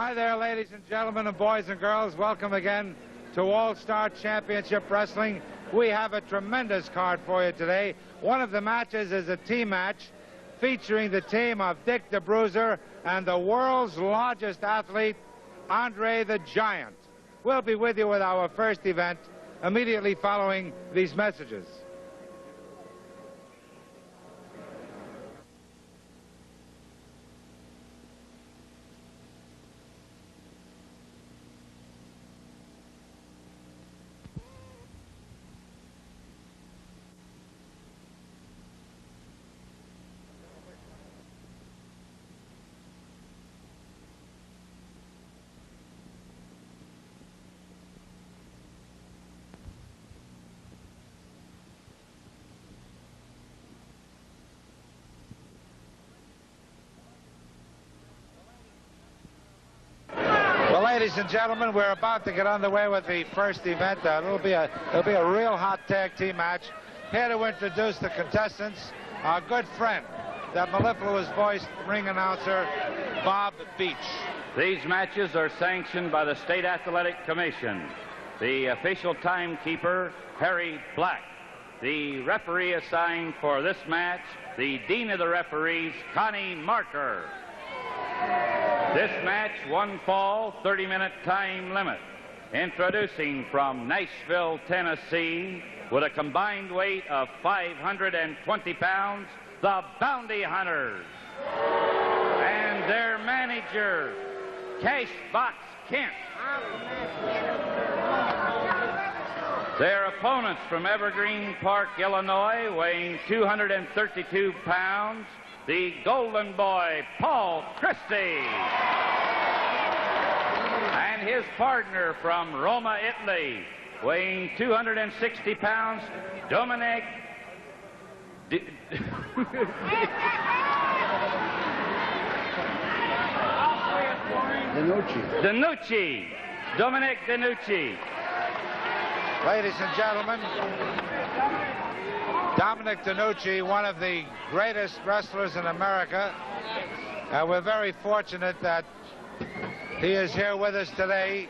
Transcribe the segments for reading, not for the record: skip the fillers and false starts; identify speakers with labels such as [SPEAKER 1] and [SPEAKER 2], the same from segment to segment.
[SPEAKER 1] Hi there, ladies and gentlemen and boys and girls. Welcome again to All-Star Championship Wrestling. We have a tremendous card for you today. One of the matches is a team match featuring the team of Dick the Bruiser and the world's largest athlete, Andre the Giant. We'll be with you with our first event immediately following these messages. Ladies and gentlemen, we're about to get underway with the first event. It'll be a real hot tag team match. Here to introduce the contestants, our good friend, the mellifluous voiced ring announcer, Bob Beach.
[SPEAKER 2] These matches are sanctioned by the State Athletic Commission. The official timekeeper, Harry Black. The referee assigned for this match, the Dean of the Referees, Connie Marker. This match, one fall, 30-minute time limit. Introducing from Nashville, Tennessee, with a combined weight of 520 pounds, the Bounty Hunters. And their manager, Cashbox Kent. Their opponents from Evergreen Park, Illinois, weighing 232 pounds, the Golden Boy, Paul Christy. And his partner from Roma, Italy, weighing 260 pounds, Dominic Denucci. Dominic Denucci.
[SPEAKER 1] Ladies and gentlemen, Dominic Denucci, one of the greatest wrestlers in America. We're very fortunate that he is here with us today.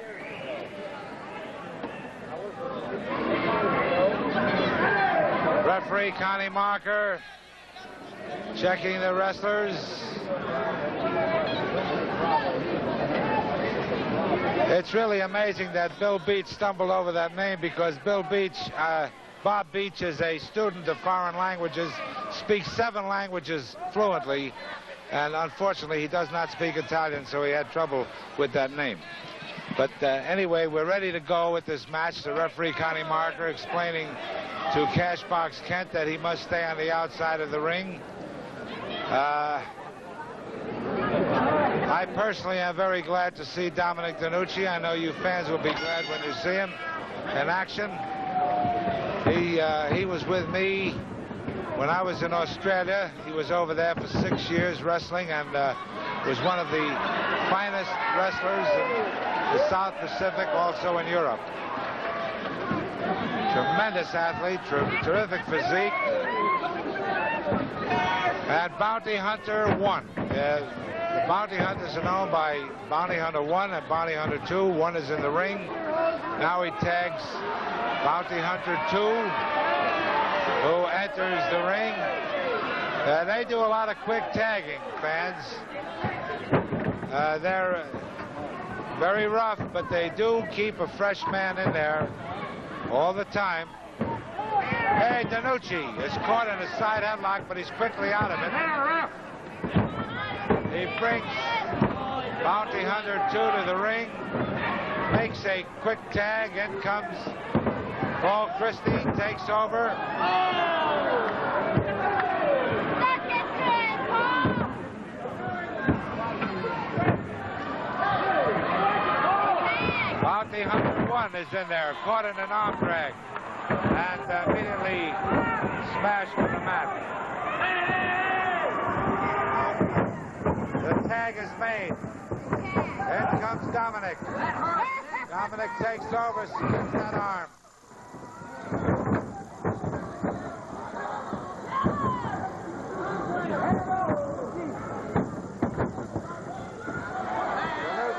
[SPEAKER 1] Referee Connie Marker checking the wrestlers. It's really amazing that Bill Beach stumbled over that name, because Bill Beach, Bob Beach, is a student of foreign languages, speaks 7 languages fluently, and unfortunately he does not speak Italian, so he had trouble with that name. But anyway, we're ready to go with this match. The referee, Connie Marker, explaining to Cashbox Kent that he must stay on the outside of the ring. I personally am very glad to see Dominic Denucci. I know you fans will be glad when you see him in action. He was with me when I was in Australia. He was over there for 6 years wrestling, and was one of the finest wrestlers in the South Pacific, also in Europe. Tremendous athlete, terrific physique. And Bounty Hunter 1. The Bounty Hunters are known by Bounty Hunter 1 and Bounty Hunter 2. 1 is in the ring. Now he tags Bounty Hunter 2, who enters the ring. They do a lot of quick tagging, fans. They're very rough, but they do keep a fresh man in there all the time. Hey, Denucci is caught in a side headlock, but he's quickly out of it. He brings Bounty Hunter 2 to the ring, makes a quick tag. In comes Paul Christy, takes over. Bounty Hunter 1 is in there, caught in an arm drag, and immediately smashed from the mat. The tag is made. In comes Dominic. Dominic takes over, spins that arm.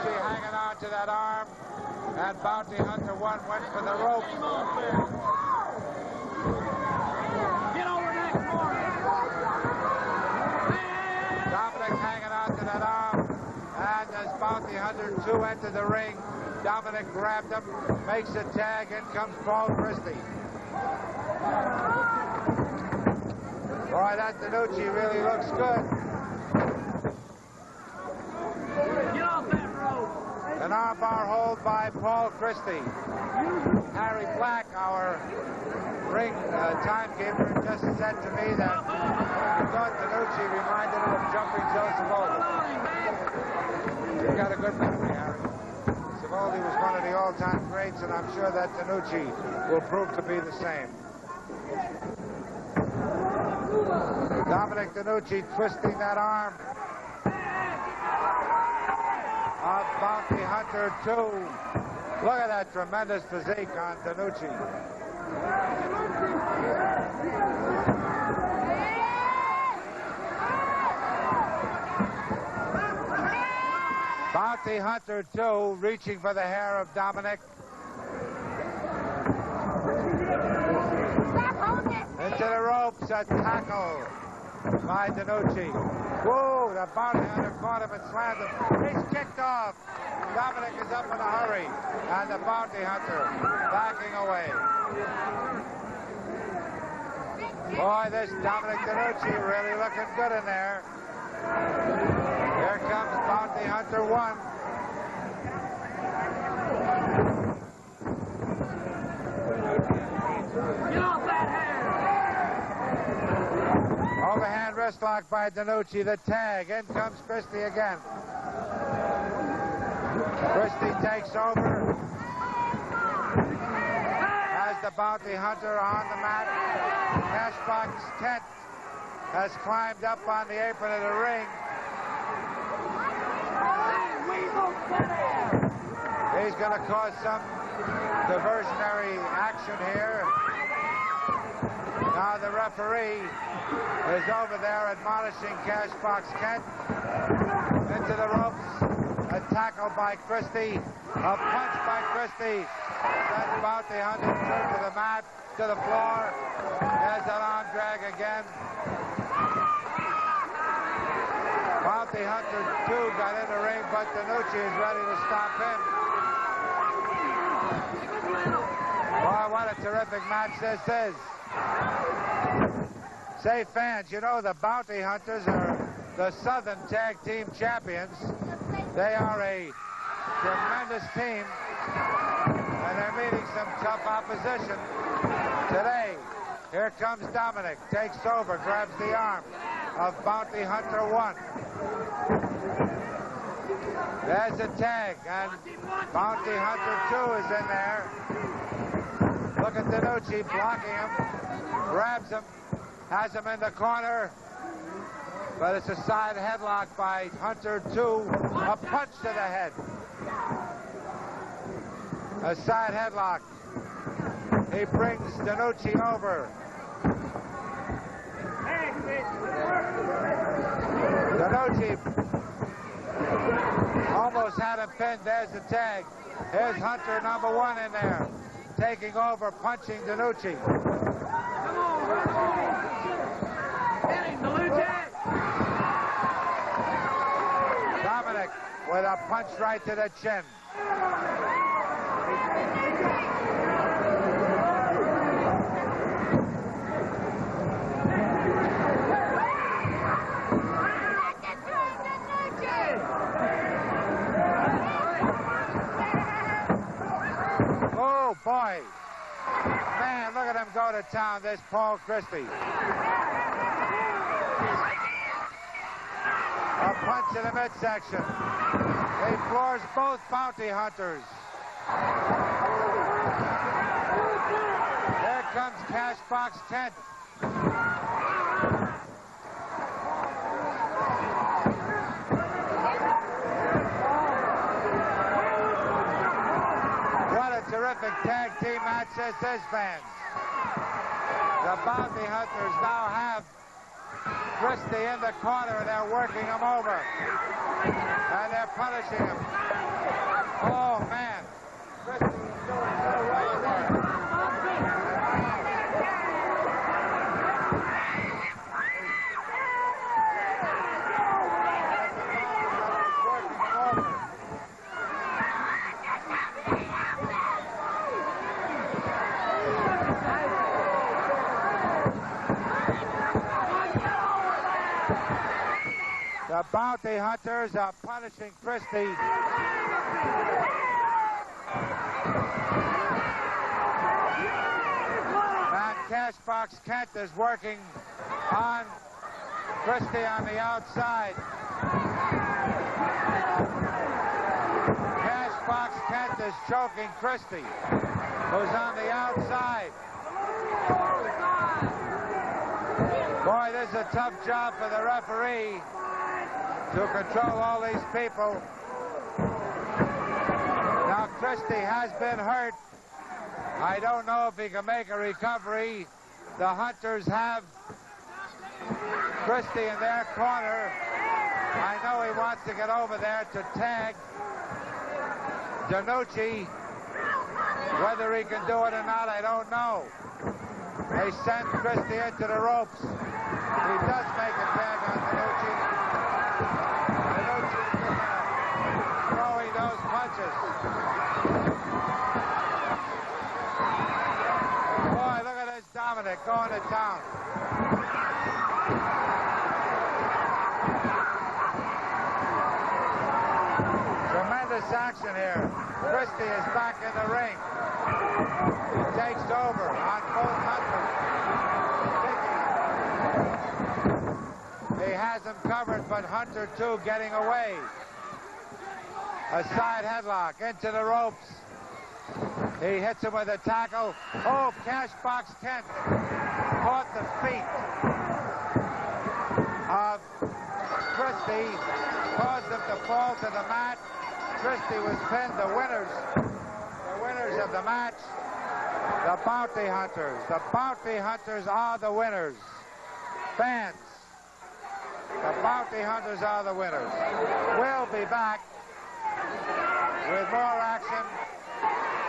[SPEAKER 1] Denucci onto that arm, and Bounty Hunter 1 went for the rope.
[SPEAKER 3] Get over that corner.
[SPEAKER 1] Dominic hanging onto that arm, and as Bounty Hunter 2 entered the ring, Dominic grabbed him, makes a tag, in comes Paul Christy. Boy, that Denucci really looks good.
[SPEAKER 3] Get off that rope.
[SPEAKER 1] An armbar hold by Paul Christy. Harry Black, our ring timekeeper, just said to me that he thought Denucci reminded him of Jumping Joe Savoldi. You got a good memory, Harry. Savoldi was one of the all-time greats, and I'm sure that Denucci will prove to be the same. Dominic Denucci twisting that arm of Bounty Hunter 2. Look at that tremendous physique on Denucci. Bounty Hunter 2 reaching for the hair of Dominic. Into the ropes, a tackle by Denucci. Whoa, the Bounty Hunter caught him and slammed him. He's kicked off. Dominic is up in a hurry, and the Bounty Hunter backing away. Boy, this Dominic Denucci really looking good in there. Here comes Bounty Hunter 1.
[SPEAKER 3] Get off that hair.
[SPEAKER 1] Overhand wrist lock by Denucci. The tag. In comes Christy again. Christy takes over. Has the Bounty Hunter on the mat. Cashbox Kent has climbed up on the apron of the ring. He's going to cause some diversionary action here. Now the referee is over there admonishing Cashbox Kent. Into the ropes. A tackle by Christy. A punch by Christy. Sends Bounty Hunter to the mat, to the floor. There's an arm drag again. Bounty Hunter 2 got in the ring, but Denucci is ready to stop him. Boy, what a terrific match this is. Say, fans, you know the Bounty Hunters are the Southern Tag Team Champions. They are a tremendous team, and they're meeting some tough opposition today. Here comes Dominic, takes over, grabs the arm of Bounty Hunter 1. There's a tag, and Bounty Hunter 2 is in there. Look at Denucci blocking him, grabs him, has him in the corner, but it's a side headlock by Hunter 2, a punch to the head. A side headlock. He brings Denucci over. Denucci almost had him pinned. There's the tag. Here's Hunter number 1 in there, taking over, punching Denucci.
[SPEAKER 3] Come on, get him, Denucci.
[SPEAKER 1] Dominic with a punch right to the chin. Oh, boy. Man, look at him go to town, this Paul Christy. A punch in the midsection. He floors both Bounty Hunters. There comes Cashbox Kent. What a terrific tag team match this is, fans. The Bounty Hunters now have Christy in the corner, and they're working him over. And they're punishing him. Oh, man. Christy is doing so well there. The bounty hunters are punishing Christy. And Cashbox Kent is working on Christy on the outside. Cashbox Kent is choking Christy, who's on the outside. Boy, this is a tough job for the referee to control all these people. Now, Christy has been hurt. I don't know if he can make a recovery. The Hunters have Christy in their corner. I know he wants to get over there to tag Denucci. Whether he can do it or not, I don't know. They send Christy into the ropes. He does make a tag on Denucci. Denucci throwing those punches. Boy, look at this Dominic going to town. Tremendous action here. Christy is back in the ring. He takes over on both Hunters. He has him covered, but Hunter, too, getting away. A side headlock into the ropes. He hits him with a tackle. Oh, Cashbox Kent caught the feet of Christy, caused him to fall to the mat. Christy was pinned. The winners of the match, the Bounty Hunters. The Bounty Hunters are the winners. Fans, the Bounty Hunters are the winners. We'll be back with more action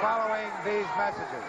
[SPEAKER 1] following these messages.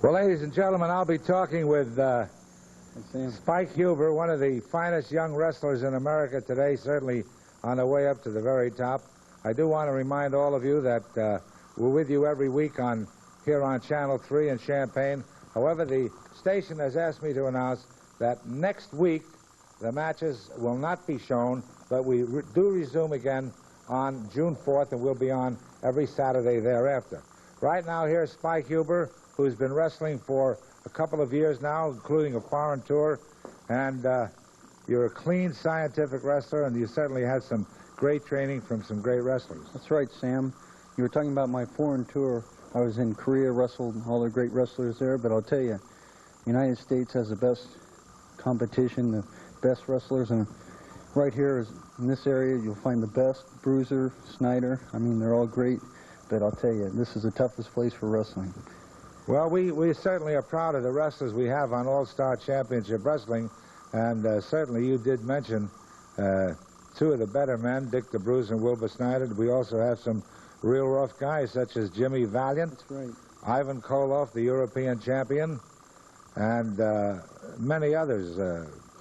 [SPEAKER 1] Well, ladies and gentlemen, I'll be talking with Spike Huber, one of the finest young wrestlers in America today, certainly on the way up to the very top. I do want to remind all of you that we're with you every week here on Channel 3 in Champaign. However, the station has asked me to announce that next week the matches will not be shown, but we do resume again on June 4th, and we'll be on every Saturday thereafter. Right now, here's Spike Huber, who's been wrestling for a couple of years now, including a foreign tour. And you're a clean, scientific wrestler, and you certainly had some great training from some great wrestlers.
[SPEAKER 4] That's right, Sam. You were talking about my foreign tour. I was in Korea, wrestled all the great wrestlers there, but I'll tell you, the United States has the best competition, the best wrestlers, and right here in this area, you'll find the best. Bruiser, Snyder, I mean, they're all great, but I'll tell you, this is the toughest place for wrestling.
[SPEAKER 1] Well, we certainly are proud of the wrestlers we have on All-Star Championship Wrestling, and certainly you did mention two of the better men, Dick the Bruiser and Wilbur Snyder. We also have some real rough guys such as Jimmy Valiant.
[SPEAKER 4] That's right.
[SPEAKER 1] Ivan Koloff, the European champion, and many others.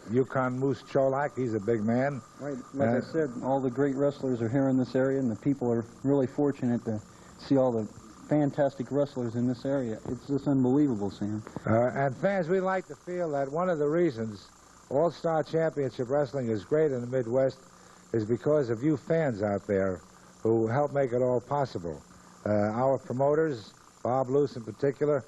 [SPEAKER 1] Yukon Moose Cholak, he's a big man.
[SPEAKER 4] Right, like I said, all the great wrestlers are here in this area, and the people are really fortunate to see all the fantastic wrestlers in this area. It's just unbelievable, Sam.
[SPEAKER 1] And fans, we like to feel that one of the reasons All-Star Championship Wrestling is great in the Midwest is because of you fans out there who help make it all possible. Our promoters, Bob Luce in particular,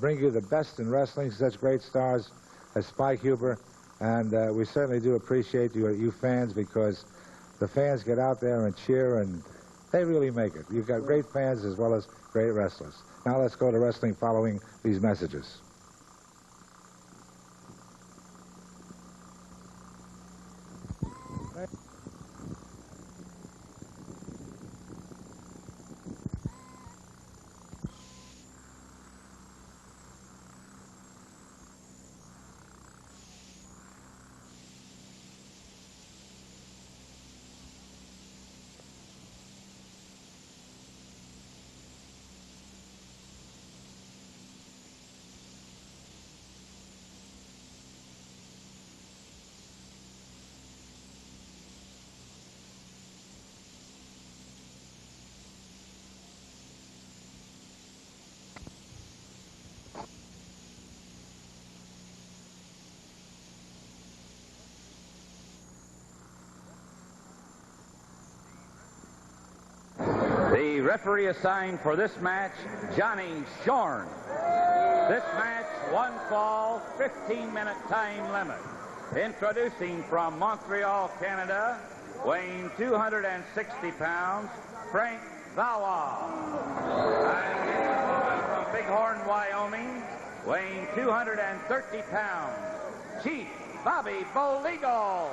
[SPEAKER 1] bring you the best in wrestling, such great stars as Spike Huber, and we certainly do appreciate you fans, because the fans get out there and cheer, and they really make it. You've got great fans as well as great wrestlers. Now let's go to wrestling following these messages.
[SPEAKER 2] The referee assigned for this match, Johnny Shorn. This match, one fall, 15-minute time limit. Introducing from Montreal, Canada, weighing 260 pounds, Frank Valois. And from Bighorn, Wyoming, weighing 230 pounds, Chief Bobby Bull Eagle.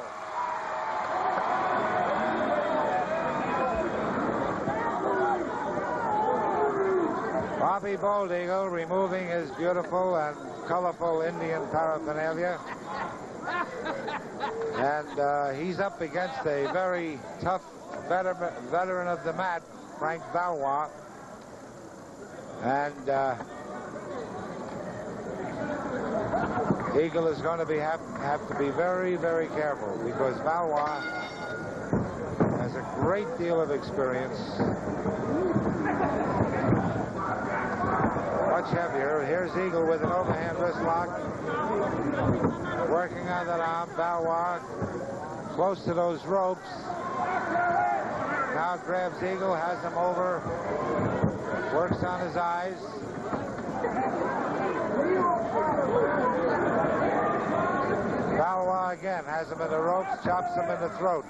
[SPEAKER 1] Bobby Bold Eagle removing his beautiful and colorful Indian paraphernalia. And he's up against a very tough veteran of the mat, Frank Valois. And Eagle is going to have to be very, very careful, because Valois has a great deal of experience. Much heavier. Here's Eagle with an overhand wrist lock. Working on that arm. Valois close to those ropes. Now grabs Eagle, has him over. Works on his eyes. Valois again has him in the ropes, chops him in the throat.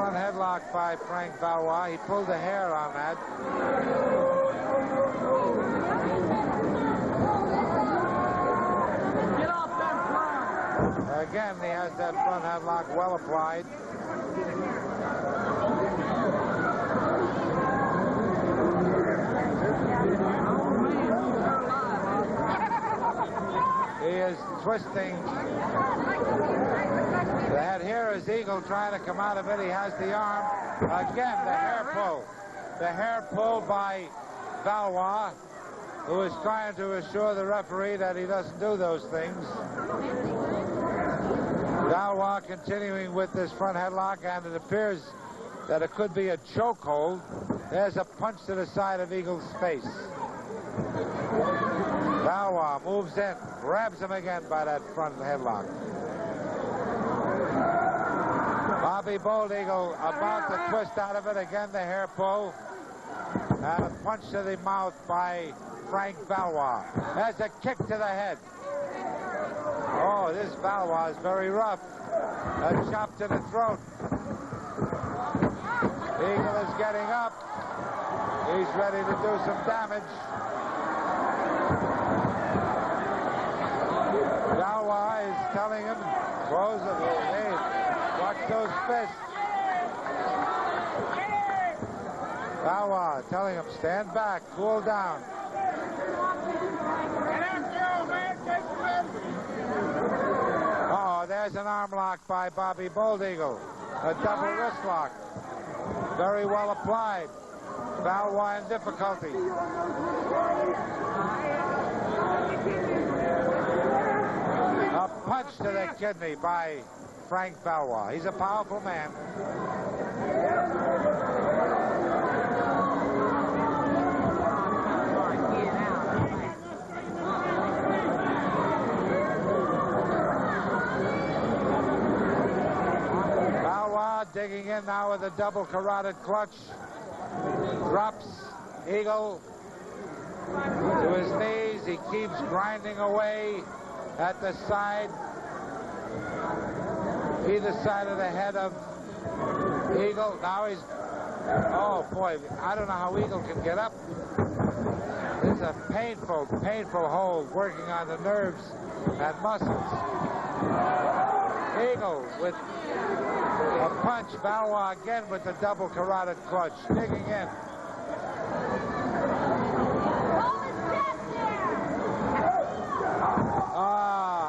[SPEAKER 1] Headlock by Frank Valois. He pulled the hair on that.
[SPEAKER 3] Get off that front.
[SPEAKER 1] Again, he has that front headlock well applied. He is twisting the head. Here is Eagle trying to come out of it. He has the arm. Again, the hair pull. The hair pull by Valois, who is trying to assure the referee that he doesn't do those things. Valois continuing with this front headlock, and it appears that it could be a chokehold. There's a punch to the side of Eagle's face. Valois moves in, grabs him again by that front headlock. Bobby Bold Eagle about to twist out of it. Again, the hair pull. And a punch to the mouth by Frank Valois. There's a kick to the head. Oh, this Valois is very rough. A chop to the throat. Eagle is getting up. He's ready to do some damage. Valois is telling him, close it. Hey, watch those fists. Valois telling him, stand back, cool down. Uh-oh, there's an arm lock by Bobby Bold Eagle. A double wrist lock. Very well applied. Valois in difficulty. A punch to the kidney by Frank Valois. He's a powerful man. Valois digging in now with a double carotid clutch. Drops Eagle to his knees. He keeps grinding away at the side, either side of the head of Eagle. Now he's, oh boy, I don't know how Eagle can get up. This is a painful, painful hold working on the nerves and muscles. Eagle with a punch. Valois again with the double carotid clutch, digging in.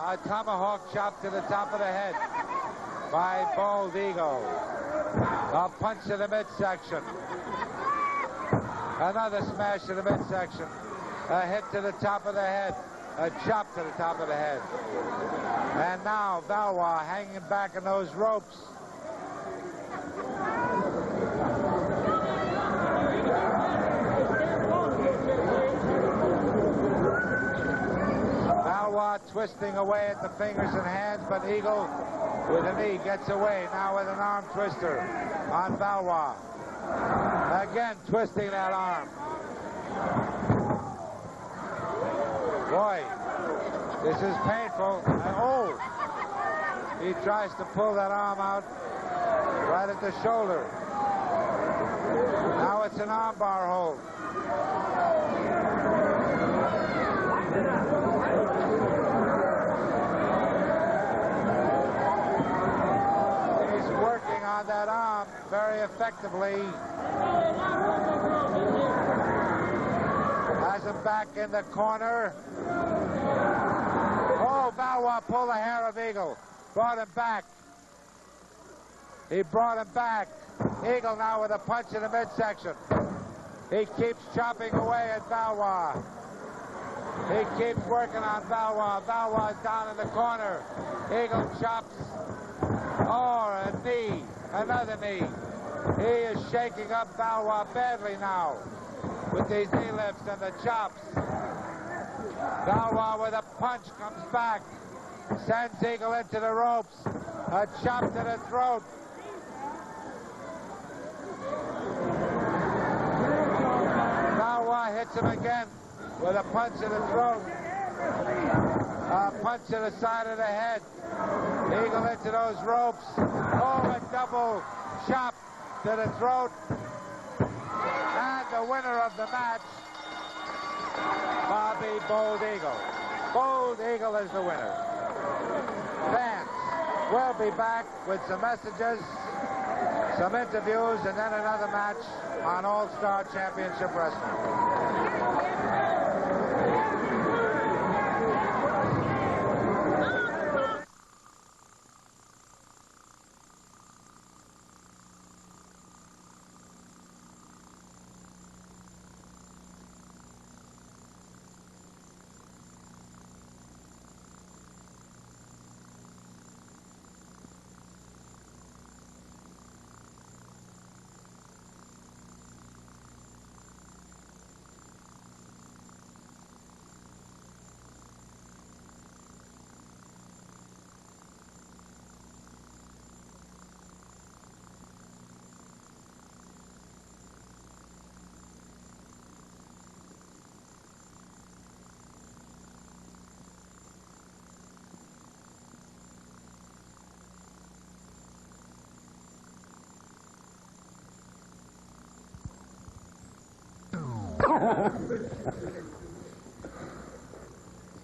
[SPEAKER 1] A tomahawk chop to the top of the head by Bold Eagle. A punch to the midsection. Another smash to the midsection. A hit to the top of the head. A chop to the top of the head. And now Valois hanging back in those ropes. Valois twisting away at the fingers and hands, but Eagle with a knee gets away. Now with an arm twister on Valois. Again twisting that arm. Boy, this is painful. Oh! He tries to pull that arm out right at the shoulder. Now it's an arm bar hold. He's working on that arm very effectively. Has him back in the corner. Oh, Valois pulled the hair of Eagle. Brought him back. He brought him back. Eagle now with a punch in the midsection. He keeps chopping away at Valois. He keeps working on Valois. Valois down in the corner. Eagle chops. Oh, a knee. Another knee. He is shaking up Valois badly now with these knee lifts and the chops. Valois with a punch comes back. Sends Eagle into the ropes. A chop to the throat. Valois hits him again with a punch in the throat. A punch to the side of the head. Eagle into those ropes. Oh, a double chop to the throat. And the winner of the match, Bobby Bold Eagle. Bold Eagle is the winner. Fans, we'll be back with some messages, some interviews, and then another match on All-Star Championship Wrestling.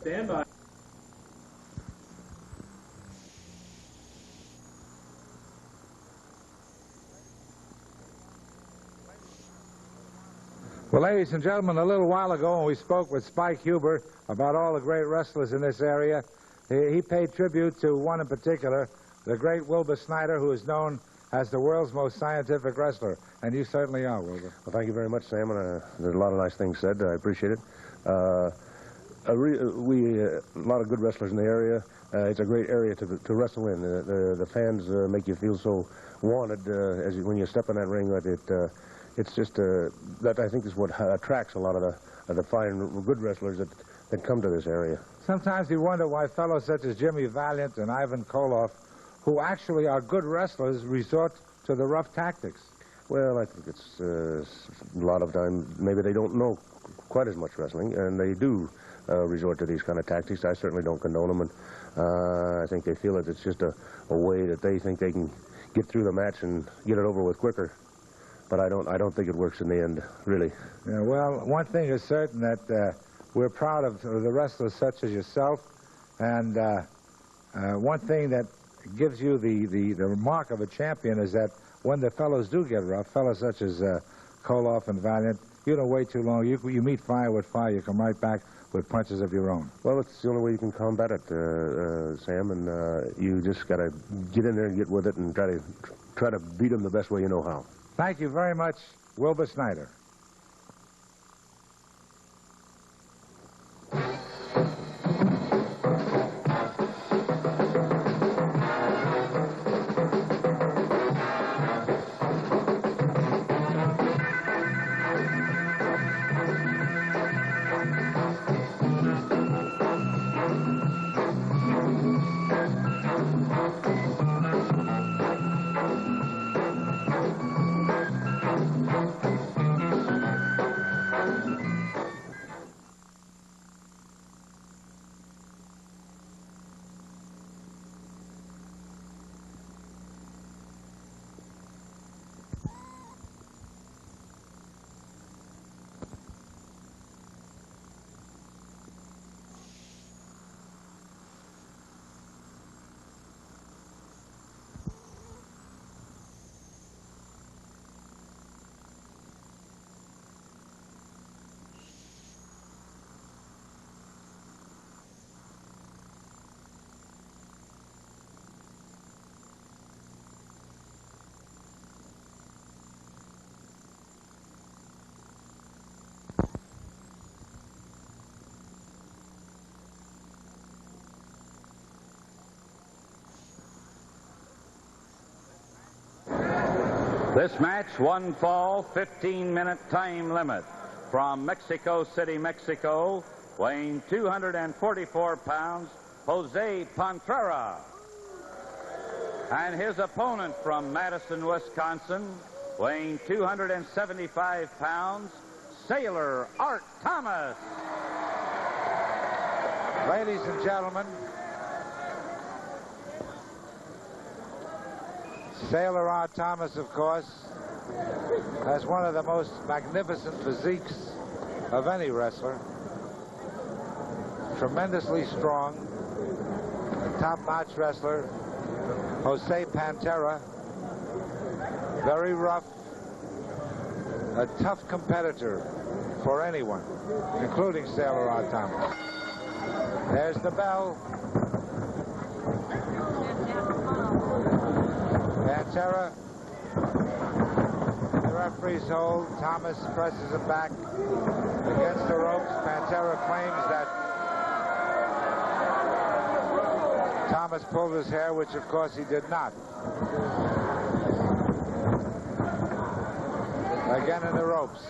[SPEAKER 5] Stand by.
[SPEAKER 1] Well, ladies and gentlemen, a little while ago when we spoke with Spike Huber about all the great wrestlers in this area, he paid tribute to one in particular, the great Wilbur Snyder, who is known as the world's most scientific wrestler. And you certainly are, Wilbur.
[SPEAKER 5] Well, thank you very much, Sam. And there's a lot of nice things said. I appreciate it. A lot of good wrestlers in the area. It's a great area to wrestle in. The fans make you feel so wanted when you step in that ring. It's just that I think is what attracts a lot of the fine, good wrestlers that come to this area.
[SPEAKER 1] Sometimes you wonder why fellows such as Jimmy Valiant and Ivan Koloff, who actually are good wrestlers, resort to the rough tactics.
[SPEAKER 5] Well, I think it's a lot of times maybe they don't know quite as much wrestling, and they do resort to these kind of tactics. I certainly don't condone them, and I think they feel that it's just a way that they think they can get through the match and get it over with quicker. But I don't think it works in the end, really.
[SPEAKER 1] Yeah, well, one thing is certain, that we're proud of the wrestlers such as yourself, and one thing that gives you the mark of a champion is that when the fellows do get rough, fellows such as Koloff and Valiant, you don't wait too long. You meet fire with fire. You come right back with punches of your own.
[SPEAKER 5] Well, it's the only way you can combat it, Sam, and you just got to get in there and get with it and try to beat them the best way you know how.
[SPEAKER 1] Thank you very much, Wilbur Snyder.
[SPEAKER 2] This match, one fall, 15-minute time limit. From Mexico City, Mexico, weighing 244 pounds, Jose Pantera. And his opponent from Madison, Wisconsin, weighing 275 pounds, Sailor Art Thomas.
[SPEAKER 1] Ladies and gentlemen, Sailor Art Thomas, of course, has one of the most magnificent physiques of any wrestler. Tremendously strong, a top-notch wrestler. Jose Pantera, very rough, a tough competitor for anyone, including Sailor Art Thomas. There's the bell. Pantera, the referee's hold. Thomas presses it back against the ropes. Pantera claims that Thomas pulled his hair, which of course he did not. Again in the ropes.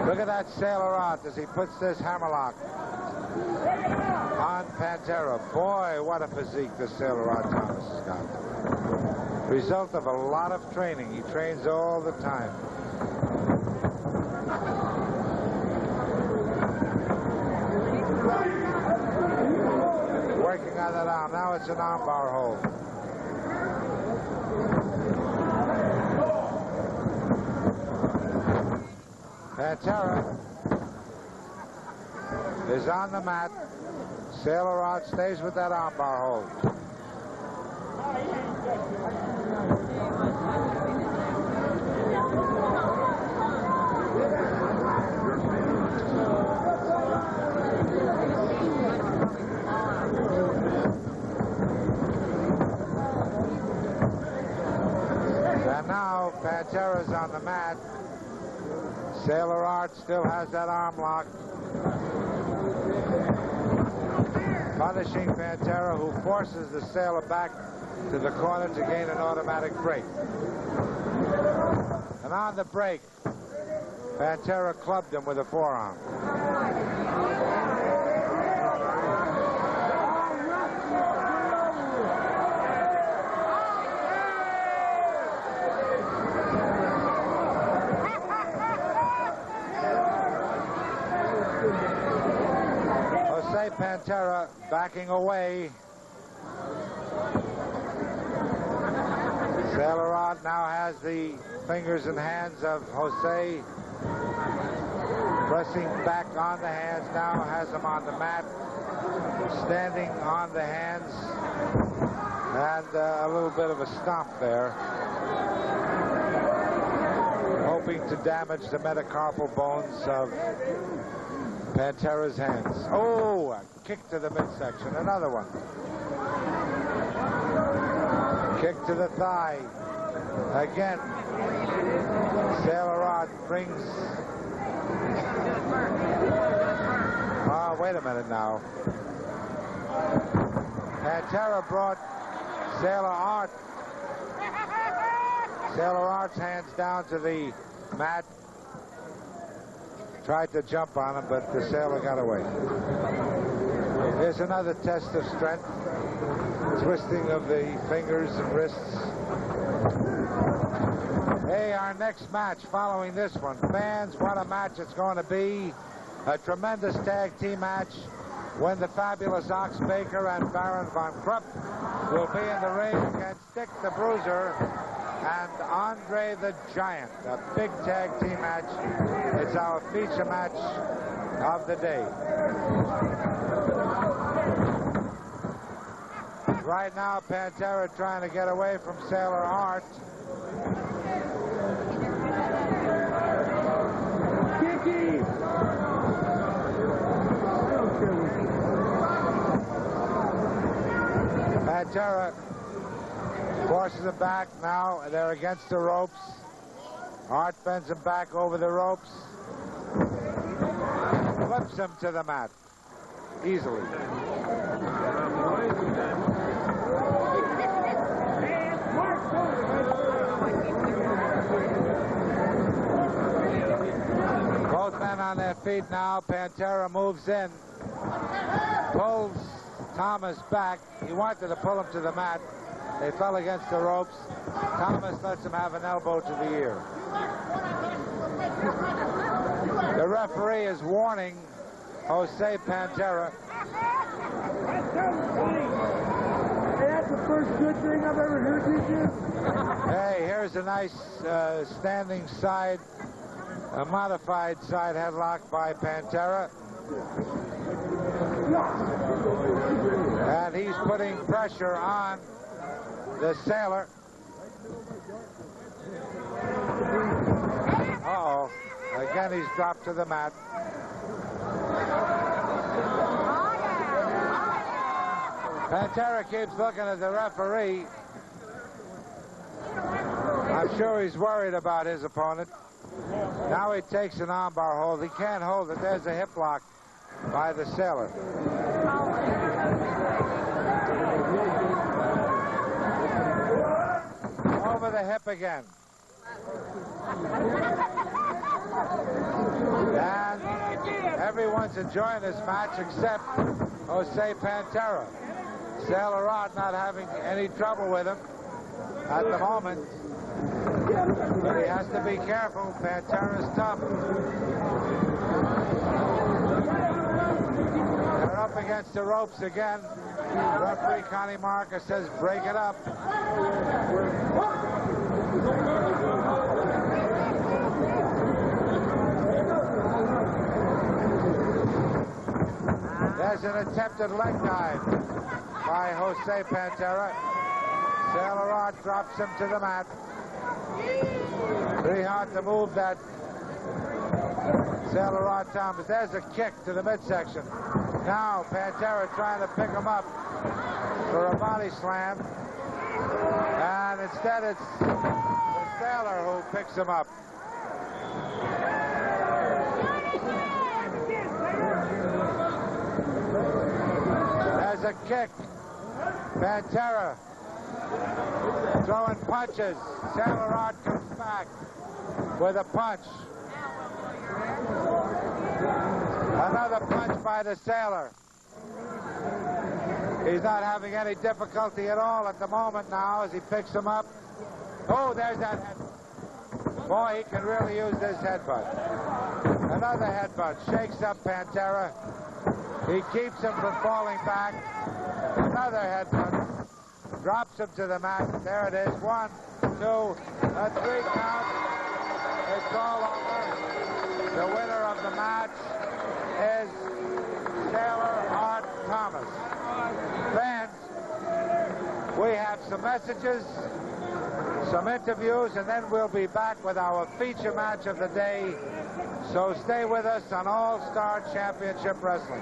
[SPEAKER 1] Look at that Sailor Art as he puts this hammerlock on Pantera. Boy, what a physique this Sailor Art Thomas has got. Result of a lot of training. He trains all the time. Working on that arm. Now it's an armbar hold. Pantera is on the mat. Sailor Rod stays with that armbar hold. And now Pantera's on the mat. Sailor Art still has that arm lock. Punishing Pantera, who forces the Sailor back to the corner to gain an automatic break. And on the break, Pantera clubbed him with a forearm. Pantera backing away. Sailor Rod now has the fingers and hands of Jose. Pressing back on the hands now, has him on the mat. Standing on the hands. And a little bit of a stomp there. Hoping to damage the metacarpal bones of Pantera's hands. Oh, a kick to the midsection. Another one. Kick to the thigh. Again. Sailor Rod brings... Oh, wait a minute now. Pantera brought Sailor Art. Sailor Art's hands down to the mat. Tried to jump on him, but the Sailor got away. Here's another test of strength. Twisting of the fingers and wrists. Hey, our next match following this one. Fans, what a match it's going to be. A tremendous tag team match when the fabulous Ox Baker and Baron von Krump will be in the ring against Dick the Bruiser and Andre the Giant. A big tag team match. It's our feature match of the day. Right now, Pantera trying to get away from Sailor Art. Pantera forces him back now. They're against the ropes. Art bends him back over the ropes. Flips him to the mat. Easily. Both men on their feet now. Pantera moves in. Pulls Thomas back. He wanted to pull him to the mat. They fell against the ropes. Thomas lets him have an elbow to the ear. The referee is warning Jose Pantera.
[SPEAKER 3] That's the first good thing I've ever heard you do.
[SPEAKER 1] Hey, here's a nice standing side, a modified side headlock by Pantera. And he's putting pressure on the Sailor. Uh-oh. Again, he's dropped to the mat. Pantera keeps looking at the referee. I'm sure he's worried about his opponent. Now he takes an armbar hold. He can't hold it. There's a hip lock by the Sailor. Over the hip again. And everyone's enjoying this match except Jose Pantera. Sailor Rod not having any trouble with him at the moment. But he has to be careful. Pantera's tough. They're up against the ropes again. Referee Connie Marker says, break it up. There's an attempted leg dive by Jose Pantera. Sailor Rod drops him to the mat. Pretty hard to move that Sailor Rod Thomas. There's a kick to the midsection. Now Pantera trying to pick him up for a body slam. And instead it's the Sailor who picks him up. There's a kick. Pantera throwing punches. Sailor Rod comes back with a punch. Another punch by the Sailor. He's not having any difficulty at all at the moment now as he picks him up. Oh, there's that headbutt. Boy, he can really use this headbutt. Another headbutt. Shakes up Pantera. He keeps him from falling back. Another headbutt. Drops him to the mat. There it is. 1, 2, a 3 count. It's all over. The winner of the match is Sailor Rod Thomas. Fans, we have some messages, some interviews, and then we'll be back with our feature match of the day. So stay with us on All-Star Championship Wrestling.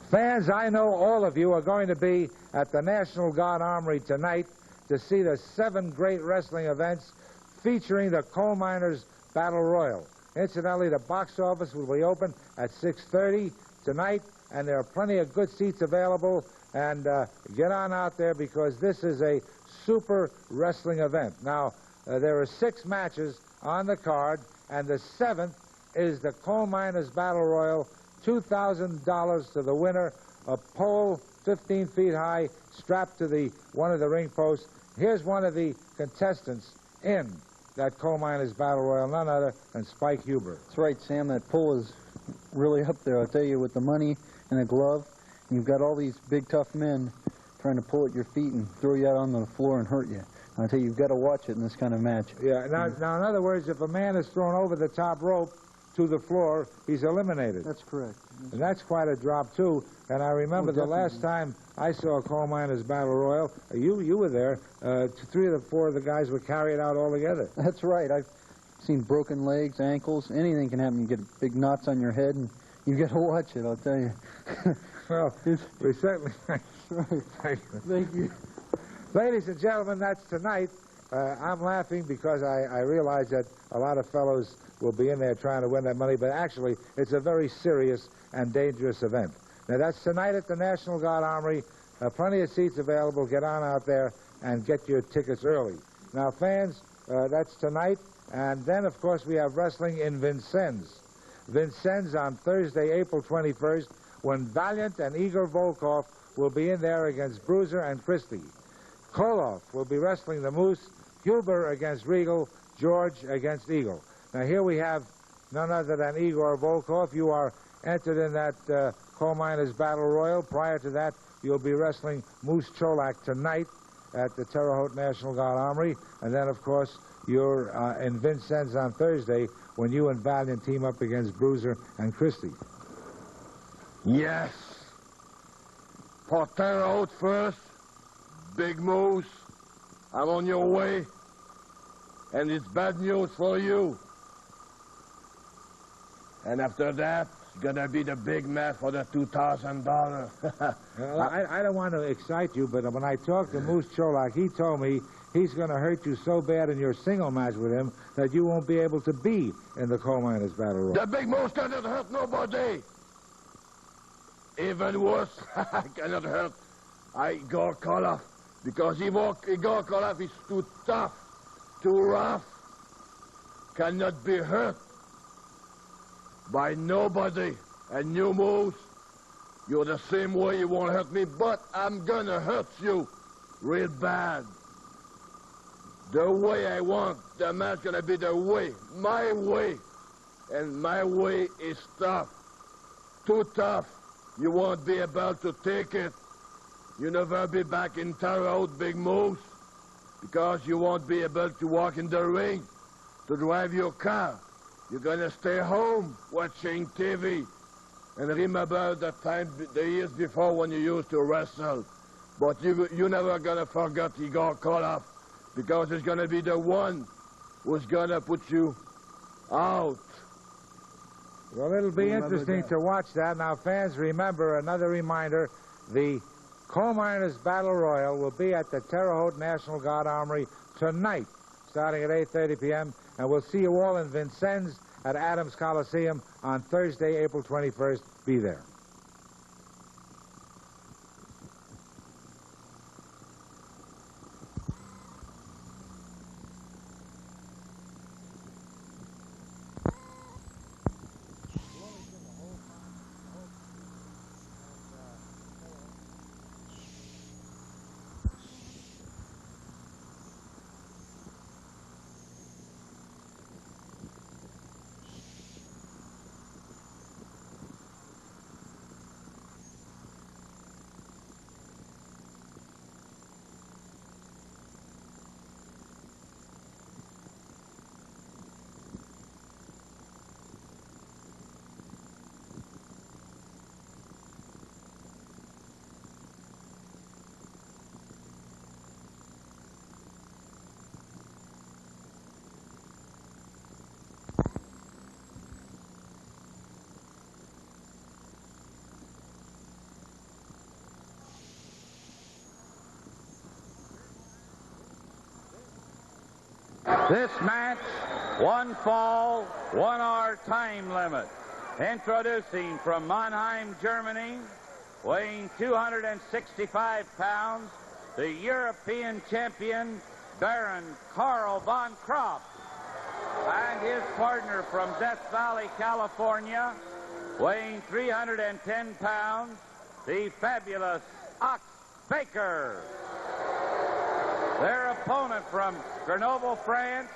[SPEAKER 1] Fans, I know all of you are going to be at the National Guard Armory tonight to see the 7 great wrestling events featuring the Coal Miners Battle Royal. Incidentally, the box office will be open at 6:30 tonight, and there are plenty of good seats available. And get on out there because this is a super wrestling event. Now, there are 6 matches on the card, and the 7th is the Coal Miners Battle Royal. $2,000 to the winner, a pole 15 feet high strapped to one of the ring posts. Here's one of the contestants in that Coal Miners Battle Royal, none other than Spike Huber.
[SPEAKER 4] That's right, Sam. That pole is really up there, I'll tell you, with the money and the glove. And you've got all these big, tough men trying to pull at your feet and throw you out on the floor and hurt you. And I'll tell you, you've got to watch it in this kind of match.
[SPEAKER 1] Yeah, now, in other words, if a man is thrown over the top rope to the floor, he's eliminated.
[SPEAKER 4] That's correct.
[SPEAKER 1] And that's quite a drop, too. And I remember the last time I saw a Coal Miners Battle Royal, you were there, 3 of the 4 of the guys were carried out all together.
[SPEAKER 4] That's right. I've seen broken legs, ankles, anything can happen. You get big knots on your head, and you've got to watch it, I'll tell you.
[SPEAKER 1] Well, we certainly...
[SPEAKER 4] Thank you.
[SPEAKER 1] Ladies and gentlemen, that's tonight. I'm laughing because I realize that a lot of fellows will be in there trying to win that money, but actually it's a very serious and dangerous event. Now, that's tonight at the National Guard Armory. Plenty of seats available. Get on out there and get your tickets early. Now, fans, that's tonight. And then, of course, we have wrestling in Vincennes. Vincennes on Thursday, April 21st, when Valiant and Igor Volkoff will be in there against Bruiser and Christy. Koloff will be wrestling the Moose, Wilbur against Regal, George against Eagle. Now, here we have none other than Igor Volkoff. You are entered in that Coal Miners Battle Royal. Prior to that, you'll be wrestling Moose Cholak tonight at the Terre Haute National Guard Armory. And then, of course, you're in Vincennes on Thursday when you and Valiant team up against Bruiser and Christy.
[SPEAKER 6] Yes. For Terre Haute first. Big Moose, I'm on your way. And it's bad news for you. And after that, it's gonna be the big match for the $2,000.
[SPEAKER 1] Well, I don't want to excite you, but when I talked to Moose Cholak, he told me he's going to hurt you so bad in your single match with him that you won't be able to be in the Coal Miners Battle Royal.
[SPEAKER 6] The big Moose cannot hurt nobody. Even worse, I cannot hurt Igor Koloff, because Igor Koloff is too tough, too rough, cannot be hurt by nobody. And you, Moose, you're the same way. You won't hurt me, but I'm gonna hurt you real bad. The way I want, the match gonna be the way, my way. And my way is tough, too tough. You won't be able to take it. You never be back in Terre Haute, Big Moose, because you won't be able to walk in the ring, to drive your car. You're gonna stay home watching TV and remember the time, the years before when you used to wrestle. But you're never gonna forget Igor Koloff, because he's gonna be the one who's gonna put you out.
[SPEAKER 1] Well, it'll be interesting to watch that. Now, fans, remember, another reminder, the Coal Miners Battle Royal will be at the Terre Haute National Guard Armory tonight, starting at 8:30 p.m., and we'll see you all in Vincennes at Adams Coliseum on Thursday, April 21st. Be there.
[SPEAKER 2] This match, 1 fall, 1 hour time limit. Introducing from Mannheim, Germany, weighing 265 pounds, the European champion, Baron Karl von Krump, and his partner from Death Valley, California, weighing 310 pounds, the fabulous Ox Baker. Their opponent from Grenoble, France,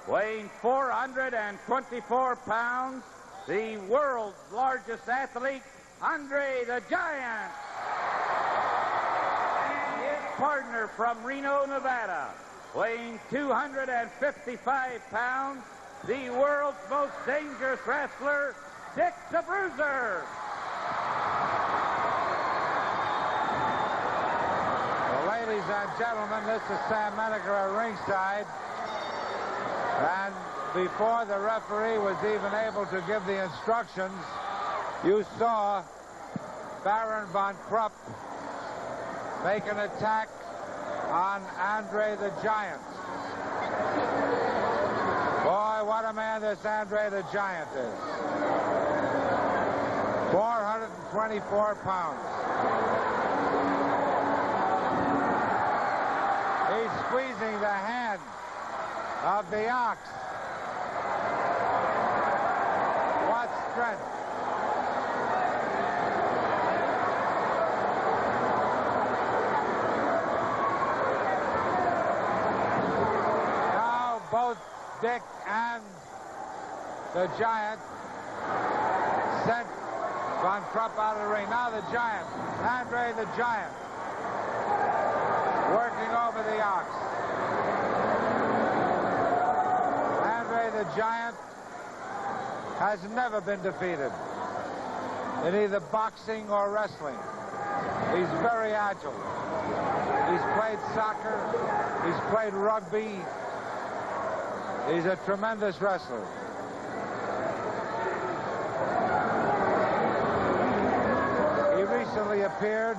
[SPEAKER 2] weighing 424 pounds, the world's largest athlete, Andre the Giant. And his partner from Reno, Nevada, weighing 255 pounds, the world's most dangerous wrestler, Dick the Bruiser.
[SPEAKER 1] Ladies and gentlemen, this is Sam Menaker at ringside. And before the referee was even able to give the instructions, you saw Baron von Krump make an attack on Andre the Giant. Boy, what a man this Andre the Giant is. 424 pounds. He's squeezing the hand of the Ox. What strength. Now both Dick and the Giant sent von Krump out of the ring. Now the Giant, Andre the Giant, working over the Ox. Andre the Giant has never been defeated in either boxing or wrestling. He's very agile. He's played soccer. He's played rugby. He's a tremendous wrestler. appeared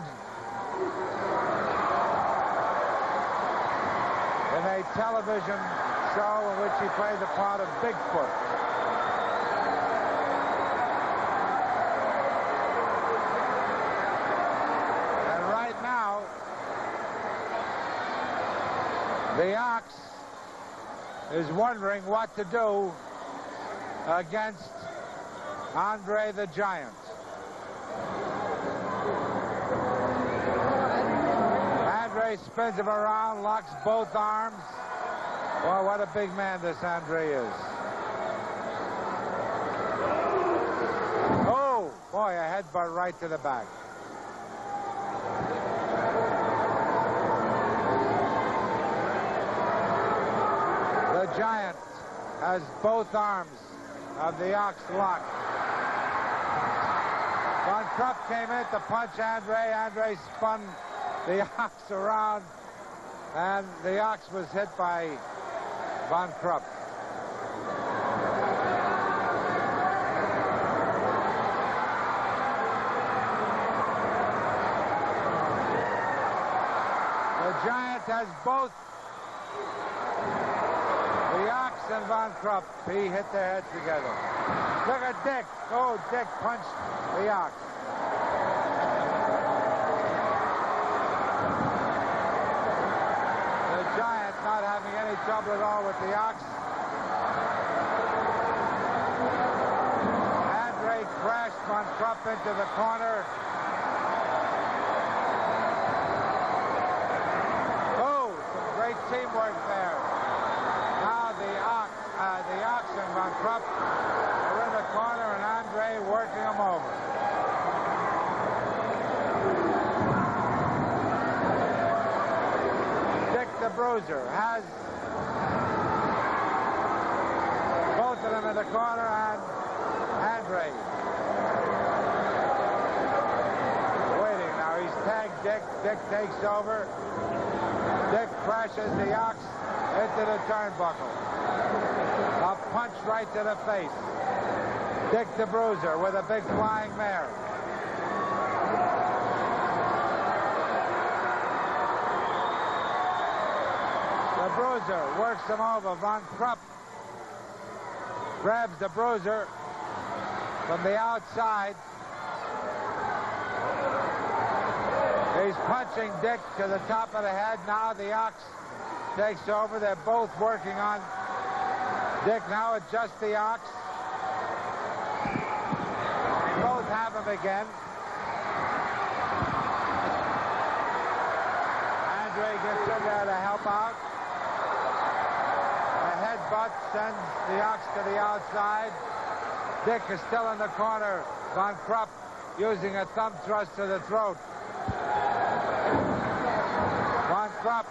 [SPEAKER 1] in a television show in which he played the part of Bigfoot. And right now, the Ox is wondering what to do against Andre the Giant. Andre spins him around, locks both arms. Boy, what a big man this Andre is. Oh, boy, a headbutt right to the back. The Giant has both arms of the Ox locked. Von Krump came in to punch Andre. Andre spun the Ox around, and the Ox was hit by Von Krump. The Giant has both the Ox and Von Krump. He hit their heads together. Look at Dick. Oh, Dick punched the Ox. The Giant not having any trouble at all with the Ox. Andre crashed Von Krump into the corner. Oh, some great teamwork there. Now the Ox and Von Krump are in the corner, and Andre working them over. Dick the Bruiser has both of them in the corner, and Andre waiting now. He's tagged Dick. Dick takes over. Dick crashes the Ox into the turnbuckle. A punch right to the face. Dick the Bruiser with a big flying mare. The Bruiser works him over. Von Krump grabs the Bruiser from the outside. He's punching Dick to the top of the head. Now the Ox takes over. They're both working on Dick. Now adjust the Ox. Both have him again. Andre gets in there to help out. A headbutt sends the Ox to the outside. Dick is still in the corner. Von Krump using a thumb thrust to the throat. Von Krump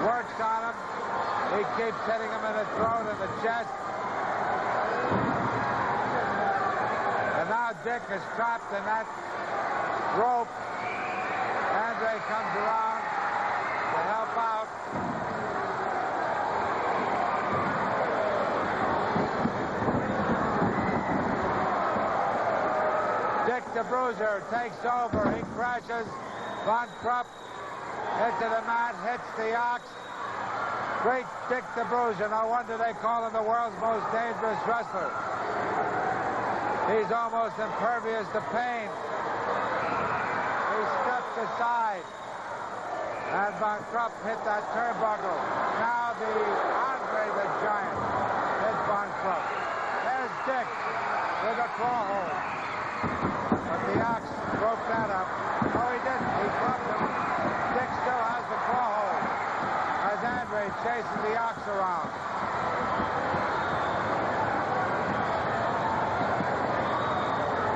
[SPEAKER 1] works on him. He keeps hitting him in the throat and the chest. And now Dick is trapped in that rope. Andre comes around to help out. Dick the Bruiser takes over. He crashes Von Krump into the mat, hits the Ox. Great Dick the Bruiser. No wonder they call him the world's most dangerous wrestler. He's almost impervious to pain. He steps aside. And Von Krump hit that turnbuckle. Now the Andre the Giant hit Von Krump. There's Dick with a claw hold. But the Ox broke that up. Oh, he didn't. He clubbed him. Dick still has the claw hold as Andre chases the Ox around.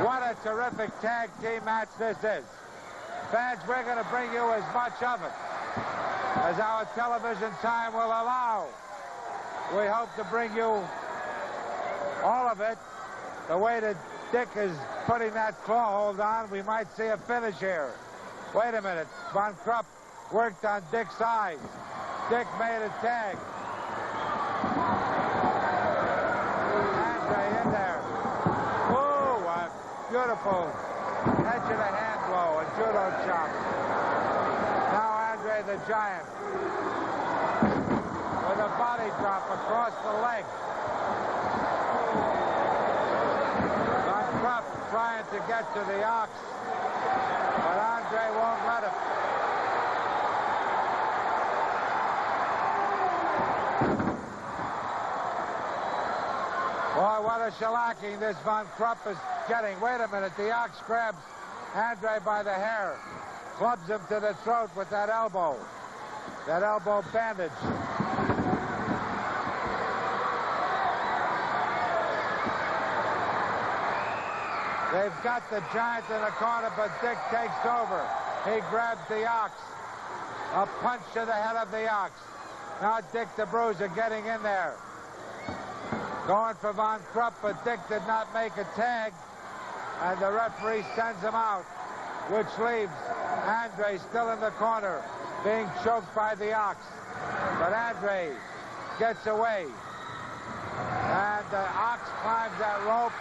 [SPEAKER 1] What a terrific tag team match this is. Fans, we're going to bring you as much of it as our television time will allow. We hope to bring you all of it. The way that Dick is putting that claw hold on, we might see a finish here. Wait a minute. Von Krump worked on Dick's eyes. Dick made a tag. Andre in there. Oh, a beautiful edge of the hand blow, a judo chop. Now Andre the Giant with a body drop across the leg. Von Krump trying to get to the ox, but Andre won't let him. Boy, what a shellacking this Von Krump is getting. Wait a minute, the ox grabs Andre by the hair, clubs him to the throat with that elbow bandage. They've got the Giant in the corner, but Dick takes over. He grabs the ox. A punch to the head of the ox. Now Dick the Bruiser getting in there. Going for Von Krump, but Dick did not make a tag, and the referee sends him out, which leaves Andre still in the corner, being choked by the ox. But Andre gets away, and the ox climbs that rope.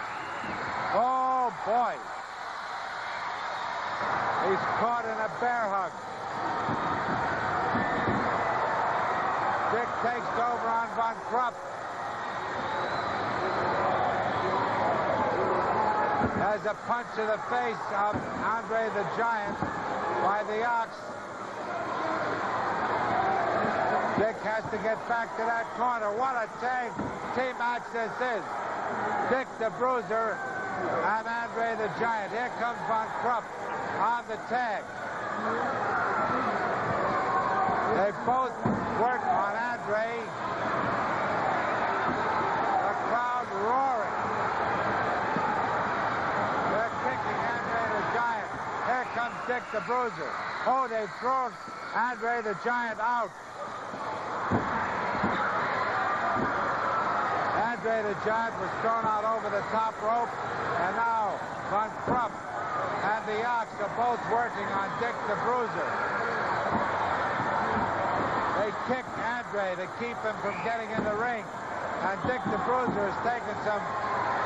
[SPEAKER 1] Oh, boy. He's caught in a bear hug. Dick takes over on Von Krump. Has a punch to the face of Andre the Giant by the ox. Dick has to get back to that corner. What a tag team match this is. Dick the Bruiser and Andre the Giant. Here comes Von Krump on the tag. They both work on Andre. The crowd roaring. They're kicking Andre the Giant. Here comes Dick the Bruiser. Oh, they've thrown Andre the Giant out. Andre the Giant was thrown out over the top rope, and now Von Krump and the ox are both working on Dick the Bruiser. They kick Andre to keep him from getting in the ring, and Dick the Bruiser has taken some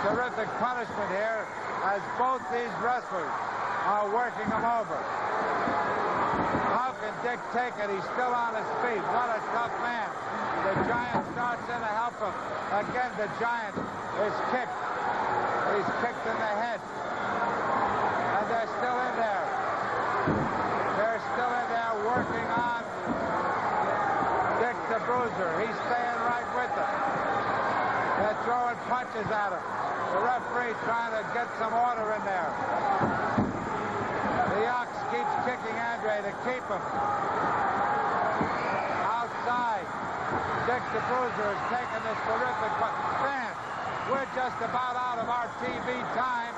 [SPEAKER 1] terrific punishment here as both these wrestlers are working him over. How can Dick take it? He's still on his feet. What a tough man. The Giant starts in to help him. Again, the Giant is kicked. He's kicked in the head. And they're still in there. They're still in there working on Dick the Bruiser. He's staying right with them. They're throwing punches at him. The referee trying to get some order in there. The ox keeps kicking Andre to keep him. Outside. Dick the Bruiser has taken this terrific man. We're just about out of our TV time.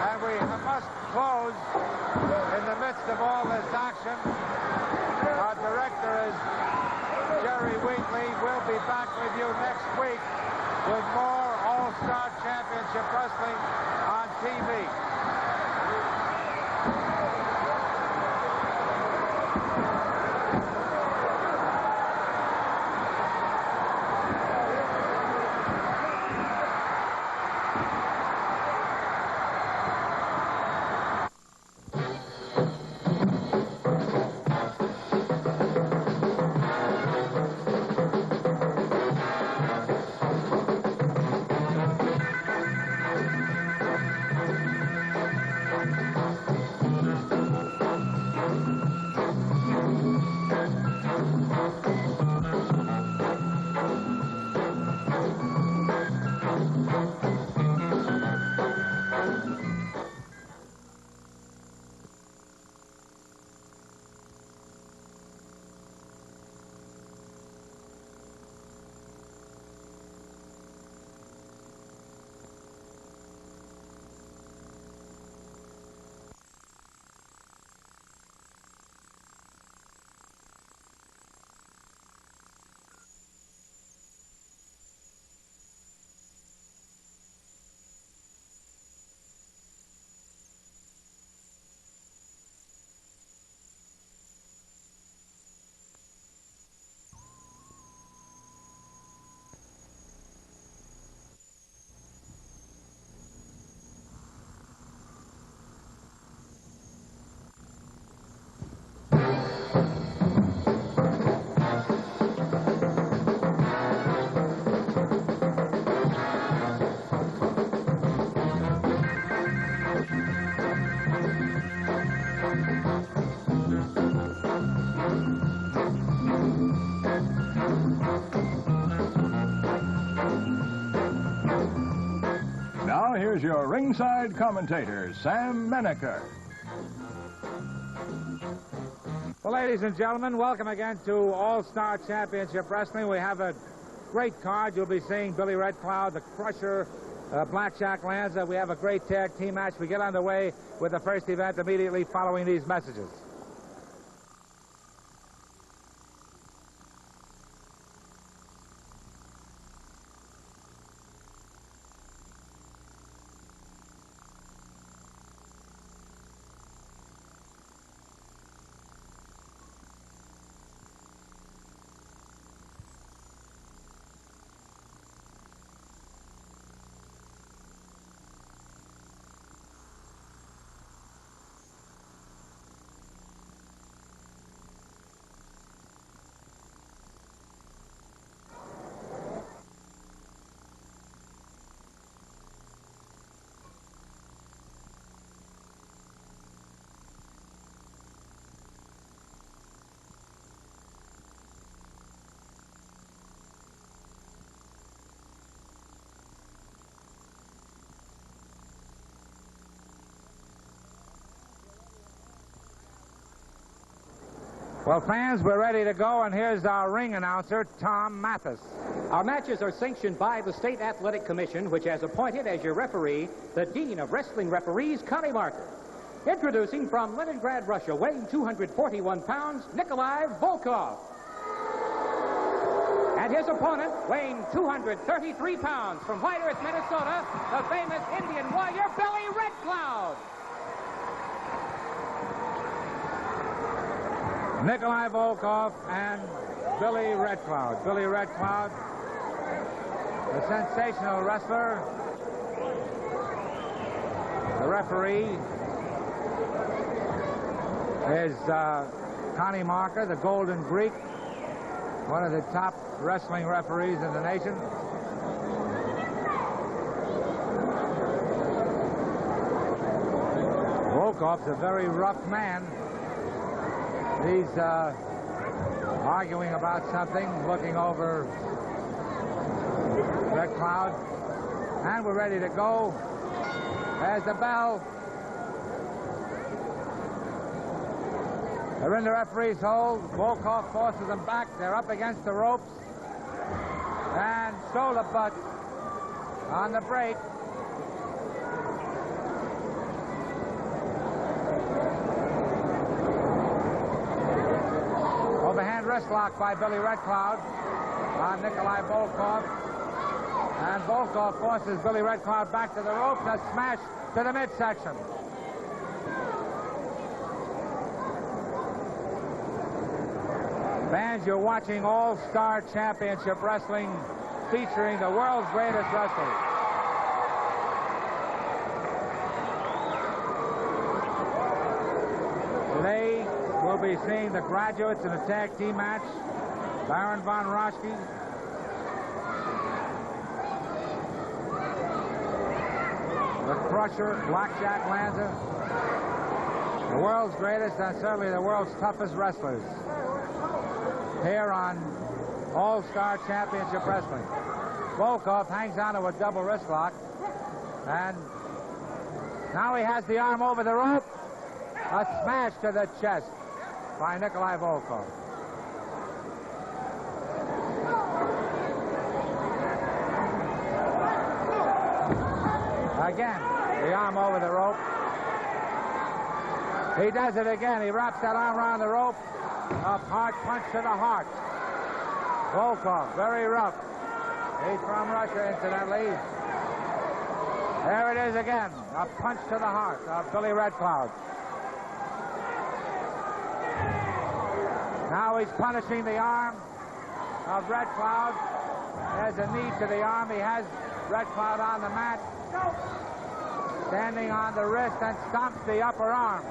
[SPEAKER 1] And we must close in the midst of all this action. Our director is Jerry Wheatley. We'll be back with you next week with more All-Star Championship Wrestling on TV.
[SPEAKER 7] now here's your ringside commentator, Sam Menaker.
[SPEAKER 1] Well, ladies and gentlemen, welcome again to All-Star Championship Wrestling. We have a great card. You'll be seeing Billy Red Cloud, the Crusher, Blackjack, Lanza. We have a great tag team match. We get underway with the first event immediately following these messages. Well, fans, we're ready to go, and here's our ring announcer, Tom Mathis.
[SPEAKER 8] Our matches are sanctioned by the State Athletic Commission, which has appointed as your referee the Dean of Wrestling Referees, Connie Marker. Introducing from Leningrad, Russia, weighing 241 pounds, Nikolai Volkoff. And his opponent, weighing 233 pounds, from White Earth, Minnesota, the famous Indian warrior, Billy Red Cloud.
[SPEAKER 1] Nikolai Volkoff and Billy Red Cloud. Billy Red Cloud, the sensational wrestler. The referee is Connie Marker, the Golden Greek, one of the top wrestling referees in the nation. Volkoff's a very rough man. He's arguing about something, looking over Red Cloud. And we're ready to go. There's the bell. They're in the referee's hold. Volkoff forces them back. They're up against the ropes. And shoulder butt on the break. Overhand wrist lock by Billy Red Cloud on Nikolai Volkoff. And Volkoff forces Billy Red Cloud back to the ropes. A smash to the midsection. Fans, you're watching All-Star Championship Wrestling featuring the world's greatest wrestlers. Today, we'll be seeing the graduates in a tag team match. Barron von Raschke. The Crusher, Blackjack, Lanza. The world's greatest and certainly the world's toughest wrestlers. Here on All-Star Championship Wrestling. Volkoff hangs on to a double wrist lock. And now he has the arm over the rope. A smash to the chest by Nikolai Volkoff. Again, the arm over the rope. He does it again. He wraps that arm around the rope. A hard punch to the heart. Volkoff, very rough. He's from Russia, incidentally. There it is again. A punch to the heart of Billy Red Cloud. Now he's punishing the arm of Red Cloud. There's a knee to the arm. He has Red Cloud on the mat. Standing on the wrist and stomps the upper arm.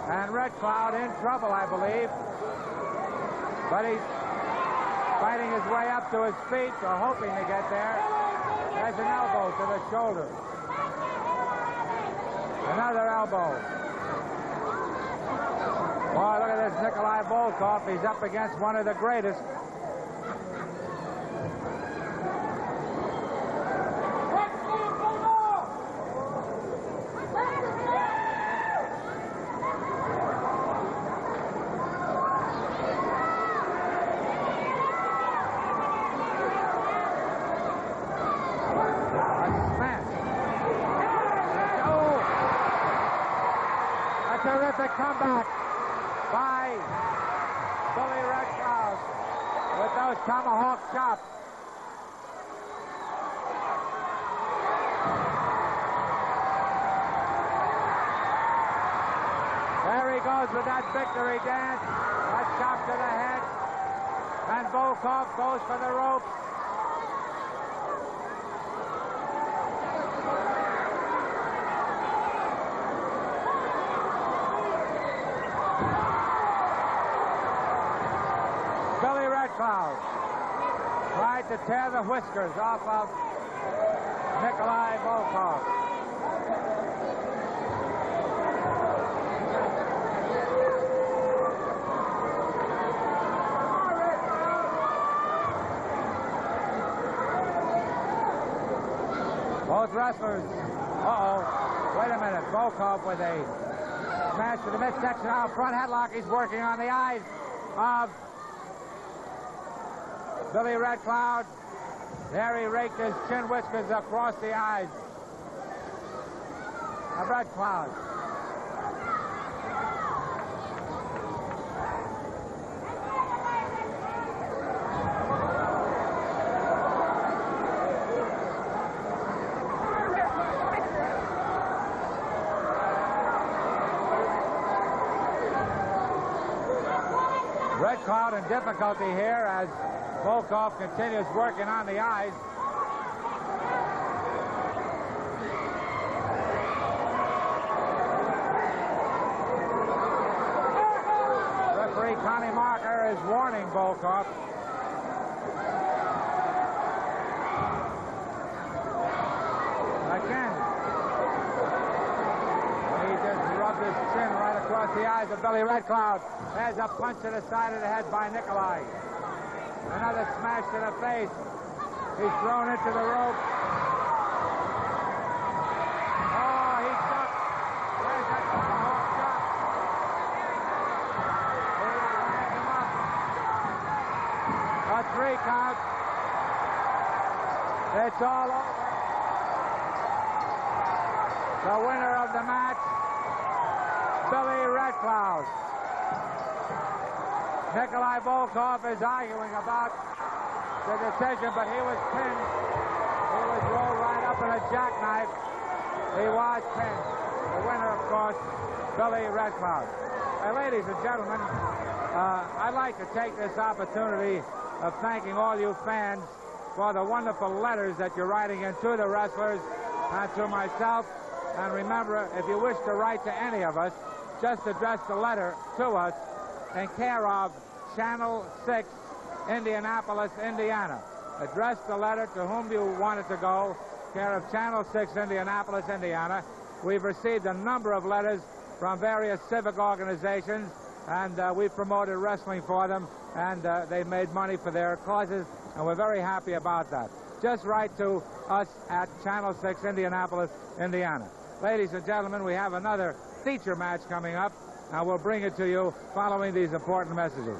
[SPEAKER 1] And Red Cloud in trouble, I believe. But he's fighting his way up to his feet, or hoping to get there. There's an elbow to the shoulder. Another elbow. Boy, look at this Nikolai Volkoff. He's up against one of the greatest. Terrific comeback by Billy Red Cloud with those tomahawk chops. There he goes with that victory dance. A chop to the head. And Volkoff goes for the rope. Billy Red Cloud tried to tear the whiskers off of Nikolai Volkoff. Both wrestlers. Wait a minute. Volkoff with a smash to the midsection out front headlock. He's working on the eyes of Billy Red Cloud. There he raked his chin whiskers across the eyes of Red Cloud. Red Cloud in difficulty here as Volkoff continues working on the eyes. Referee Connie Marker is warning Volkoff. Again. He just rubbed his chin right across the eyes of Billy Red Cloud. There's a punch to the side of the head by Nikolai. Another smash to the face. He's thrown into the rope. Oh, he ducked. There's that tomahawk chop. He lands him up. A 3 count. It's all over. The winner of the match, Billy Red Cloud. Nikolai Volkoff is arguing about the decision, but he was pinned. He was rolled right up in a jackknife. He was pinned. The winner, of course, Billy Red Cloud. Hey, ladies and gentlemen, I'd like to take this opportunity of thanking all you fans for the wonderful letters that you're writing in to the wrestlers and to myself. And remember, if you wish to write to any of us, just address the letter to us in care of Channel 6, Indianapolis, Indiana. Address the letter to whom you want it to go, care of Channel 6, Indianapolis, Indiana. We've received a number of letters from various civic organizations, and we've promoted wrestling for them, and they've made money for their causes, and we're very happy about that. Just write to us at Channel 6, Indianapolis, Indiana. Ladies and gentlemen, we have another feature match coming up, and we'll bring it to you following these important messages.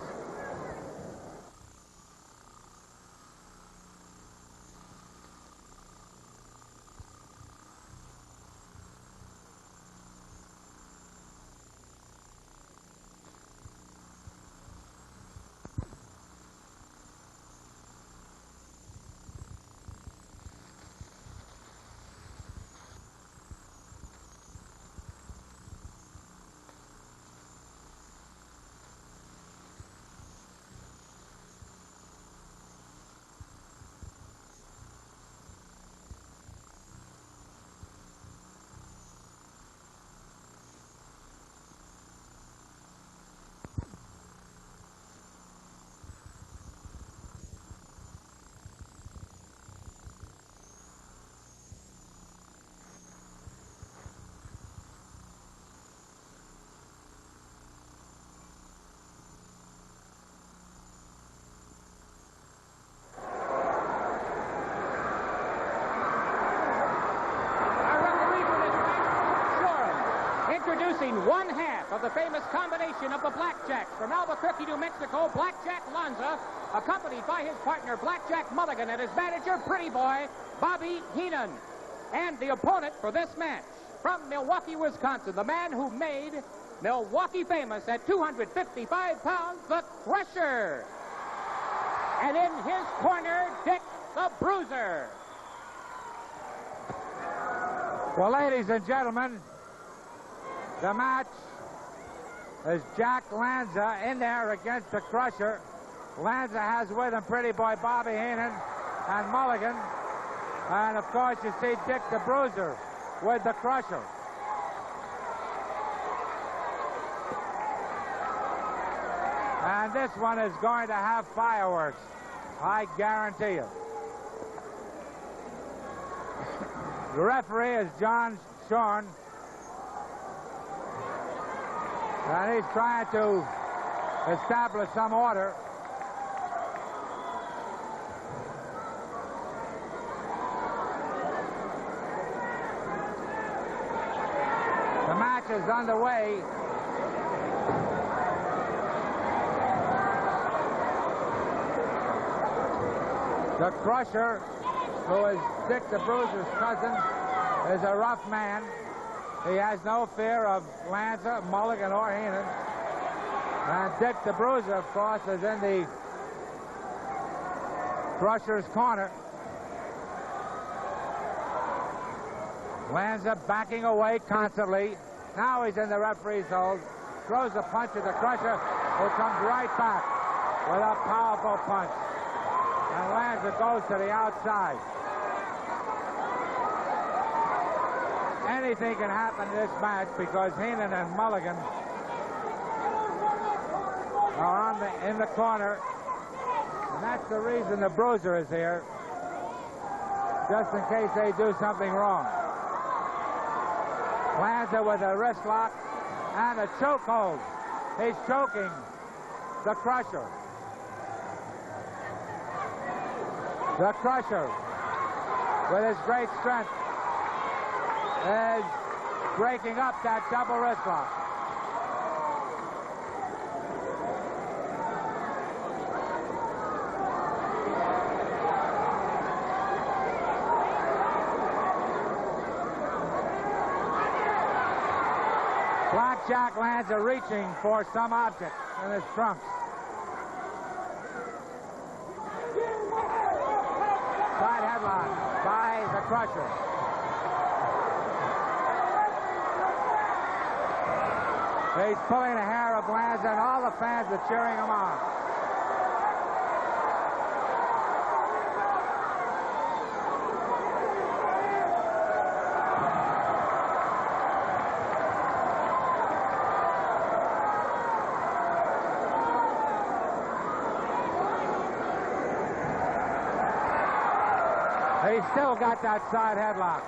[SPEAKER 8] Introducing one half of the famous combination of the Blackjacks from Albuquerque, New Mexico, Blackjack Lanza, accompanied by his partner Blackjack Mulligan and his manager, Pretty Boy, Bobby Heenan. And the opponent for this match, from Milwaukee, Wisconsin, the man who made Milwaukee famous at 255 pounds, the Crusher. And in his corner, Dick the Bruiser.
[SPEAKER 1] Well, ladies and gentlemen, the match is Jack Lanza in there against the Crusher. Lanza has with him Pretty Boy Bobby Heenan and Mulligan. And, of course, you see Dick the Bruiser with the Crusher. And this one is going to have fireworks, I guarantee you. The referee is John Shorn. And he's trying to establish some order. The match is underway. The Crusher, who is Dick the Bruiser's cousin, is a rough man. He has no fear of Lanza, Mulligan, or Heenan. And Dick the Bruiser, of course, is in the Crusher's corner. Lanza backing away constantly. Now he's in the referee's hold. Throws a punch at the Crusher, who comes right back with a powerful punch. And Lanza goes to the outside. Anything can happen in this match because Heenan and Mulligan are in the corner. And that's the reason the Bruiser is here, just in case they do something wrong. Lanza with a wrist lock and a chokehold. He's choking the Crusher. The Crusher, with his great strength, is breaking up that double wrist lock. Blackjack Lanza reaching for some object in his trunks. Side headlock by the Crusher. He's pulling the hair of Lanza, and all the fans are cheering him on. He's still got that side headlock.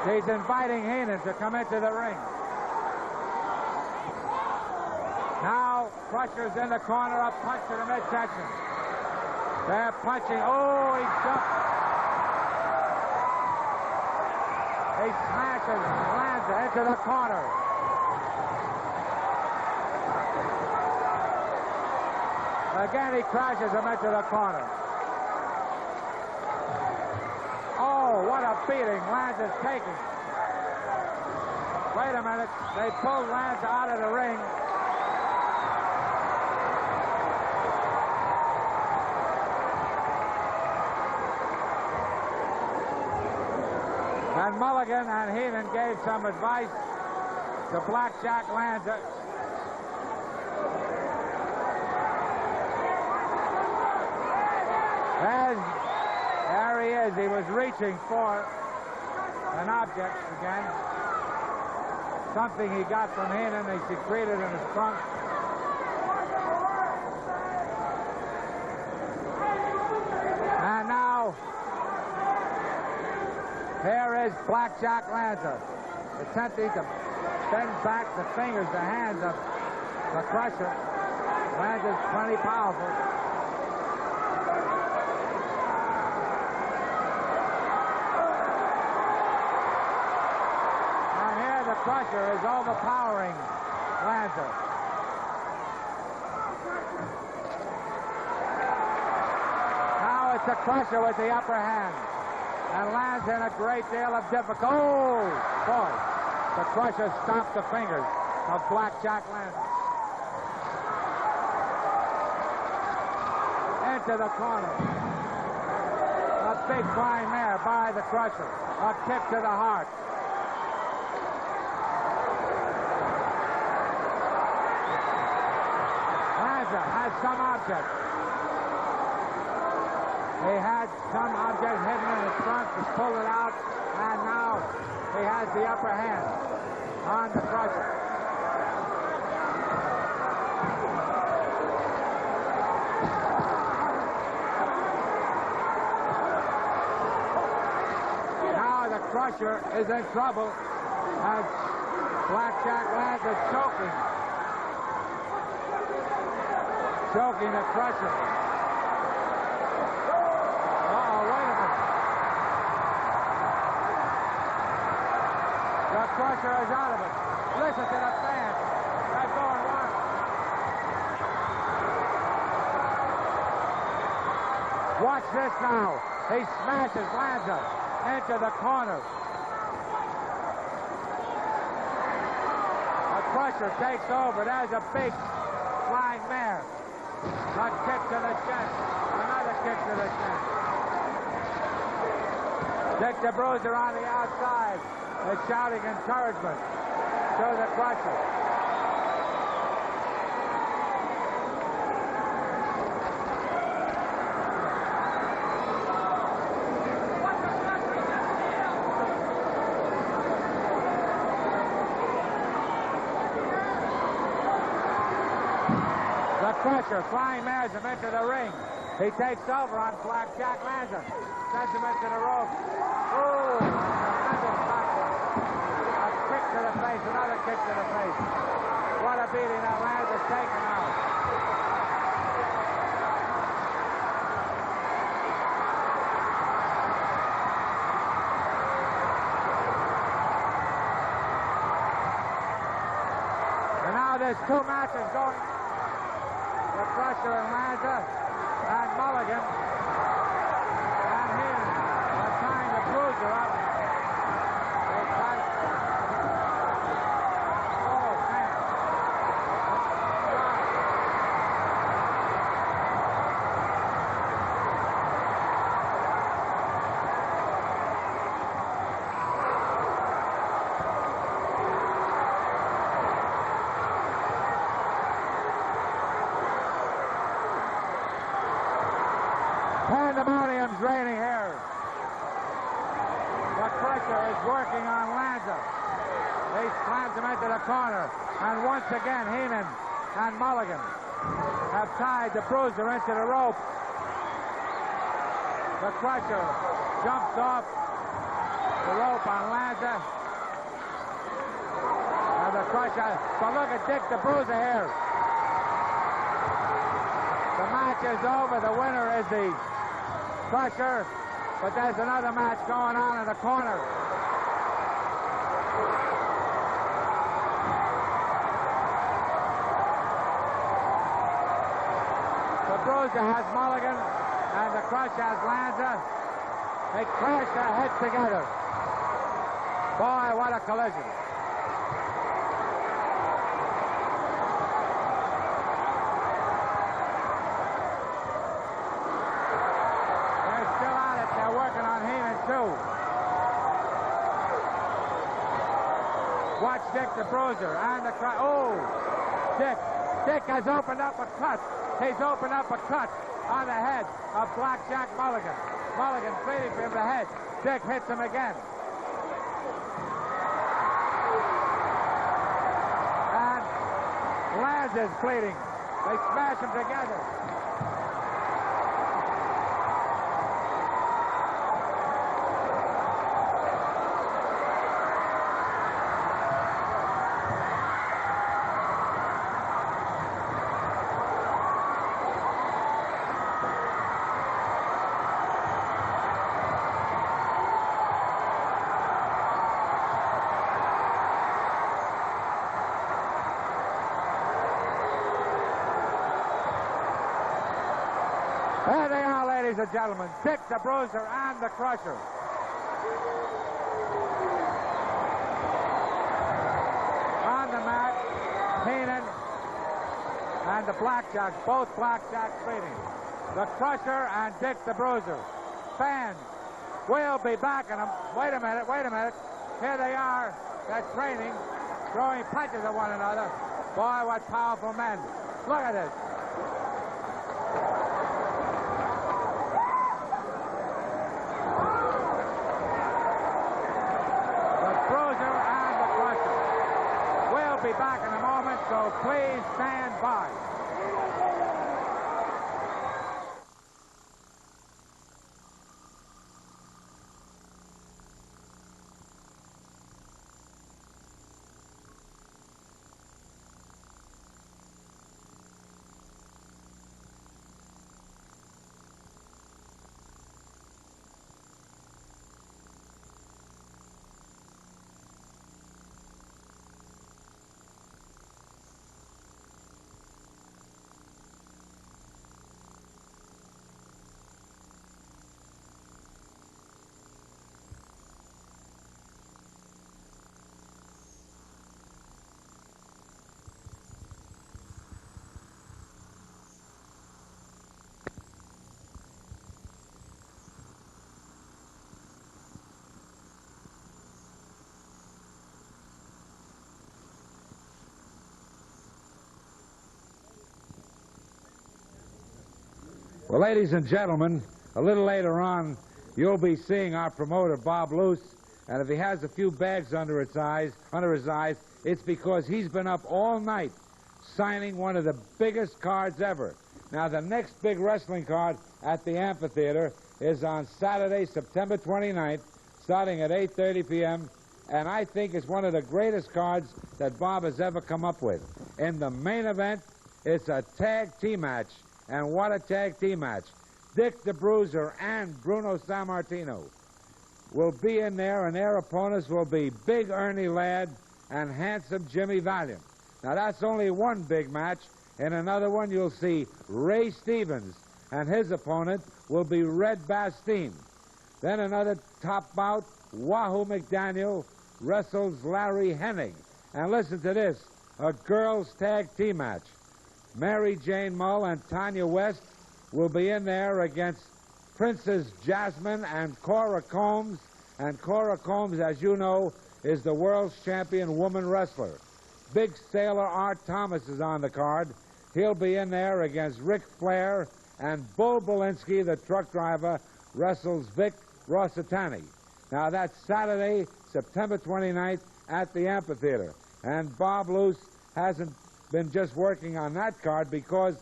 [SPEAKER 1] He's inviting Heenan to come into the ring. Now, Crusher's in the corner, a punch to the midsection. They're punching. Oh, he jumped. He smashes Lanza into the corner. Again, he crashes him into the corner. Oh, what a beating Lanza's taking. Wait a minute. They pulled Lanza out of the ring. And Mulligan and Heenan gave some advice to Blackjack Lanza. And there he is. He was reaching for an object again. Something he got from Heenan. He secreted in his trunk. And now, here is Blackjack Lanza, attempting to bend back the fingers, the hands of the Crusher. Lanza's plenty powerful. Crusher is overpowering Lanza. Now it's the Crusher with the upper hand. And Lanza in a great deal of difficulty. Oh, boy. The Crusher stopped the fingers of Blackjack Lanza. Into the corner. A big flying mare by the Crusher. A kick to the heart. Lanza has some object. He had some object hidden in his front, just pulled it out, and now he has the upper hand on the Crusher. Now the Crusher is in trouble as Blackjack Lanza choking the Crusher. The Crusher is out of it. Listen to the fans. They're going wild. Watch this now. He smashes Lanza into the corner. The Crusher takes over. There's a big flying mare. A kick to the chest. Another kick to the chest. Dick the Bruiser on the outside. Is shouting encouragement to the Crusher. The Crusher flying mares him into the ring. He takes over on Blackjack Lanza. Sends him into the rope. Ooh, another spot. Kick to the face, another kick to the face. What a beating that Lanza's taken out. And now there's two matches going on. The Crusher and Lanza and Mulligan and Heenan are tying the Bruiser up. Pandemonium's reigning here. The Crusher is working on Lanza. He slams him into the corner. And once again, Heenan and Mulligan have tied the Bruiser into the rope. The Crusher jumps off the rope on Lanza. And the Crusher, but look at Dick the Bruiser here. The match is over. The winner is the Crusher, but there's another match going on in the corner. The Bruiser has Mulligan, and the Crusher has Lanza. They crash their heads together. Boy, what a collision. Watch Dick the Bruiser and the Crusher. Oh, Dick has opened up a cut. He's opened up a cut on the head of Blackjack Mulligan. Mulligan pleading for him the head. Dick hits him again. And Lanza's pleading. They smash them together. There they are, ladies and gentlemen. Dick the Bruiser and the Crusher. the mat, Heenan and the Blackjack, both Blackjacks leading. The Crusher and Dick the Bruiser. Fans, we'll be back in a... Wait a minute. Here they are. They're training, throwing punches at one another. Boy, what powerful men. Look at this. The Bruiser and the Crusher. We'll be back in a moment, so please stand by. Well, ladies and gentlemen, a little later on, you'll be seeing our promoter, Bob Luce, and if he has a few bags under his eyes, it's because he's been up all night signing one of the biggest cards ever. Now, the next big wrestling card at the amphitheater is on Saturday, September 29th, starting at 8:30 p.m., and I think it's one of the greatest cards that Bob has ever come up with. In the main event, it's a tag team match. And what a tag team match. Dick the Bruiser and Bruno Sammartino will be in there, and their opponents will be Big Ernie Ladd and Handsome Jimmy Valiant. Now, that's only one big match. In another one, you'll see Ray Stevens, and his opponent will be Red Bastien. Then another top bout, Wahoo McDaniel wrestles Larry Hennig. And listen to this, a girls' tag team match. Mary Jane Mull and Tanya West will be in there against Princess Jasmine and Cora Combs. And Cora Combs, as you know, is the world's champion woman wrestler. Big Sailor Art Thomas is on the card. He'll be in there against Ric Flair, and Bull Belinsky, the truck driver, wrestles Vic Rossitani. Now, that's Saturday, September 29th at the amphitheater. And Bob Luce hasn't been just working on that card because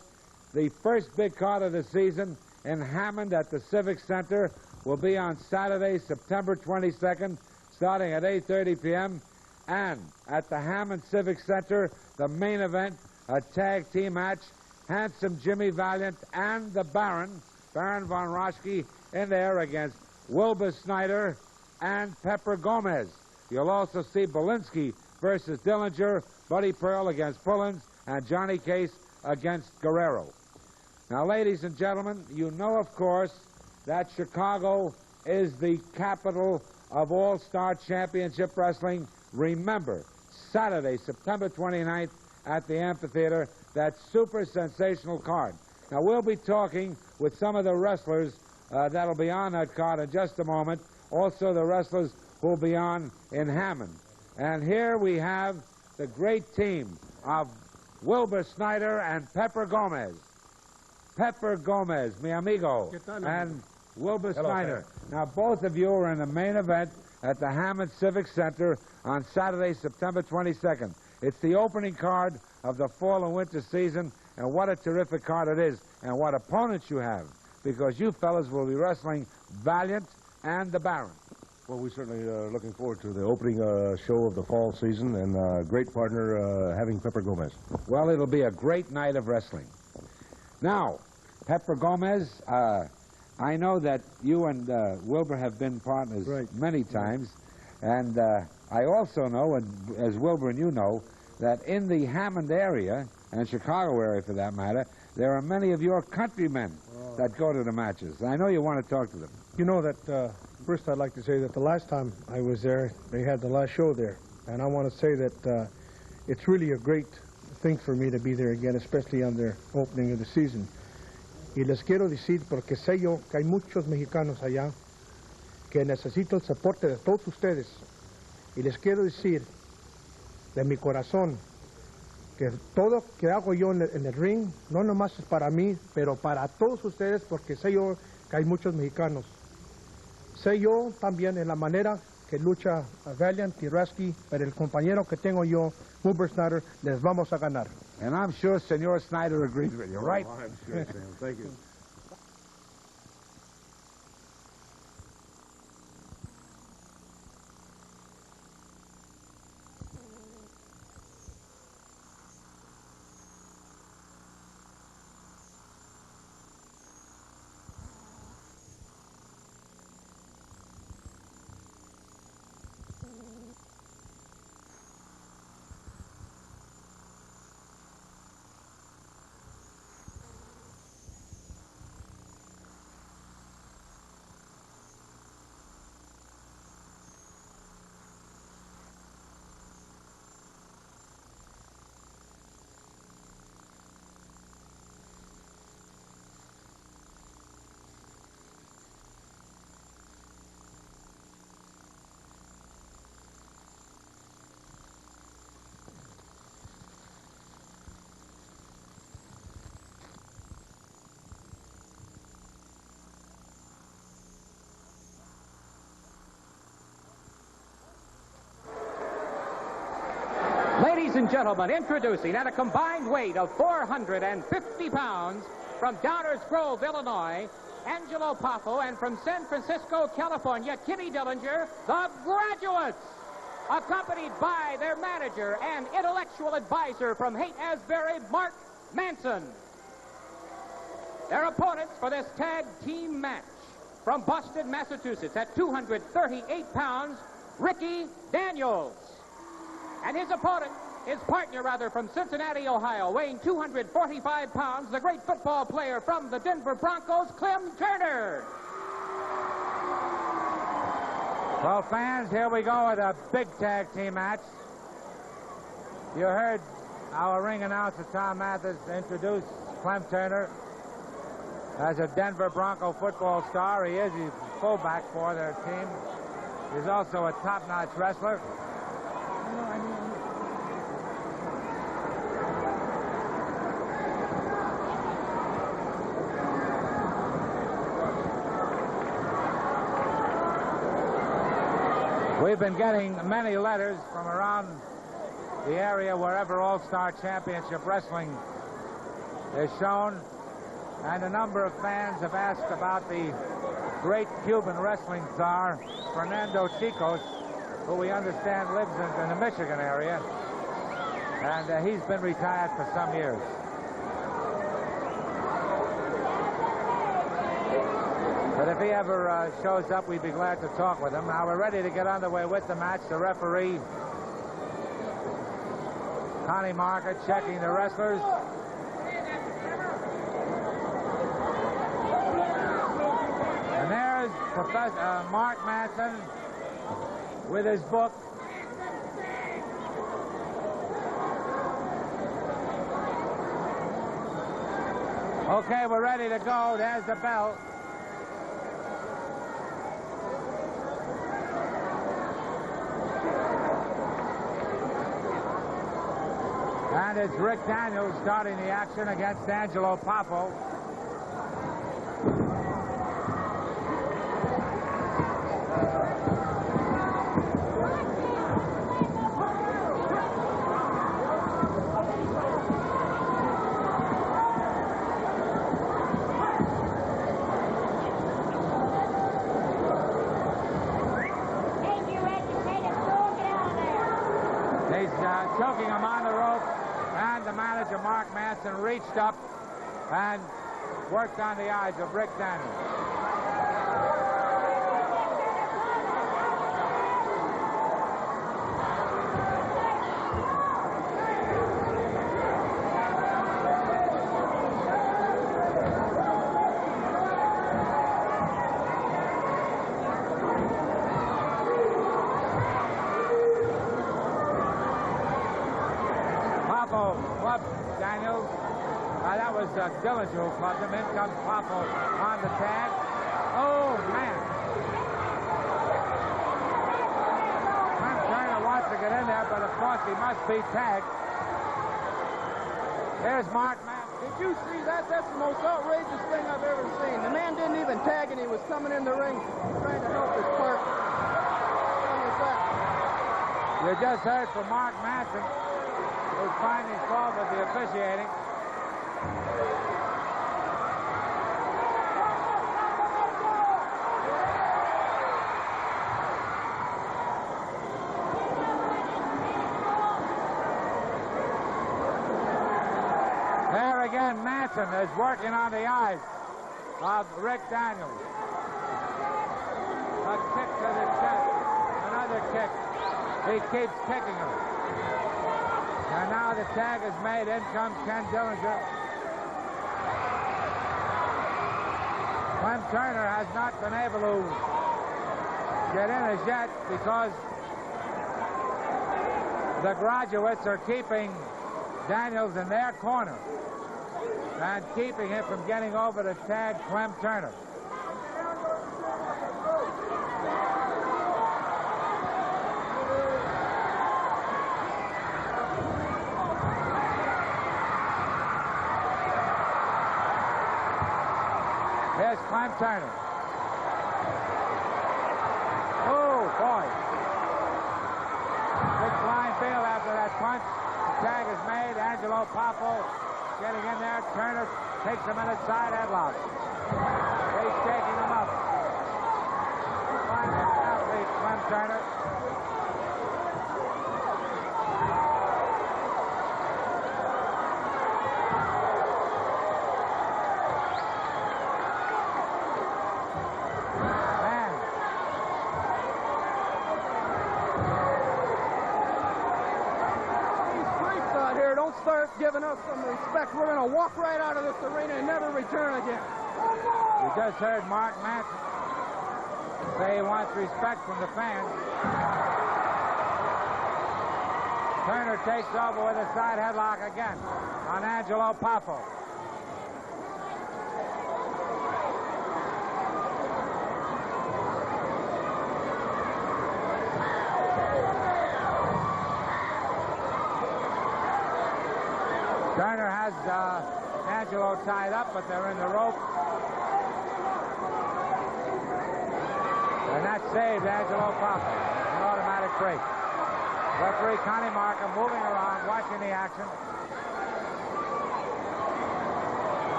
[SPEAKER 1] the first big card of the season in Hammond at the Civic Center will be on Saturday, September 22nd, starting at 8:30 p.m. And at the Hammond Civic Center, the main event, a tag team match, Handsome Jimmy Valiant and the Barron von Raschke, in there against Wilbur Snyder and Pepper Gomez. You'll also see Belinsky versus Dillinger, Buddy Pearl against Pullins, and Johnny Case against Guerrero. Now, ladies and gentlemen, you know, of course, that Chicago is the capital of All-Star Championship Wrestling. Remember, Saturday, September 29th at the amphitheater, that super sensational card. Now, we'll be talking with some of the wrestlers that'll be on that card in just a moment. Also, the wrestlers who'll be on in Hammond. And here we have the great team of Wilbur Snyder and Pepper Gomez. Pepper Gomez, mi amigo, and Wilbur Snyder. Now, both of you are in the main event at the Hammond Civic Center on Saturday, September 22nd. It's the opening card of the fall and winter season, and what a terrific card it is, and what opponents you have, because you fellas will be wrestling Valiant and the Barron.
[SPEAKER 5] Well, we certainly are looking forward to the opening show of the fall season, and a great partner having Pepper Gomez.
[SPEAKER 1] Well, it'll be a great night of wrestling. Now, Pepper Gomez, I know that you and Wilbur have been partners many times, and I also know, and as Wilbur and you know, that in the Hammond area, and Chicago area for that matter, there are many of your countrymen that go to the matches. I know you want to talk to them.
[SPEAKER 9] You know that, first I'd like to say that the last time I was there, they had the last show there. And I want to say that it's really a great thing for me to be there again, especially on the opening of the season. Y les quiero decir, porque sé yo que hay muchos mexicanos allá que necesito el soporte de todos ustedes. Y les quiero decir de mi corazón que todo que hago yo en el ring, no nomás es para mí, pero para todos ustedes, porque sé yo que hay muchos mexicanos. Sé yo también en la manera que lucha Valiant y Raschke, pero el compañero que tengo yo, Wilbur Snyder, les vamos a ganar.
[SPEAKER 1] And I'm sure Senor Snyder agrees with you, right?
[SPEAKER 6] Oh, I'm sure, Sam. Thank you.
[SPEAKER 8] Ladies and gentlemen, introducing at a combined weight of 450 pounds from Downers Grove, Illinois, Angelo Poffo, and from San Francisco, California, Kitty Dillinger, the Graduates, accompanied by their manager and intellectual advisor from Haight-Ashbury, Mark Manson. Their opponents for this tag team match from Boston, Massachusetts, at 238 pounds, Ricky Daniels. And his opponent, his partner rather, from Cincinnati, Ohio, weighing 245 pounds, the great football player from the Denver Broncos, Clem Turner.
[SPEAKER 1] Well, fans, here we go with a big tag team match. You heard our ring announcer, Tom Mathis, introduce Clem Turner as a Denver Bronco football star. He's fullback for their team. He's also a top-notch wrestler. We've been getting many letters from around the area wherever All-Star Championship Wrestling is shown, and a number of fans have asked about the great Cuban wrestling czar, Fernando Chicos, who we understand lives in the Michigan area, and he's been retired for some years. But if he ever shows up, we'd be glad to talk with him. Now we're ready to get underway with the match. The referee, Connie Marker, checking the wrestlers. And there's Professor Mark Manson with his book. Okay, we're ready to go. There's the bell. And it's Rick Daniels starting the action against Angelo Poffo. He's choking him on the rope. And the manager, Mark Manson, reached up and worked on the eyes of Rick Daniels. clubbed Daniels. That was Dillinger who clubbed him. In comes Poffo on the tag. Oh, man. Clem Turner wants to get in there, but of course he must be tagged. There's Mark Manson.
[SPEAKER 10] Did you see that? That's the most outrageous thing I've ever seen. The man didn't even tag, and he was coming in the ring trying to help his partner. What was that?
[SPEAKER 1] You just heard from Mark Manson, who's finding fault with the officiating. There again, Manson is working on the eyes of Rick Daniels. A kick to the chest, another kick. He keeps kicking him. And now the tag is made. In comes Ken Dillinger. Clem Turner has not been able to get in as yet because the graduates are keeping Daniels in their corner and keeping him from getting over to tag Clem Turner. Here's Clem Turner. Oh, boy. Big flying field after that punch. The tag is made. Angelo Poffo getting in there. Turner takes him in a side headlock. He's shaking him up. Fine athlete, Clem Turner.
[SPEAKER 10] Start giving us some respect. We're going to walk right out of this arena and never return again.
[SPEAKER 1] You just heard Mark Manson say he wants respect from the fans. Turner takes over with a side headlock again on Angelo Poffo. Turner has Angelo tied up, but they're in the rope. And that saved Angelo Poffo. An automatic break. Referee Connie Markham moving around, watching the action.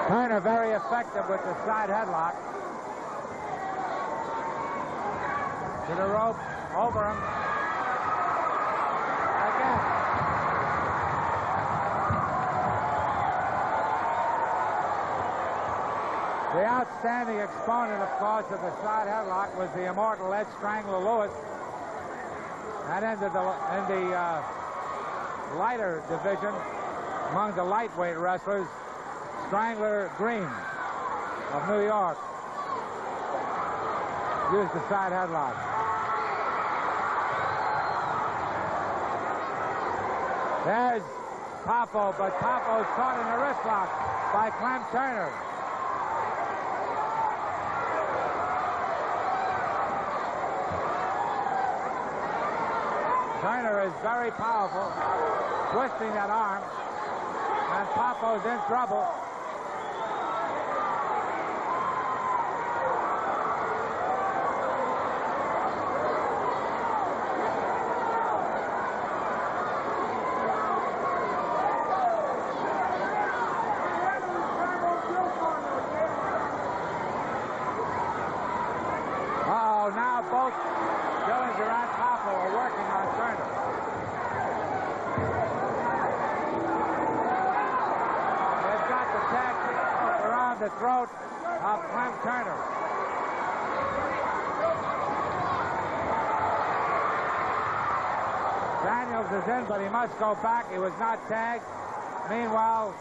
[SPEAKER 1] Turner very effective with the side headlock. To the rope, over him. Again. The outstanding exponent, of course, of the side headlock was the immortal Ed Strangler Lewis. And in the lighter division, among the lightweight wrestlers, Strangler Green of New York used the side headlock. There's Poffo, but Poffo's caught in a wrist lock by Clem Turner. Turner is very powerful, twisting that arm, and Poffo's in trouble. Now both Dillinger and Poffo are working on Turner. They've down the throat of Clem Turner. Daniels is in, but he must go back. He was not tagged. Meanwhile,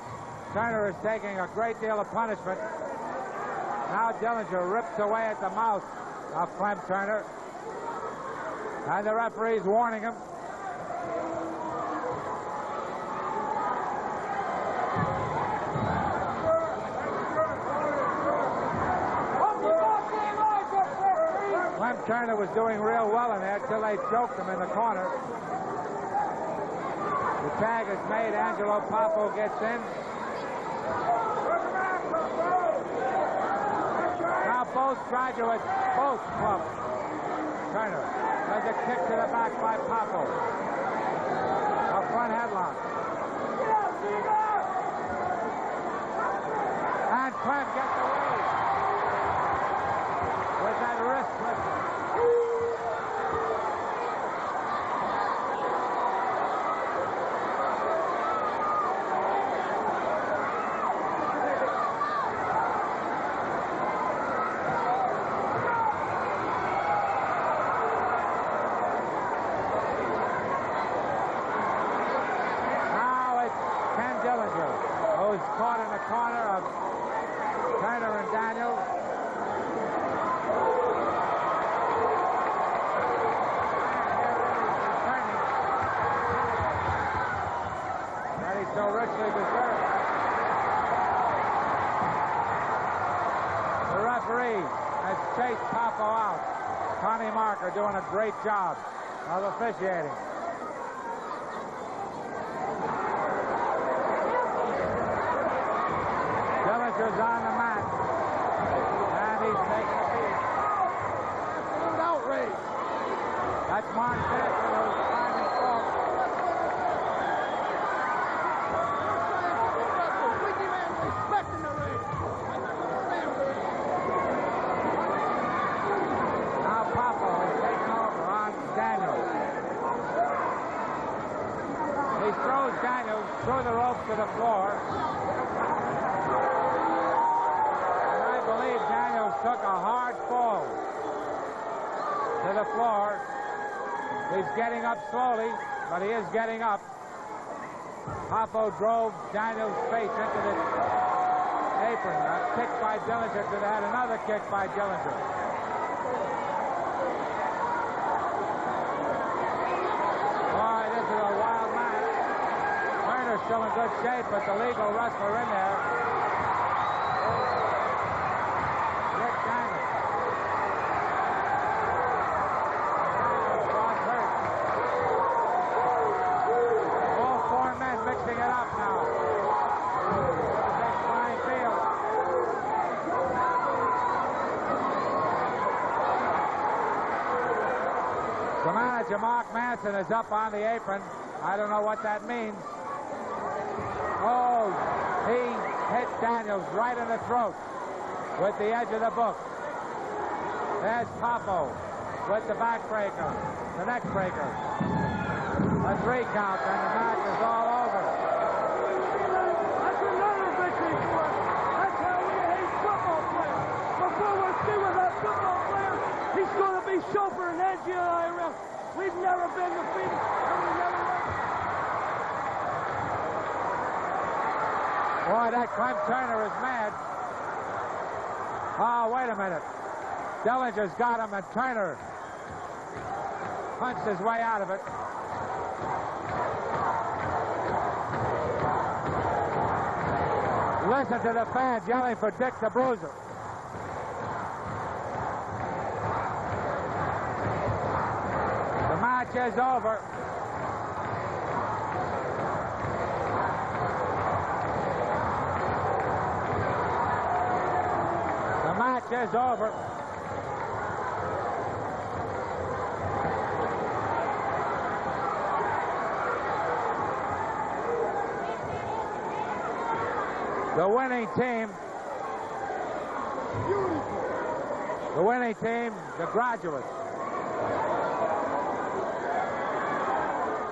[SPEAKER 1] Turner is taking a great deal of punishment. Now Dillinger rips away at the mouth of Clem Turner. And the referee's warning him. Clem Turner was doing real well in there until they choked him in the corner. The tag is made. Angelo Poffo gets in. Now both graduates, both clubs. Turner does a kick to the back by Poffo. A front headlock. And Clem gets away with that wrist slip. Caught in the corner of Turner and Daniels. That he so richly deserved. The referee has chased Poffo out. Connie Marker doing a great job of officiating. Dillinger's on the mat, and he's taking a beat. An outrage. That's Martinez who's finding fault. Respecting the ring. Now Poffo is taking over on Daniels. He throws Daniels through the ropes to the floor. Daniels took a hard fall to the floor. He's getting up slowly, but he is getting up. Poffo drove Daniels' face into the apron. A kick by Dillinger to the head. Another kick by Dillinger. Boy, this is a wild match. Turner's still in good shape, but the legal wrestler in there. It up now. Big flying field. The manager, Mark Manson, is up on the apron. I don't know what that means. Oh, he hit Daniels right in the throat with the edge of the book. There's Poffo with the backbreaker, the neck breaker. A 3 count, and the match is all over.
[SPEAKER 3] That's another victory for us. That's how we hate football players. Before we see with that football player, he's going to be chauffeuring Angelo and I around. We've never been defeated, and we never won.
[SPEAKER 1] Boy, that Clem Turner is mad. Oh, wait a minute. Dillinger's got him, and Turner punched his way out of it. Listen to the fans yelling for Dick the Bruiser. The match is over. The match is over. The winning team, the Graduates.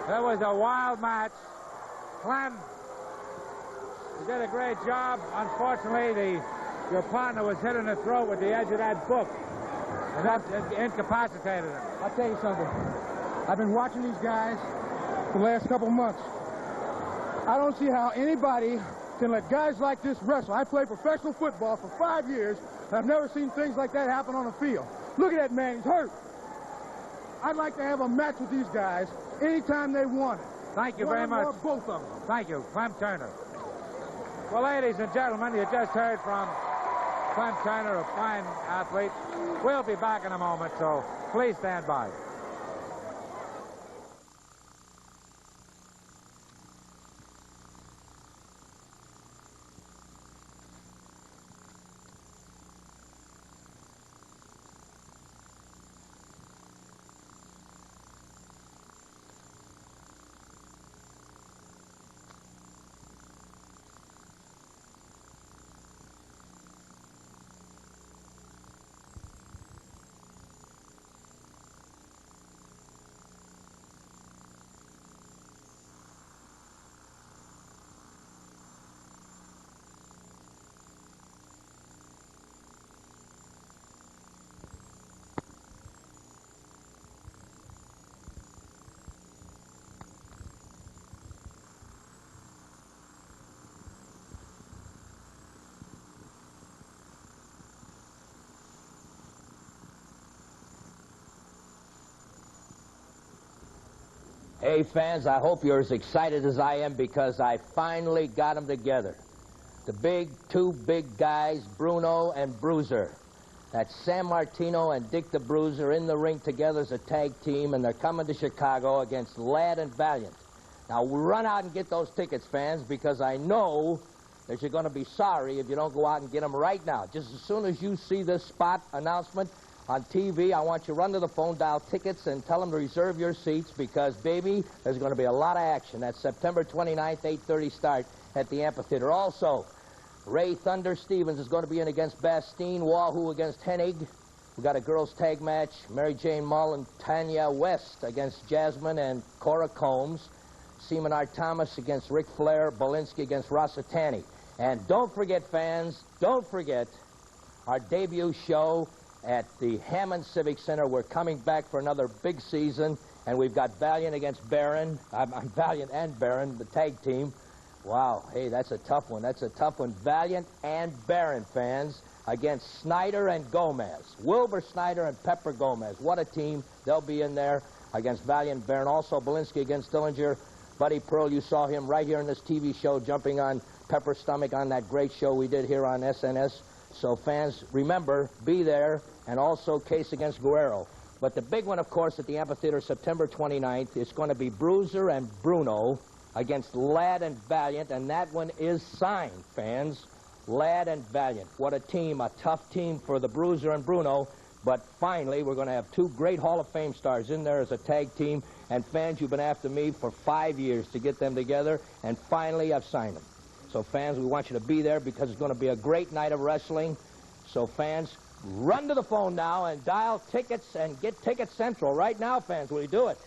[SPEAKER 1] That was a wild match. Clem, he did a great job. Unfortunately, the your partner was hit in the throat with the edge of that book. And that incapacitated him.
[SPEAKER 9] I'll tell you something. I've been watching these guys for the last couple months. I don't see how anybody can let guys like this wrestle. I played professional football for 5 years, and I've never seen things like that happen on the field. Look at that man, he's hurt. I'd like to have a match with these guys anytime they want it.
[SPEAKER 1] Thank you very much.
[SPEAKER 9] Both of them.
[SPEAKER 1] Thank you, Clem Turner. Well, ladies and gentlemen, you just heard from Clem Turner, a fine athlete. We'll be back in a moment, so please stand by.
[SPEAKER 11] Hey, fans, I hope you're as excited as I am because I finally got them together. The two big guys, Brunno and Bruiser. That's Sammartino and Dick the Bruiser in the ring together as a tag team, and they're coming to Chicago against Ladd and Valiant. Now, run out and get those tickets, fans, because I know that you're going to be sorry if you don't go out and get them right now. Just as soon as you see this spot announcement on TV, I want you to run to the phone, dial tickets, and tell them to reserve your seats because, baby, there's going to be a lot of action. That's September 29th, 8:30 start at the amphitheater. Also, Ray Thunder Stevens is going to be in against Bastine, Wahoo against Hennig. We got a girls' tag match, Mary Jane Mull and Tanya West against Jasmine and Cora Combs. Seaman R. Thomas against Ric Flair, Belinsky against Rossitani. And don't forget, fans, don't forget our debut show at the Hammond Civic Center. We're coming back for another big season, and we've got Valiant against Barron. Valiant and Barron, the tag team. Wow, hey, that's a tough one. That's a tough one. Valiant and Barron, fans, against Snyder and Gomez. Wilbur Snyder and Pepper Gomez. What a team. They'll be in there against Valiant and Barron. Also, Belinsky against Dillinger. Buddy Pearl, you saw him right here in this TV show jumping on Pepper's stomach on that great show we did here on SNS. So, fans, remember, be there, and also Case against Guerrero. But the big one, of course, at the amphitheater, September 29th, is going to be Bruiser and Brunno against Ladd and Valiant, and that one is signed, fans. Ladd and Valiant. What a team, a tough team for the Bruiser and Brunno. But finally, we're going to have two great Hall of Fame stars in there as a tag team. And fans, you've been after me for 5 years to get them together, and finally I've signed them. So, fans, we want you to be there because it's going to be a great night of wrestling. So, fans, run to the phone now and dial tickets and get Ticket Central right now, fans. Will you do it?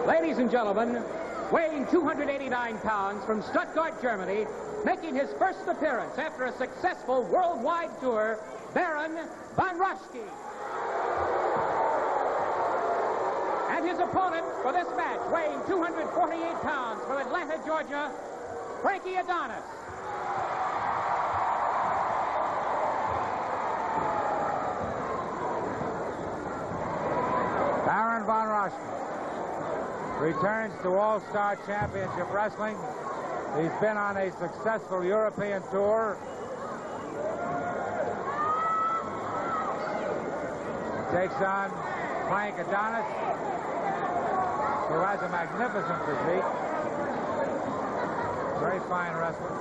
[SPEAKER 8] Ladies and gentlemen, weighing 289 pounds from Stuttgart, Germany, making his first appearance after a successful worldwide tour, Baron von Raschke. And his opponent for this match, weighing 248 pounds from Atlanta, Georgia, Frankie Adonis.
[SPEAKER 1] Raschke. Returns to All-Star Championship Wrestling. He's been on a successful European tour. Takes on Frank Adonis, who has a magnificent physique. Very fine wrestler.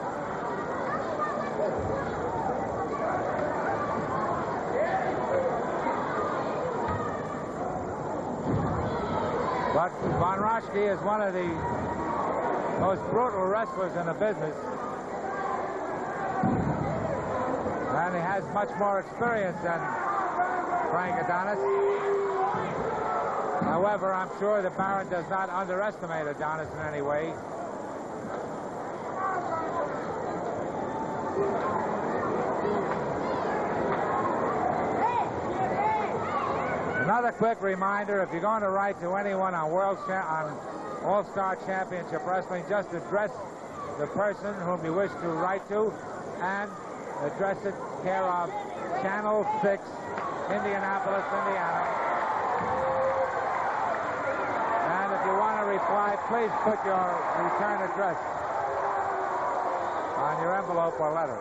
[SPEAKER 1] But Von Raschke is one of the most brutal wrestlers in the business. And he has much more experience than Frank Adonis. However, I'm sure that Barron does not underestimate Adonis in any way. Another quick reminder, if you're going to write to anyone on All-Star Championship Wrestling, just address the person whom you wish to write to and address it care of Channel 6, Indianapolis, Indiana. And if you want to reply, please put your return address on your envelope or letter.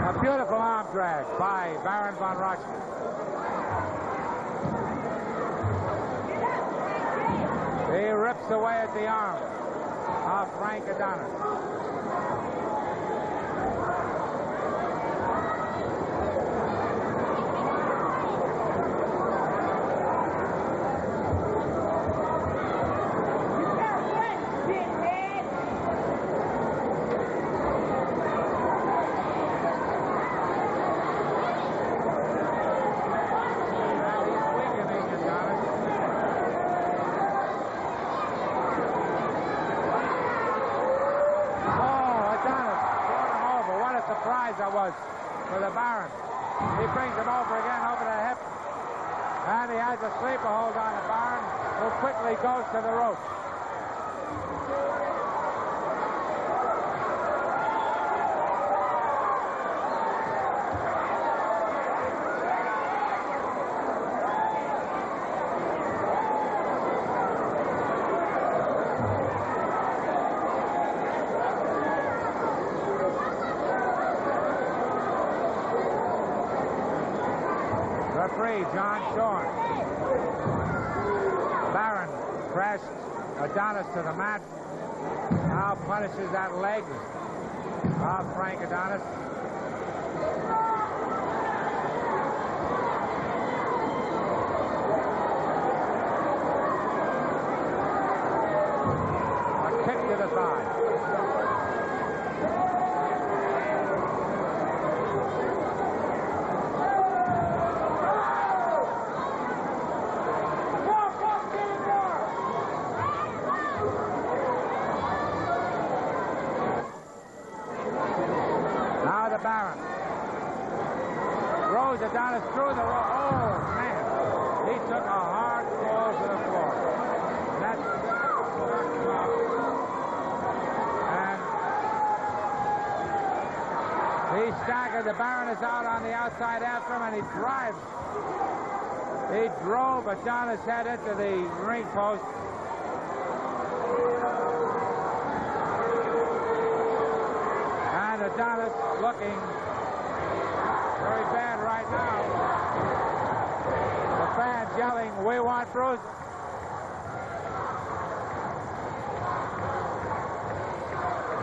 [SPEAKER 1] A beautiful arm drag by Baron von Raschke. He rips away at the arm of Frank Adonis. That was for the Baron. He brings him over again, over the hip. And he has a sleeper hold on the Baron, who quickly goes to the ropes. John Shorn. Barron crashed Adonis to the mat. Now punishes that leg of Frank Adonis. A kick to the thigh. Barron throws Adonis through the rope. Oh, man. He took a hard fall to the floor. And he staggered. The Baron is out on the outside after him, and he drives. He drove Adonis' head into the ring post. Adonis looking very bad right now. The fans yelling, "We want Bruiser."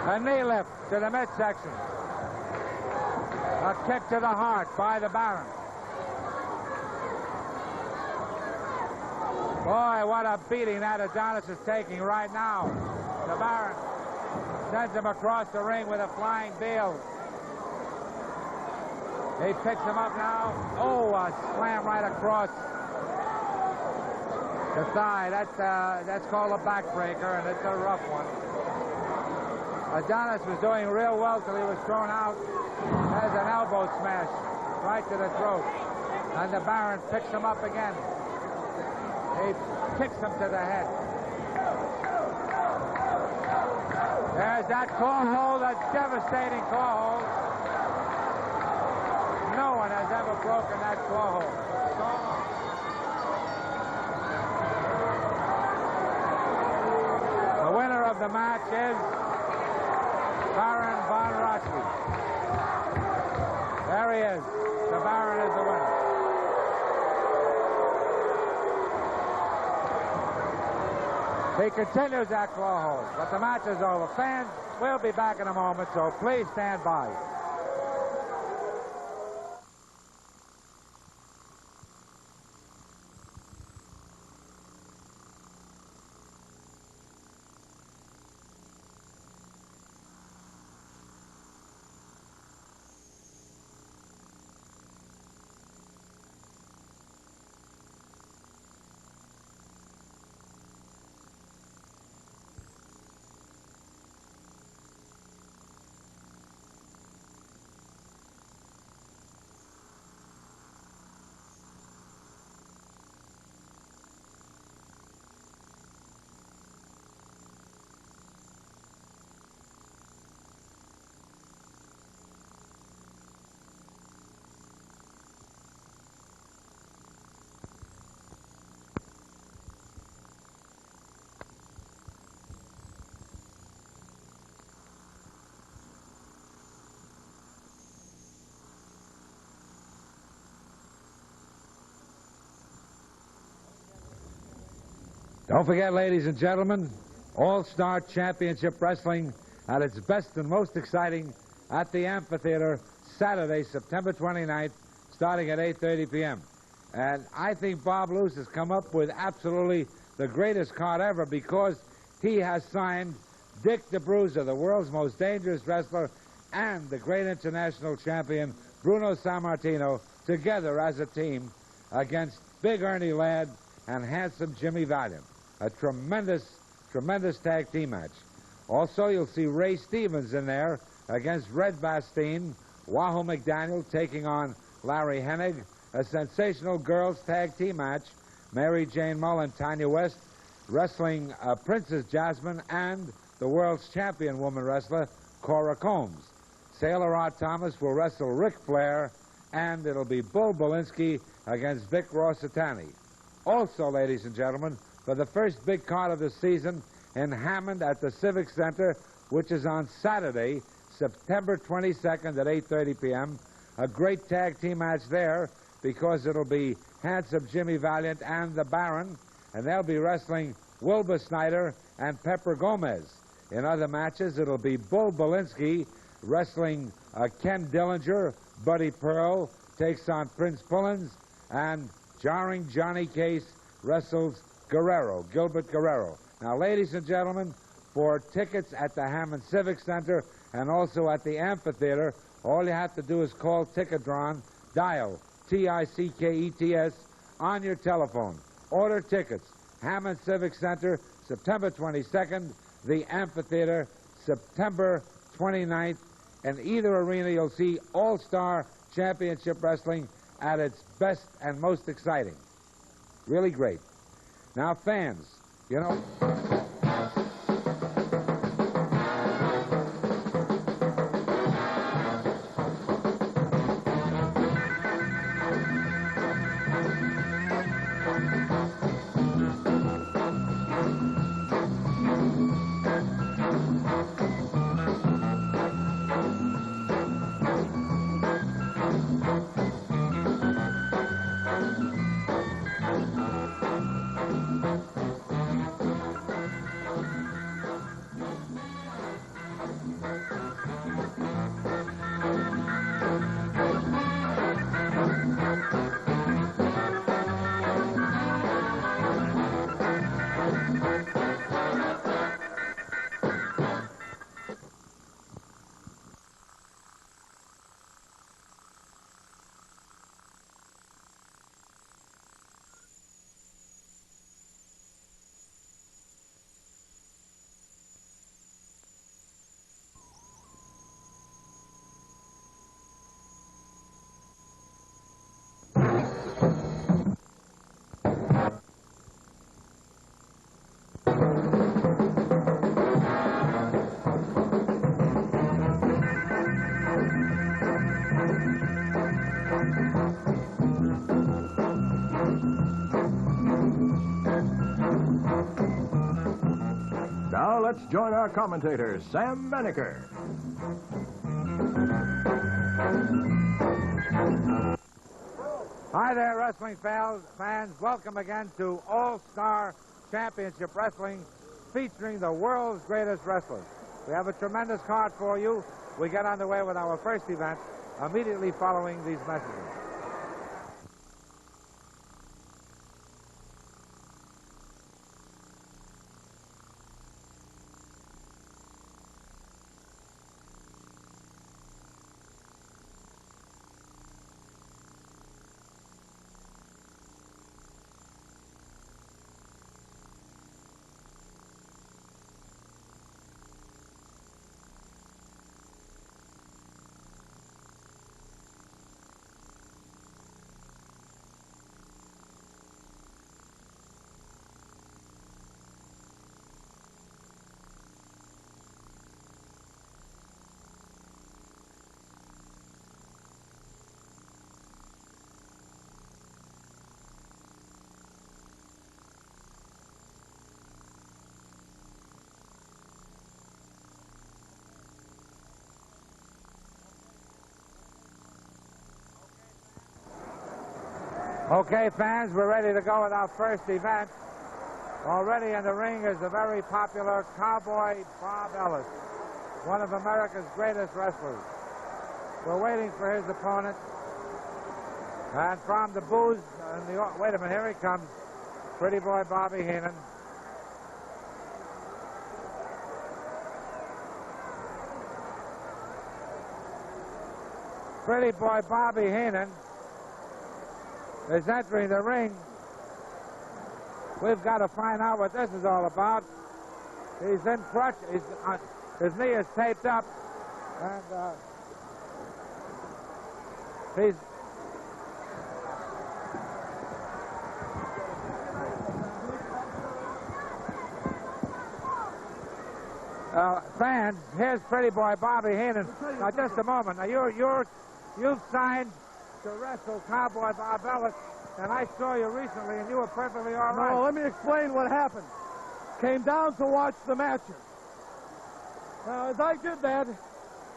[SPEAKER 1] A knee lift to the midsection. A kick to the heart by the Baron. Boy, what a beating that Adonis is taking right now. The Baron sends him across the ring with a flying Bill. He picks him up now. Oh, a slam right across the thigh. That's called a backbreaker, and it's a rough one. Adonis was doing real well till he was thrown out. There's an elbow smash right to the throat. And the Baron picks him up again. He kicks him to the head. There's that claw hold, a devastating claw hold. No one has ever broken that claw hold. The winner of the match is Baron von Raschke. There he is. The Baron is the winner. He continues that claw hold, but the match is over. Fans, we'll be back in a moment, so please stand by. Don't forget, ladies and gentlemen, All-Star Championship Wrestling at its best and most exciting at the Amphitheater, Saturday, September 29th, starting at 8:30 p.m. And I think Bob Luce has come up with absolutely the greatest card ever because he has signed Dick the Bruiser, the world's most dangerous wrestler, and the great international champion, Bruno Sammartino, together as a team against Big Ernie Ladd and Handsome Jimmy Valiant. A tremendous, tremendous tag team match. Also, you'll see Ray Stevens in there against Red Bastien, Wahoo McDaniel taking on Larry Hennig. A sensational girls tag team match. Mary Jane Mullen, Tanya West wrestling Princess Jasmine and the world's champion woman wrestler, Cora Combs. Sailor Rod Thomas will wrestle Ric Flair, and it'll be Bull Belinsky against Vic Rossitani. Also, ladies and gentlemen, for the first big card of the season in Hammond at the Civic Center, which is on Saturday, September 22nd at 8:30 p.m. A great tag team match there because it'll be Handsome Jimmy Valiant and the Baron, and they'll be wrestling Wilbur Snyder and Pepper Gomez. In other matches, it'll be Bull Belinsky wrestling Ken Dillinger. Buddy Pearl takes on Prince Pullins, and Jarring Johnny Case wrestles Gilbert Guerrero. Now, ladies and gentlemen, for tickets at the Hammond Civic Center and also at the Amphitheater, all you have to do is call Ticketron, dial Tickets on your telephone. Order tickets. Hammond Civic Center, September 22nd. The Amphitheater, September 29th. In either arena, you'll see All-Star Championship Wrestling at its best and most exciting. Really great. Now, fans, you know...
[SPEAKER 7] Now let's join our commentator, Sam Menaker.
[SPEAKER 1] Hi there, wrestling fans. Welcome again to All-Star Championship Wrestling, featuring the world's greatest wrestlers. We have a tremendous card for you. We get underway with our first event immediately following these messages. Okay, fans, we're ready to go with our first event. Already in the ring is the very popular Cowboy Bob Ellis, one of America's greatest wrestlers. We're waiting for his opponent. And from the booth, wait a minute, here he comes, Pretty Boy Bobby Heenan. Pretty Boy Bobby Heenan is entering the ring. We've got to find out what this is all about. He's in crutch. His knee is taped up, and he's fans. Here's Pretty Boy Bobby Heenan. Now, just a moment. Now, you've signed to wrestle Cowboy Bob Ellis, and I saw you recently, and you were perfectly all right.
[SPEAKER 10] No, let me explain what happened. Came down to watch the matches. Now, as I did that,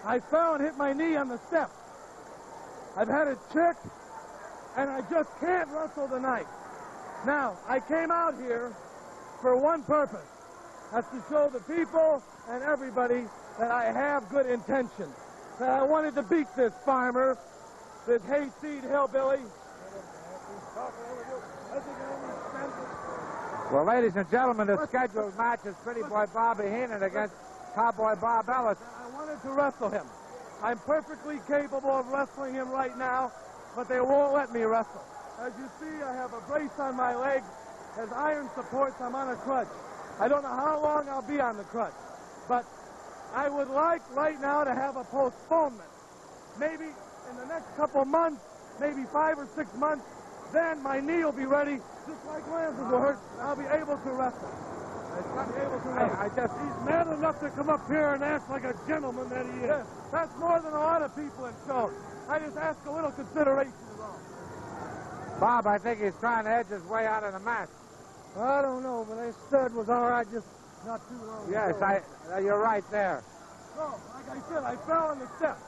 [SPEAKER 10] I fell and hit my knee on the steps. I've had it checked, and I just can't wrestle tonight. Now, I came out here for one purpose. That's to show the people and everybody that I have good intentions. That I wanted to beat this farmer, this hayseed hillbilly.
[SPEAKER 1] Well, ladies and gentlemen, the scheduled match is Pretty Boy Bobby Heenan against Cowboy Bob Ellis.
[SPEAKER 10] I wanted to wrestle him. I'm perfectly capable of wrestling him right now, but they won't let me wrestle. As you see, I have a brace on my leg. As iron supports, I'm on a crutch. I don't know how long I'll be on the crutch, but I would like right now to have a postponement. Maybe in the next couple months, maybe 5 or 6 months, then my knee will be ready, just like Lanza will hurt. I'll be able to wrestle. He's mad enough to come up here and act like a gentleman that he is. Yes, that's more than a lot of people have shown. I just ask a little consideration is all.
[SPEAKER 1] Bob, I think he's trying to edge his way out of the match.
[SPEAKER 10] I don't know, but that stud was all right just not too long ago.
[SPEAKER 1] Yes, you're right there.
[SPEAKER 10] No, like I said, I fell on the steps.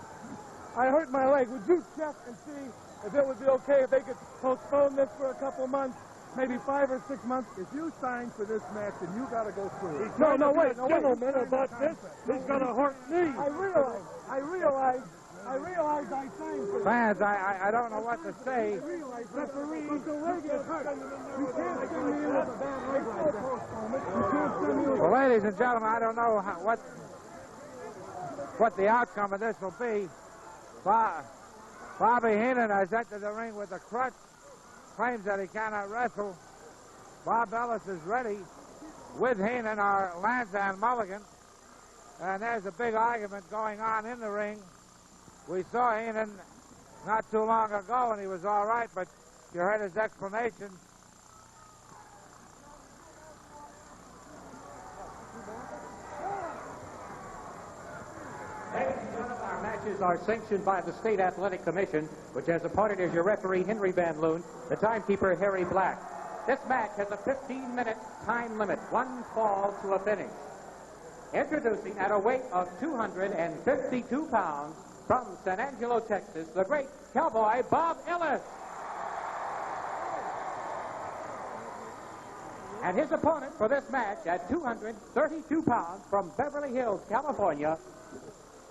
[SPEAKER 10] I hurt my leg. Would you check and see if it would be okay if they could postpone this for a couple months, maybe 5 or 6 months? If you sign for this match, then you got to go through it. No, wait. Gentlemen, about this, he's got a hurt knee. I realize I signed for this.
[SPEAKER 1] Fans, I don't know what to say.
[SPEAKER 10] Referee, the leg is hurt. You can't send me in with a bad leg like that. You can't send me with
[SPEAKER 1] Well, ladies and gentlemen, I don't know what the outcome of this will be. Bobby Heenan has entered the ring with a crutch, claims that he cannot wrestle. Bob Ellis is ready. With Heenan are Lanza and Mulligan. And there's a big argument going on in the ring. We saw Heenan not too long ago, and he was all right, but you heard his explanation.
[SPEAKER 8] Our matches are sanctioned by the State Athletic Commission, which has appointed as your referee Henry Van Loon, the timekeeper Harry Black. This match has a 15-minute time limit, one fall to a finish. Introducing at a weight of 252 pounds from San Angelo, Texas, the great Cowboy Bob Ellis. And his opponent for this match at 232 pounds from Beverly Hills, California,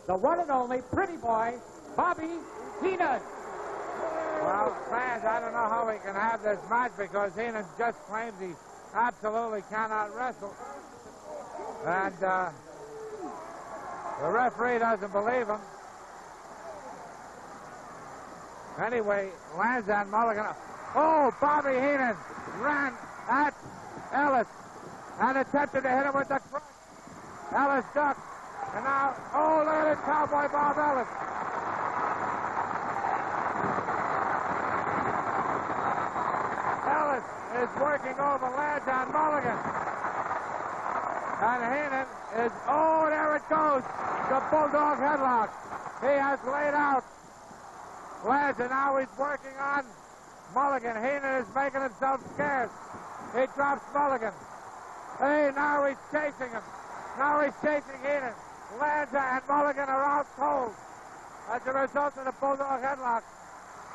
[SPEAKER 8] the one and only pretty boy, Bobby Heenan.
[SPEAKER 1] Well, fans, I don't know how we can have this match because Heenan just claims he absolutely cannot wrestle. And the referee doesn't believe him. Anyway, Lanza and Mulligan. Oh, Bobby Heenan ran at Ellis and attempted to hit him with the crutch. Ellis ducked. And now, oh, look at it, Cowboy Bob Ellis. Ellis is working over Lanza and Mulligan. And Heenan is, oh, there it goes. The Bulldog headlock. He has laid out Lanza. Now he's working on Mulligan. Heenan is making himself scarce. He drops Mulligan. Hey, now he's chasing him. Now he's chasing Heenan. Lanza and Mulligan are out cold as a result of the Bulldog headlock.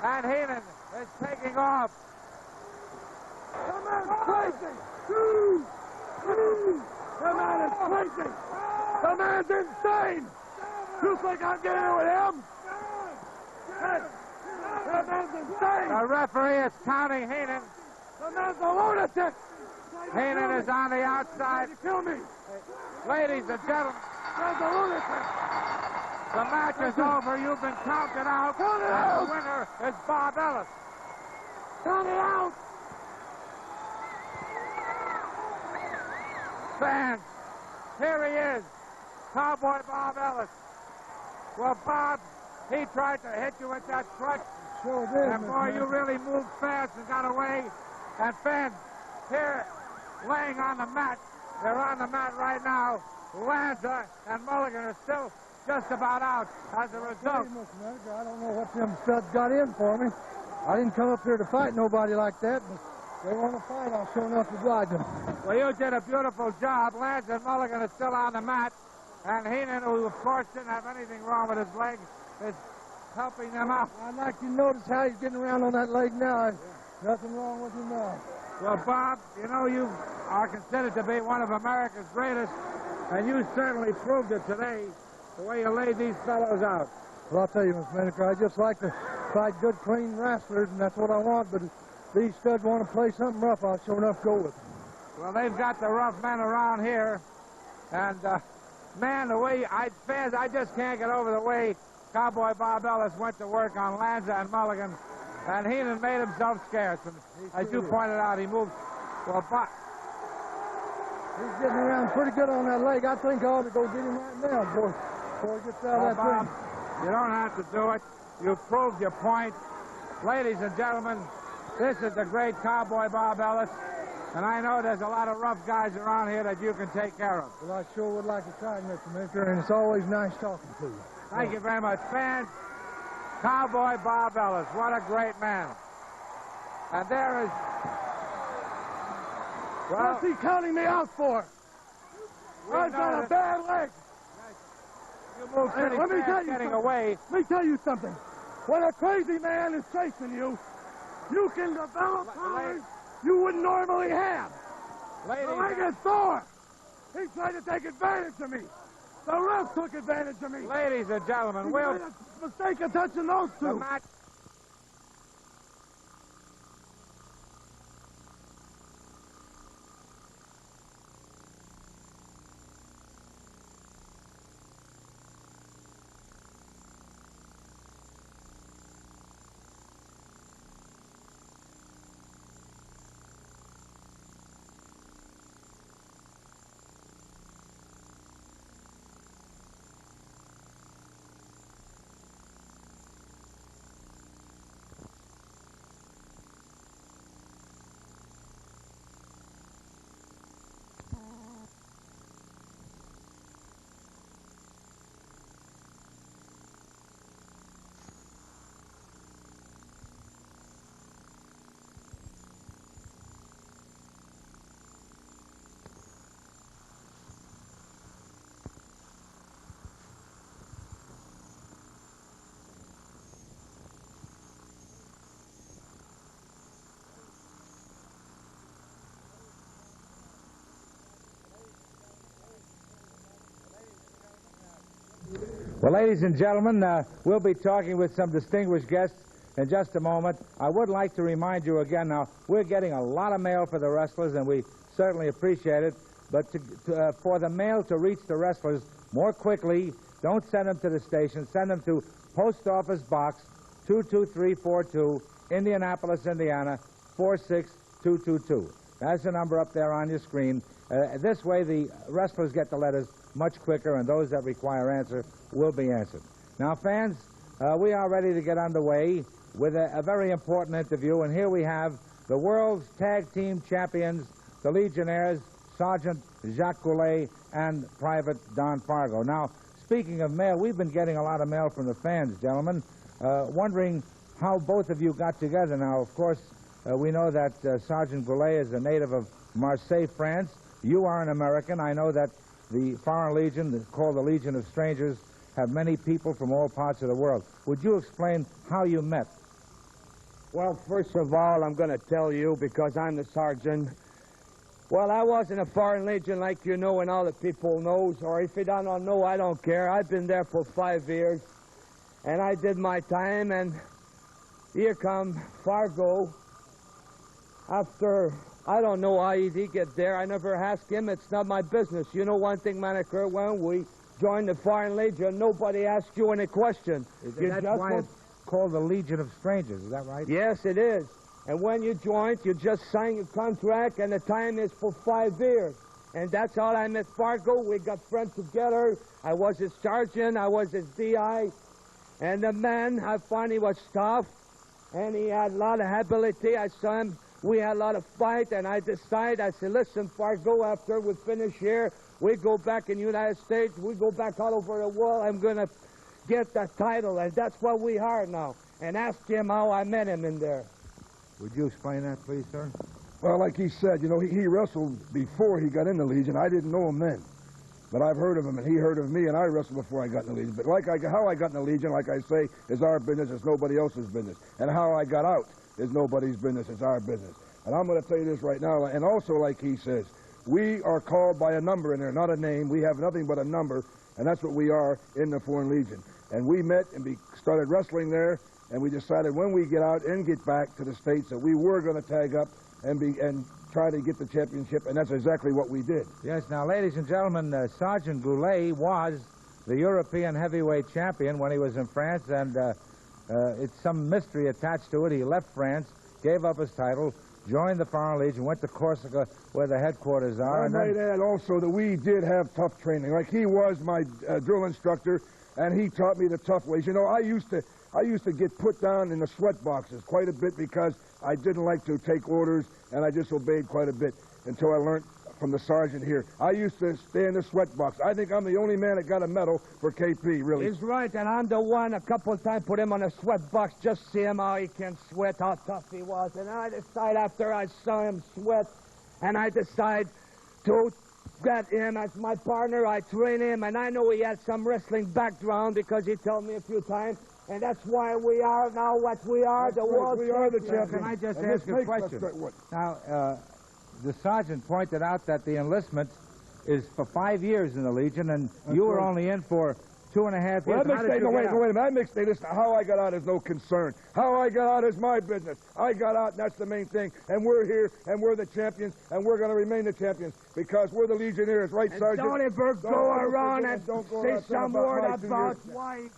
[SPEAKER 1] And Heenan is taking off.
[SPEAKER 10] The man's crazy! The man is crazy! The man's insane! You think I'm getting in with him? The man's insane!
[SPEAKER 1] The referee is counting Heenan.
[SPEAKER 10] The man's a lunatic!
[SPEAKER 1] Heenan is on the outside.
[SPEAKER 10] You kill me!
[SPEAKER 1] Ladies and gentlemen,
[SPEAKER 10] There's a lunatic!
[SPEAKER 1] the match is over. You've been counted out.
[SPEAKER 10] Count it
[SPEAKER 1] And
[SPEAKER 10] out!
[SPEAKER 1] the winner is Bob Ellis.
[SPEAKER 10] Count it out!
[SPEAKER 1] Fans, here he is, Cowboy Bob Ellis. Well, Bob, he tried to hit you with that crutch.
[SPEAKER 10] Sure did,
[SPEAKER 1] And boy, you really moved fast and got away. And fans, here, laying on the mat, they're on the mat right now. Lanza and Mulligan are still just about out as a result.
[SPEAKER 9] I don't know what them studs got in for me. I didn't come up here to fight nobody like that, but they want to fight, I'll show enough to oblige them.
[SPEAKER 1] Well, you did a beautiful job. Lanza and Mulligan are still on the mat. And Heenan, who of course didn't have anything wrong with his leg, is helping them out.
[SPEAKER 9] I'd like you to notice how he's getting around on that leg now. Nothing wrong with him now.
[SPEAKER 1] Well, Bob, you know, you are considered to be one of America's greatest, and you certainly proved it today, the way you laid these fellows out.
[SPEAKER 9] Well, I'll tell you, Mr. Manager, I just like to fight good, clean wrestlers, and that's what I want, but if these studs want to play something rough, I'll sure enough go with them.
[SPEAKER 1] Well, they've got the rough men around here, and, man, the way, fans, I just can't get over the way Cowboy Bob Ellis went to work on Lanza and Mulligan, and Heenan made himself scarce, and as you pointed out, he moved, well, Bob...
[SPEAKER 9] He's getting around pretty good on that leg. I think I ought to go get him right now before he gets out of that
[SPEAKER 1] Bob,
[SPEAKER 9] thing.
[SPEAKER 1] you don't have to do it. You've proved your point. Ladies and gentlemen, this is the great Cowboy Bob Ellis, and I know there's a lot of rough guys around here that you can take care of.
[SPEAKER 9] Well, I sure would like to try, Mr. Manager, and it's always nice talking to you.
[SPEAKER 1] Thank you very much. Fans, Cowboy Bob Ellis, what a great man. And there is... Well,
[SPEAKER 10] What's he counting me out for? I've got a bad leg.
[SPEAKER 1] You moved pretty
[SPEAKER 10] Let me
[SPEAKER 1] fast
[SPEAKER 10] tell you
[SPEAKER 1] getting
[SPEAKER 10] something.
[SPEAKER 1] away.
[SPEAKER 10] Let me tell you something. When a crazy man is chasing you, you can develop powers you wouldn't normally have. The leg is sore. He tried to take advantage of me. The ref took advantage of me.
[SPEAKER 1] Ladies and gentlemen,
[SPEAKER 10] He
[SPEAKER 1] we'll...
[SPEAKER 10] made a mistake of touching those two.
[SPEAKER 1] The match... Well, ladies and gentlemen, we'll be talking with some distinguished guests in just a moment. I would like to remind you again now, we're getting a lot of mail for the wrestlers, and we certainly appreciate it. But for the mail to reach the wrestlers more quickly, don't send them to the station. Send them to Post Office Box 22342, Indianapolis, Indiana, 46222. That's the number up there on your screen. This way, the wrestlers get the letters much quicker, and those that require answer will be answered. Now, fans, we are ready to get underway with a very important interview, and here we have the world's tag team champions, the Legionnaires, Sergeant Jacques Goulet and Private Don Fargo. Now, speaking of mail, we've been getting a lot of mail from the fans, gentlemen, wondering how both of you got together. Now, of course, we know that Sergeant Goulet is a native of Marseille, France. You are an American. I know that the Foreign Legion, called the Legion of Strangers, have many people from all parts of the world. Would you explain how you met?
[SPEAKER 12] Well, first of all, I'm going to tell you, because I'm the sergeant. Well, I was in a Foreign Legion like you know and all the people knows, or if you don't know, I don't care. I've been there for 5 years, and I did my time, and here come Fargo. After, I don't know how he did get there. I never asked him. It's not my business. You know one thing, Manicure, when we joined the Foreign Legion, nobody asked you any questions.
[SPEAKER 1] That's why it's called the Legion of Strangers, is that right?
[SPEAKER 12] Yes, it is. And when you joined, you just signed your contract, and the time is for 5 years. And that's all I met Fargo. We got friends together. I was his sergeant. I was his DI. And the man, I found he was tough, and he had a lot of ability. I saw him. We had a lot of fight, and I decided, I said, listen, Fargo, after we finish here, we go back in the United States, we go back all over the world, I'm going to get that title, and that's what we are now. And ask him how I met him in there.
[SPEAKER 1] Would you explain that, please, sir?
[SPEAKER 6] Well, like he said, you know, he wrestled before he got in the Legion. I didn't know him then. But I've heard of him, and he heard of me, and I wrestled before I got in the Legion. But how I got in the Legion, like I say, is our business. It's nobody else's business. And how I got out is nobody's business. It's our business. And I'm going to tell you this right now, and also like he says, we are called by a number in there, not a name. We have nothing but a number, and that's what we are in the Foreign Legion. And we met and started wrestling there, and we decided when we get out and get back to the States that we were going to tag up and try to get the championship, and that's exactly what we did.
[SPEAKER 1] Yes, now, ladies and gentlemen, Sergeant Goulet was the European heavyweight champion when he was in France, and it's some mystery attached to it. He left France, gave up his title, joined the Foreign Legion, went to Corsica, where the headquarters are.
[SPEAKER 6] I might add also that we did have tough training. Like, he was my drill instructor, and he taught me the tough ways. You know, I used to get put down in the sweat boxes quite a bit because I didn't like to take orders, and I disobeyed quite a bit until I learned from the sergeant here. I used to stay in the sweat box. I think I'm the only man that got a medal for KP, really.
[SPEAKER 12] He's right, and I'm the one a couple of times put him on a sweat box, just see him how he can sweat, how tough he was. And I decide after I saw him sweat, and I decide to get him as my partner. I train him, and I know he has some wrestling background because he told me a few times. And that's why we are now what we are, the world champions.
[SPEAKER 6] We are the champions.
[SPEAKER 1] Can I just ask a question? Now, the sergeant pointed out that the enlistment is for 5 years in the Legion, and you were only in for 2.5 years.
[SPEAKER 6] Well, wait a minute. I mixed it. How I got out is no concern. How I got out is my business. I got out, and that's the main thing. And we're here, and we're the champions, and we're going to remain the champions because we're the Legionnaires, right,
[SPEAKER 12] and
[SPEAKER 6] Sergeant?
[SPEAKER 12] Don't ever go around and say some word about why...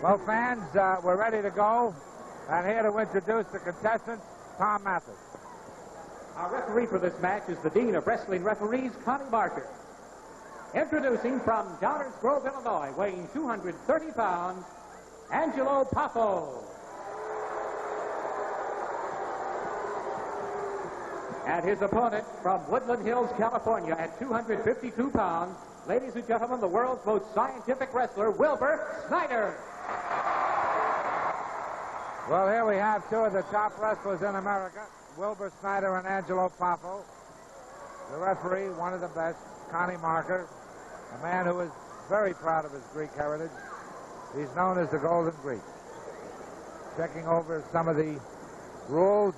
[SPEAKER 1] Well, fans, we're ready to go. And here to introduce the contestants, Tom Mathis.
[SPEAKER 8] Our referee for this match is the Dean of Wrestling Referees, Connie Barker. Introducing from Downers Grove, Illinois, weighing 230 pounds, Angelo Poffo. And his opponent from Woodland Hills, California, at 252 pounds, ladies and gentlemen, the world's most scientific wrestler, Wilbur Snyder.
[SPEAKER 1] Well, here we have two of the top wrestlers in America, Wilbur Snyder and Angelo Poffo. The referee, one of the best, Connie Barker, a man who is very proud of his Greek heritage. He's known as the Golden Greek. Checking over some of the rules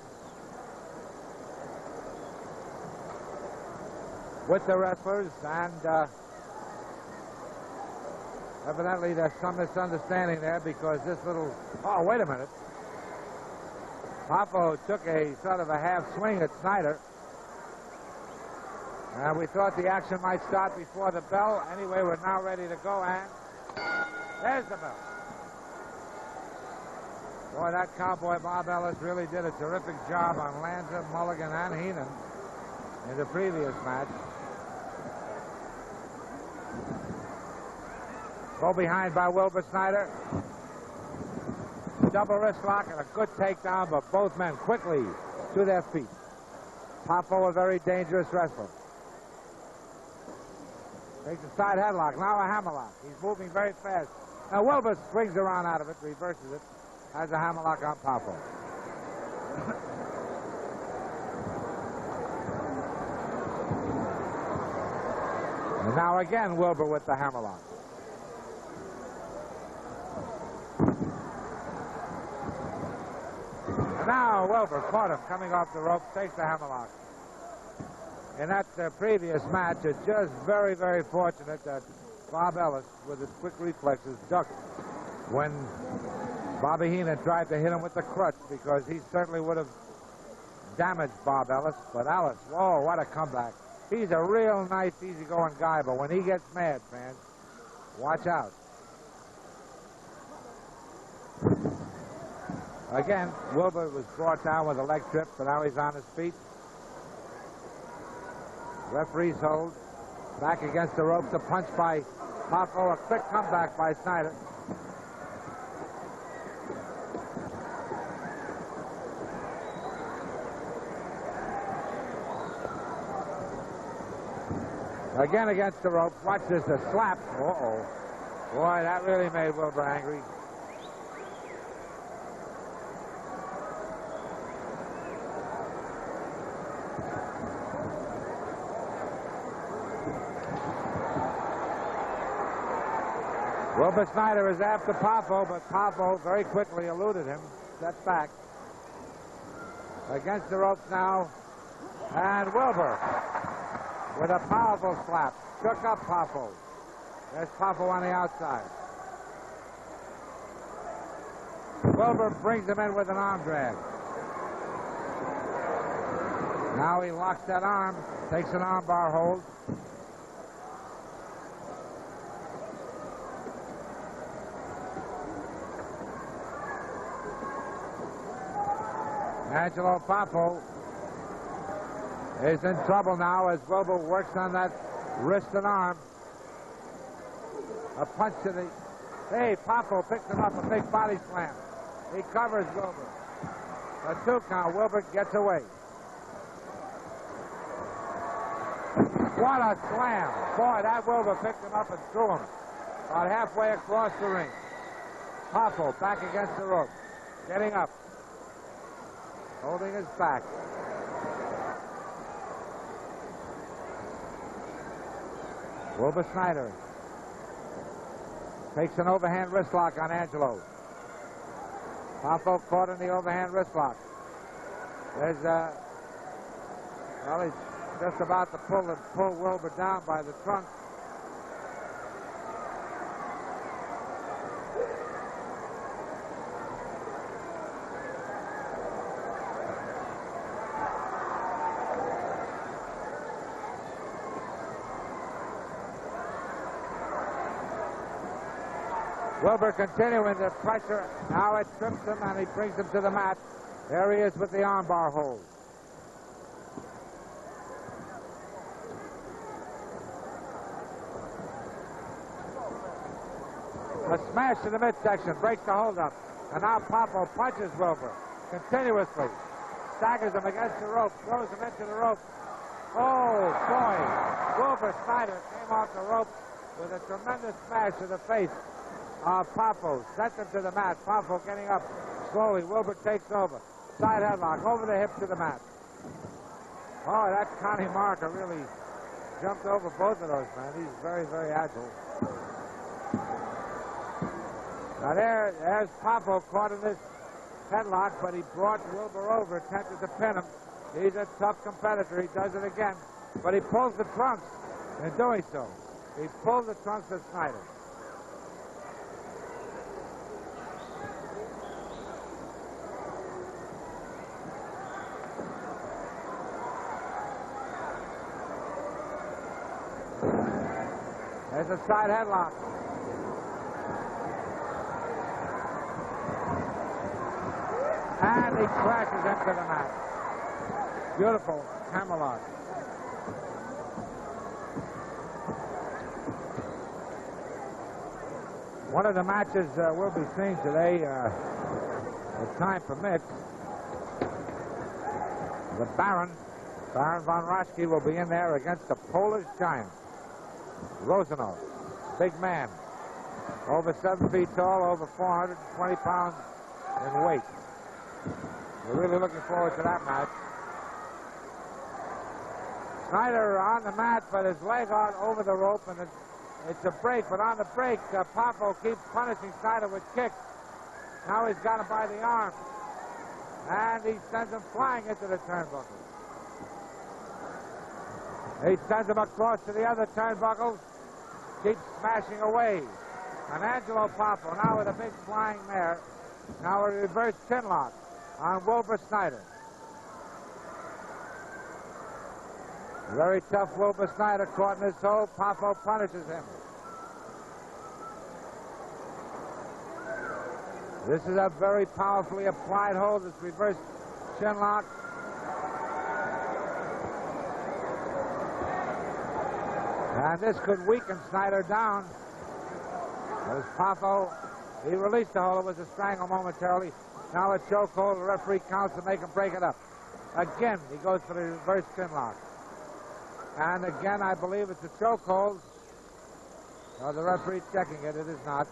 [SPEAKER 1] with the wrestlers, and evidently there's some misunderstanding there because this little... Oh, wait a minute. Poffo took a sort of a half swing at Snyder. And we thought the action might start before the bell. Anyway, we're now ready to go, and there's the bell. Boy, that Cowboy Bob Ellis really did a terrific job on Lanza, Mulligan, and Heenan in the previous match. Go behind by Wilbur Snyder. Double wrist lock and a good takedown, but both men quickly to their feet. Poffo, a very dangerous wrestler. Takes a side headlock, now a hammerlock. He's moving very fast. Now Wilbur swings around out of it, reverses it, has a hammerlock on Poffo. And now again Wilbur with the hammerlock. And now Wilbur caught him coming off the ropes, takes the hammerlock. In that previous match, it's just very, very fortunate that Bob Ellis, with his quick reflexes, ducked when Bobby Heenan tried to hit him with the crutch, because he certainly would have damaged Bob Ellis. But Ellis, whoa, what a comeback. He's a real nice, easygoing guy, but when he gets mad, fans, watch out. Again, Wilbur was brought down with a leg trip, but now he's on his feet. Referee's hold. Back against the ropes, a punch by Poffo, a quick comeback by Snyder. Again against the ropes. Watch this, a slap. Uh-oh. Boy, that really made Wilbur angry. Wilbur Snyder is after Poffo, but Poffo very quickly eluded him. Stepped back. Against the ropes now. And Wilbur with a powerful slap. Shook up Poffo. There's Poffo on the outside. Wilbur brings him in with an arm drag. Now he locks that arm, takes an arm bar hold. Angelo Poffo is in trouble now as Wilbur works on that wrist and arm. A punch to the... Hey, Poffo picks him up, a big body slam. He covers Wilbur. A 2 count. Wilbur gets away. What a slam. Boy, that Wilbur picked him up and threw him about halfway across the ring. Poffo back against the rope. Getting up. Holding his back. Wilbur Snyder takes an overhand wrist lock on Angelo. Poffo caught in the overhand wrist lock. There's well, he's just about to pull Wilbur down by the trunk.
[SPEAKER 13] Wilbur continuing the pressure. Now it trips him and he brings him to the mat. There he is with the armbar hold. A smash to the midsection, breaks the hold up. And now Poffo punches Wilbur continuously. Staggers him against the rope, throws him into the rope. Oh, boy. Wilbur Snyder came off the rope with a tremendous smash to the face of Poffo. Sent him to the mat. Poffo getting up slowly. Wilbur takes over. Side headlock, over the hip to the mat. Oh, that Connie Marker really jumped over both of those, man. He's very, very agile. Now there's Poffo caught in this headlock, but he brought Wilbur over, attempted to pin him. He's a tough competitor. He does it again. But he pulls the trunks in doing so. He pulled the trunks of Snyder. There's a side headlock. And he crashes into the mat. Beautiful hammerlock. One of the matches we'll be seeing today, if time permits, the Barron von Raschke will be in there against the Polish giant, Rosanov. Big man. Over 7 feet tall, over 420 pounds in weight. We're really looking forward to that match. Snyder on the mat, but his leg out over the rope, and it's a break. But on the break, Poffo keeps punishing Snyder with kicks. Now he's got him by the arm. And he sends him flying into the turnbuckle. He sends him across to the other turnbuckle. Keeps smashing away. And Angelo Poffo now with a big flying mare. Now a reverse chinlock on Wilbur Snyder. Very tough Wilbur Snyder caught in his hold. Poffo punishes him. This is a very powerfully applied hold, this reverse chinlock. And this could weaken Snyder down. As Poffo, he released the hold. It was a strangle momentarily. Now a chokehold. The referee counts to make him break it up. Again, he goes for the reverse chinlock. And again, I believe it's a chokehold. Oh, the referee checking it. It is not.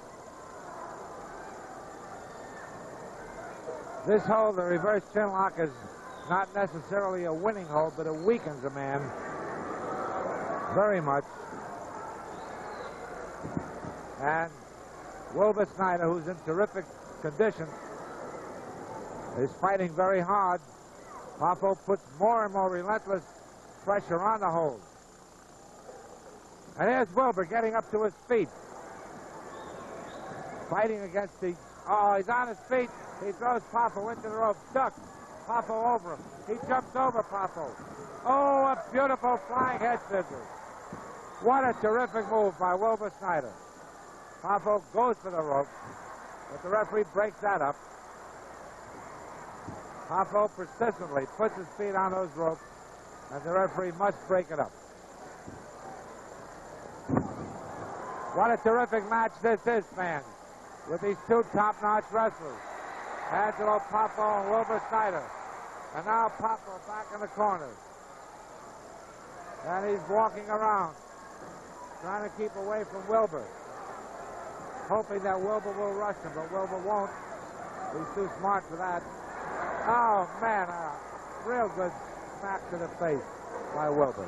[SPEAKER 13] This hold, the reverse chinlock, is not necessarily a winning hold, but it weakens a man very much. And Wilbur Snyder, who's in terrific condition, is fighting very hard. Poffo puts more and more relentless pressure on the hold. And here's Wilbur getting up to his feet. Fighting against the... Oh, he's on his feet. He throws Poffo into the rope. Ducks. Poffo over him. He jumps over Poffo. Oh, a beautiful flying head scissors. What a terrific move by Wilbur Snyder. Poffo goes for the rope, but the referee breaks that up. Poffo persistently puts his feet on those ropes, and the referee must break it up. What a terrific match this is, fans, with these two top-notch wrestlers, Angelo Poffo and Wilbur Snyder. And now Poffo back in the corner. And he's walking around, trying to keep away from Wilbur, hoping that Wilbur will rush him, but Wilbur won't. He's too smart for that. Oh, man, a real good smack to the face by Wilbur.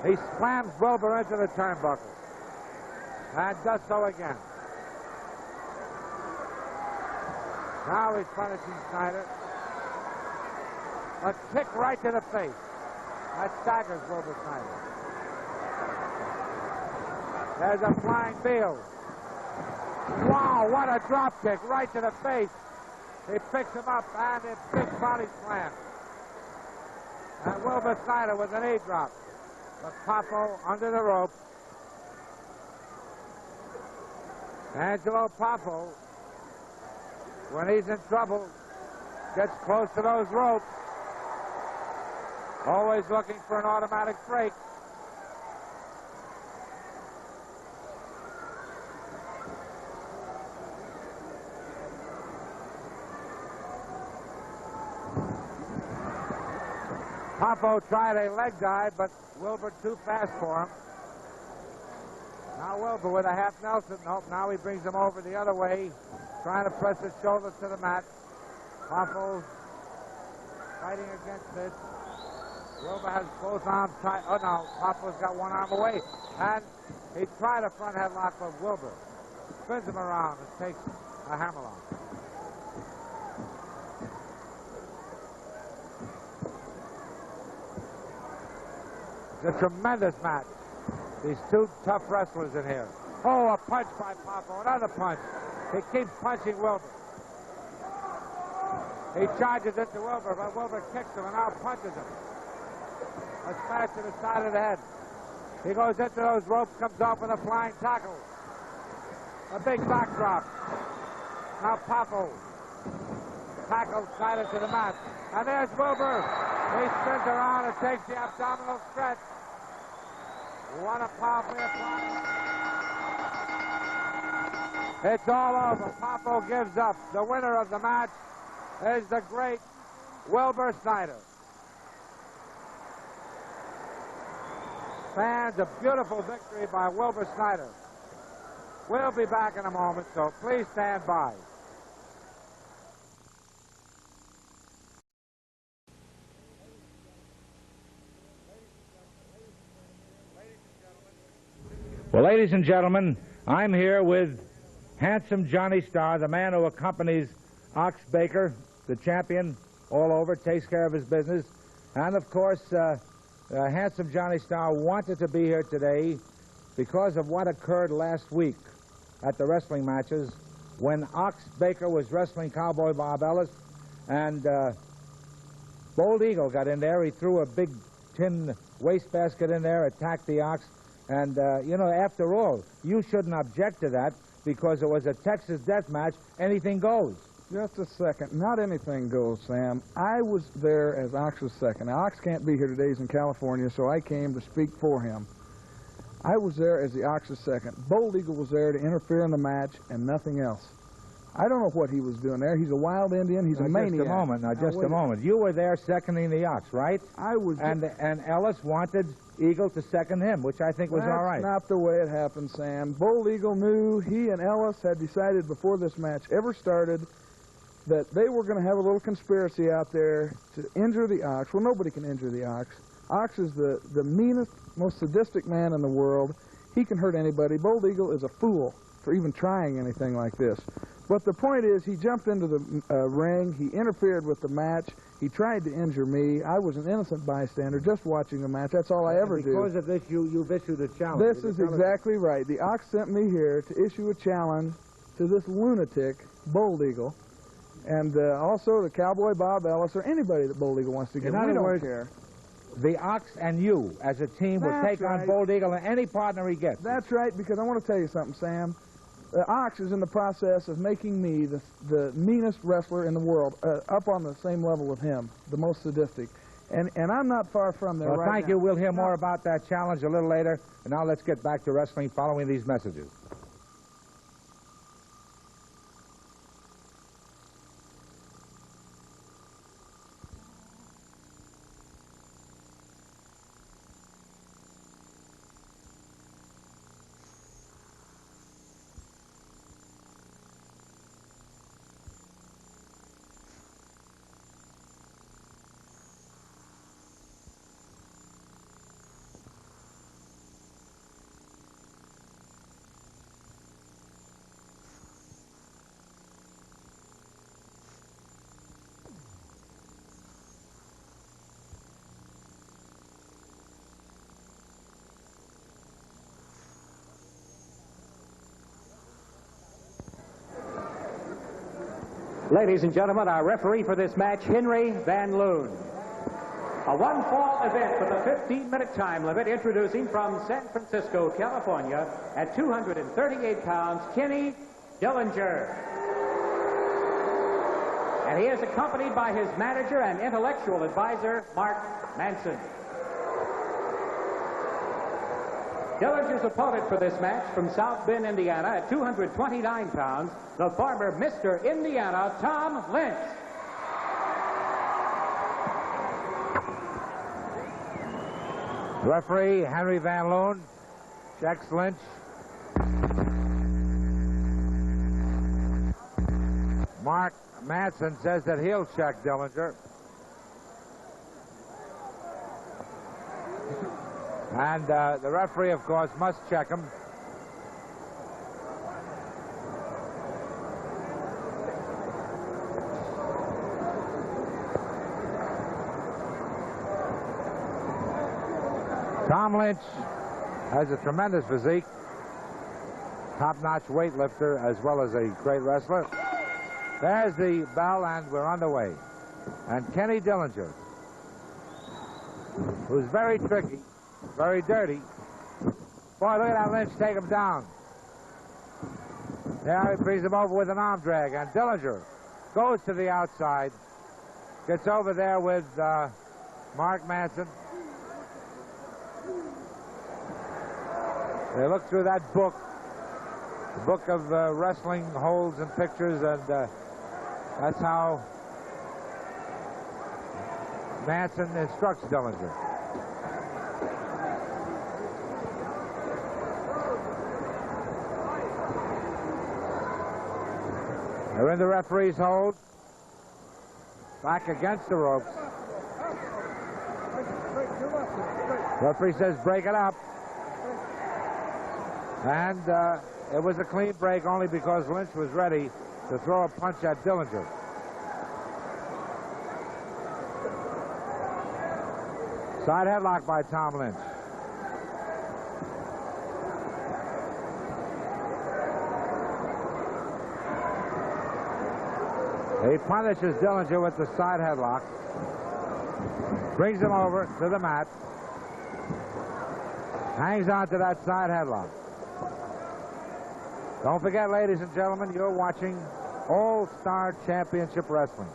[SPEAKER 13] He slams Wilbur into the turnbuckle and does so again. Now he's punishing Snyder. A kick right to the face. That staggers Wilbur Snyder. There's a flying field. Wow, what a drop kick right to the face. He picks him up and a big body slam. And Wilbur Snyder with an knee drop. But Poffo under the rope. Angelo Poffo, when he's in trouble, gets close to those ropes. Always looking for an automatic break. Poffo tried a leg dive, but Wilbur too fast for him. Now Wilbur with a half Nelson. Nope, now he brings him over the other way, trying to press his shoulders to the mat. Poffo fighting against this. Wilbur has both arms tied. Oh, no, Poffo's got one arm away. And he tried a front headlock, but Wilbur spins him around and takes a hammerlock. It's a tremendous match. These two tough wrestlers in here. Oh, a punch by Poffo, another punch. He keeps punching Wilbur. He charges into Wilbur, but Wilbur kicks him and now punches him. A smash to the side of the head. He goes into those ropes, comes off with a flying tackle. A big backdrop. Now Poffo tackles Snyder to the mat. And there's Wilbur. He spins around and takes the abdominal stretch. What a powerful applied. It's all over. Poffo gives up. The winner of the match is the great Wilbur Snyder. Fans, a beautiful victory by Wilbur Snyder. We'll be back in a moment, so please stand by.
[SPEAKER 1] Well, ladies and gentlemen, I'm here with handsome Johnny Starr, the man who accompanies Ox Baker, the champion, all over, takes care of his business. And, of course, handsome Johnny Starr wanted to be here today because of what occurred last week at the wrestling matches when Ox Baker was wrestling Cowboy Bob Ellis, and Bold Eagle got in there. He threw a big tin wastebasket in there, attacked the Ox. And, you know, after all, you shouldn't object to that because it was a Texas death match. Anything goes.
[SPEAKER 14] Just a second. Not anything goes, Sam. I was there as Ox's second. Now, Ox can't be here today. He's in California, so I came to speak for him. I was there as the Ox's second. Bold Eagle was there to interfere in the match and nothing else. I don't know what he was doing there. He's a wild Indian. He's a maniac.
[SPEAKER 1] Just a moment. You were there seconding the Ox, right?
[SPEAKER 14] I was.
[SPEAKER 1] And Ellis wanted Eagle to second him, which I think was all right.
[SPEAKER 14] That's not the way it happened, Sam. Bold Eagle knew he and Ellis had decided before this match ever started that they were going to have a little conspiracy out there to injure the Ox. Well, nobody can injure the Ox. Ox is the meanest, most sadistic man in the world. He can hurt anybody. Bold Eagle is a fool for even trying anything like this. But the point is, he jumped into the ring. He interfered with the match. He tried to injure me. I was an innocent bystander just watching the match. That's all I ever do.
[SPEAKER 9] Because of this, you've issued a challenge.
[SPEAKER 14] This is exactly right. The Ox sent me here to issue a challenge to this lunatic, Bold Eagle, and also to Cowboy Bob Ellis or anybody that Bold Eagle wants to get. We don't care.
[SPEAKER 1] The Ox and you, as a team, will take on Bold Eagle and any partner he gets.
[SPEAKER 14] That's right, because I want to tell you something, Sam. The Ox is in the process of making me the meanest wrestler in the world, up on the same level with him, the most sadistic. And I'm not far from there right now.
[SPEAKER 1] Thank you. We'll hear more about that challenge a little later. And now let's get back to wrestling following these messages.
[SPEAKER 8] Ladies and gentlemen, our referee for this match, Henry Van Loon. A one-fall event with a 15-minute time limit, introducing from San Francisco, California, at 238 pounds, Kenny Dillinger. And he is accompanied by his manager and intellectual advisor, Mark Manson. Dillinger's opponent for this match from South Bend, Indiana, at 229 pounds, the former Mr. Indiana, Tom Lynch.
[SPEAKER 1] Referee Henry Van Loon checks Lynch. Mark Manson says that he'll check Dillinger. And the referee, of course, must check him. Tom Lynch has a tremendous physique, top-notch weightlifter as well as a great wrestler. There's the bell, and we're on the way. And Kenny Dillinger, who's very tricky, very dirty. Boy, look at that Lynch take him down. Yeah, he brings him over with an arm drag, and Dillinger goes to the outside, gets over there with Mark Manson. They look through that book, the book of wrestling holds and pictures, and that's how Manson instructs Dillinger. They're in the referee's hold, back against the ropes. Referee says break it up. And it was a clean break only because Lynch was ready to throw a punch at Dillinger. Side headlock by Tom Lynch. He punishes Dillinger with the side headlock. Brings him over to the mat. Hangs on to that side headlock. Don't forget, ladies and gentlemen, you're watching All-Star Championship Wrestling,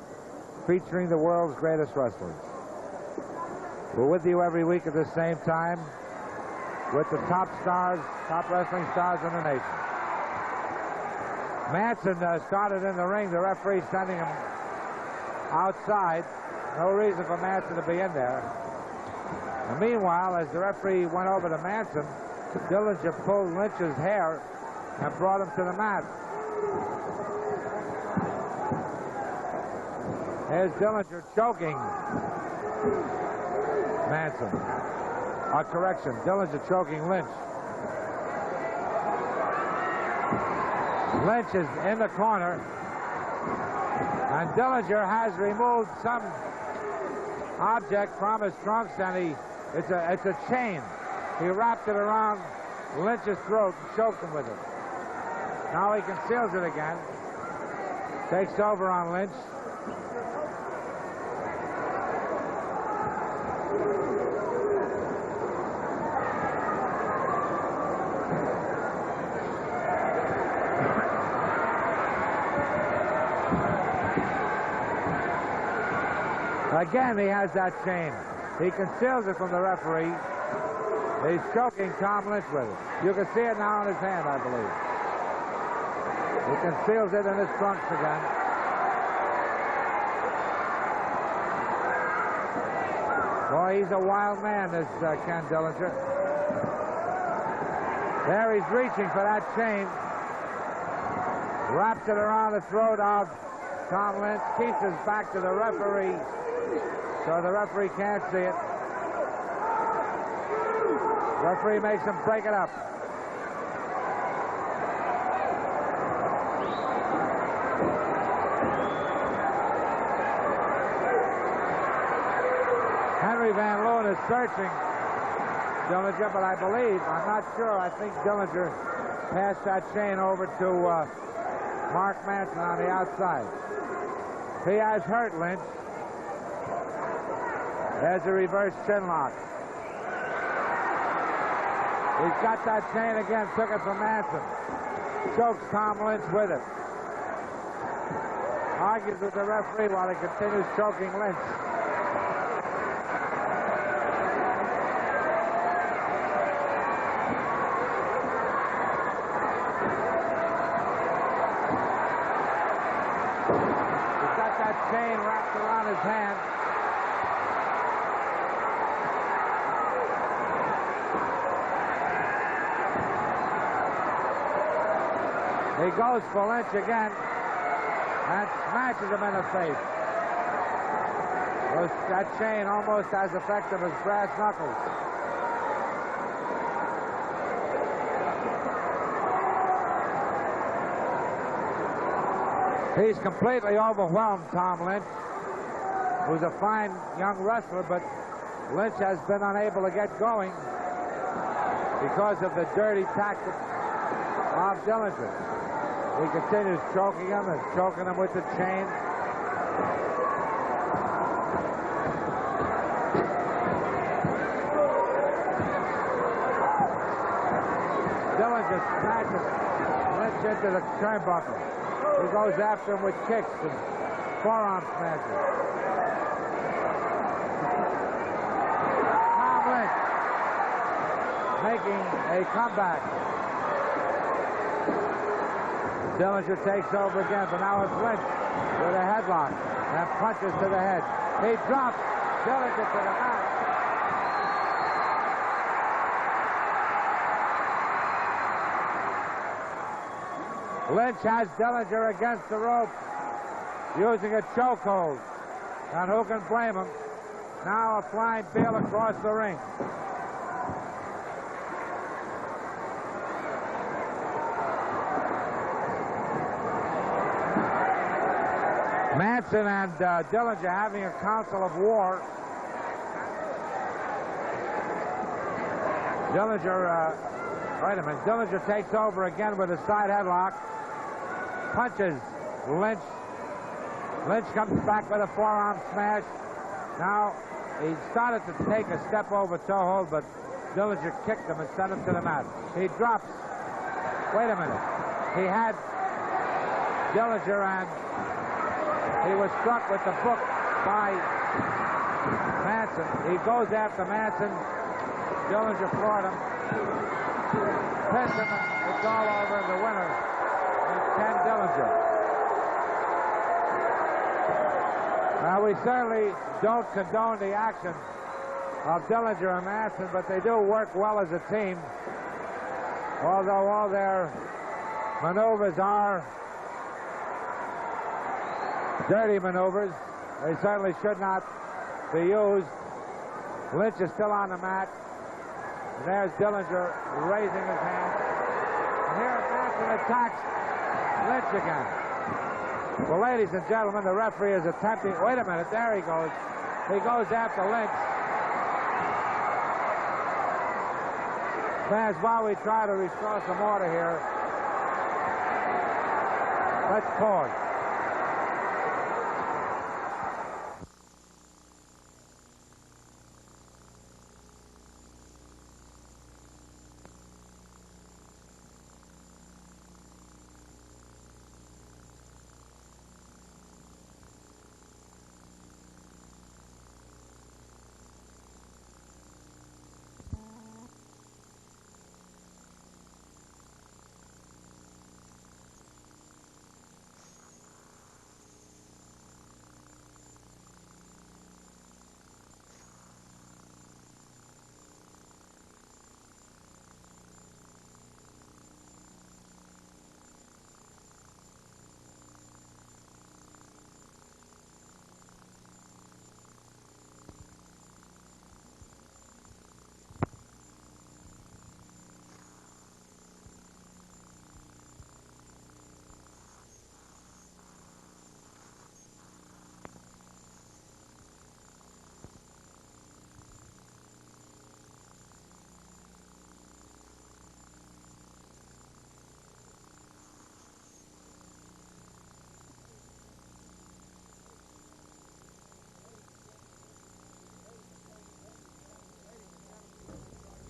[SPEAKER 1] featuring the world's greatest wrestlers. We're with you every week at the same time with the top stars, top wrestling stars in the nation. Manson started in the ring. The referee sending him outside. No reason for Manson to be in there. And meanwhile, as the referee went over to Manson, Dillinger pulled Lynch's hair and brought him to the mat. Here's Dillinger choking Manson. Correction, Dillinger choking Lynch. Lynch is in the corner, and Dillinger has removed some object from his trunks, and it's a chain. He wrapped it around Lynch's throat and choked him with it. Now he conceals it again. Takes over on Lynch. Again, he has that chain. He conceals it from the referee. He's choking Tom Lynch with it. You can see it now in his hand, I believe. He conceals it in his trunks again. Boy, he's a wild man, this Ken Dillinger. There he's reaching for that chain. Wraps it around the throat of Tom Lynch. Keeps his back to the referee, so the referee can't see it. Referee makes him break it up. Henry Van Loon is searching Dillinger, but I believe, I'm not sure, I think Dillinger passed that chain over to Mark Manson on the outside. He has hurt Lynch.
[SPEAKER 13] There's a reverse chin lock. He's got that chain again, took it from Manson. Chokes Tom Lynch with it. Argues with the referee while he continues choking Lynch. He's got that chain wrapped around his hand. He goes for Lynch again and smashes him in the face. With that chain almost as effective as brass knuckles. He's completely overwhelmed Tom Lynch, who's a fine young wrestler, but Lynch has been unable to get going because of the dirty tactics of Dillinger. He continues choking him and choking him with the chain. Dillinger smashes Lynch into the turnbuckle. He goes after him with kicks and forearm smashes. Tom Lynch making a comeback. Dillinger takes over again, but now it's Lynch with a headlock and punches to the head. He drops Dillinger to the mat. Lynch has Dillinger against the rope, using a chokehold. And who can blame him? Now a flying field across the ring. Manson and Dillinger having a council of war. Dillinger, wait a minute. Dillinger takes over again with a side headlock. Punches Lynch. Lynch comes back with a forearm smash. Now, he started to take a step over toe hold, but Dillinger kicked him and sent him to the mat. He drops. Wait a minute. He had Dillinger and he was struck with the book by Manson. He goes after Manson. Dillinger floored him. Pins him, and it's all over, and the winner is Ken Dillinger. Now, we certainly don't condone the action of Dillinger and Manson, but they do work well as a team. Although all their maneuvers are dirty maneuvers, they certainly should not be used. Lynch is still on the mat. And there's Dillinger raising his hand. And here Manson attacks Lynch again. Well, ladies and gentlemen, the referee is attempting... Wait a minute, there he goes. He goes after Lynch. Fans, while we try to restore some order here, let's pause.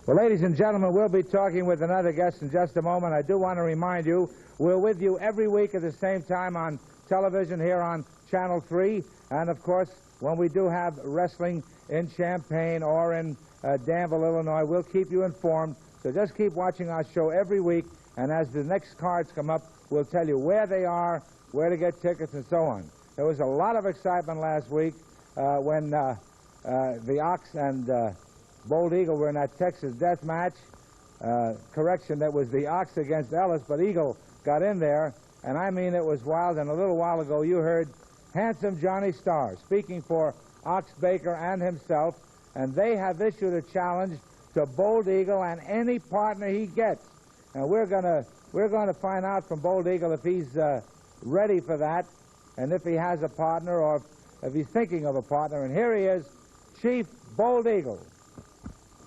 [SPEAKER 13] Well, ladies and gentlemen, we'll be talking with another guest in just a moment. I do want to remind you, we're with you every week at the same time on television here on Channel 3. And, of course, when we do have wrestling in Champaign or in Danville, Illinois, we'll keep you informed. So just keep watching our show every week. And as the next cards come up, we'll tell you where they are, where to get tickets, and so on. There was a lot of excitement last week when the Ox and Bold Eagle were in that Texas death match. Correction, that was the Ox against Ellis, but Eagle got in there, and I mean it was wild. And a little while ago you heard Handsome Johnny Starr speaking for Ox Baker and himself, and they have issued a challenge to Bold Eagle and any partner he gets. And we're gonna find out from Bold Eagle if he's ready for that, and if he has a partner or if he's thinking of a partner. And here he is, Chief Bold Eagle.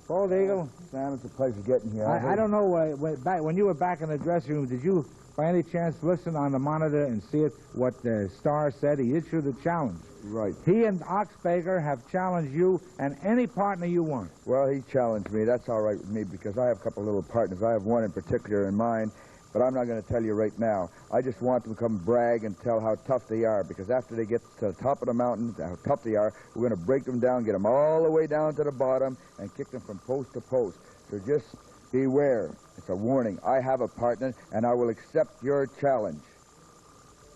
[SPEAKER 13] Bold Eagle.
[SPEAKER 15] Sam, it's a pleasure getting here.
[SPEAKER 13] I don't know, when you were back in the dressing room, did you by any chance listen on the monitor and see what Starr said? He issued a challenge.
[SPEAKER 15] Right.
[SPEAKER 13] He and Ox Baker have challenged you and any partner you want.
[SPEAKER 15] Well, he challenged me. That's all right with me because I have a couple of little partners. I have one in particular in mind, but I'm not going to tell you right now. I just want them to come brag and tell how tough they are, because after they get to the top of the mountain, how tough they are, we're going to break them down, get them all the way down to the bottom, and kick them from post to post. So just beware. It's a warning. I have a partner, and I will accept your challenge.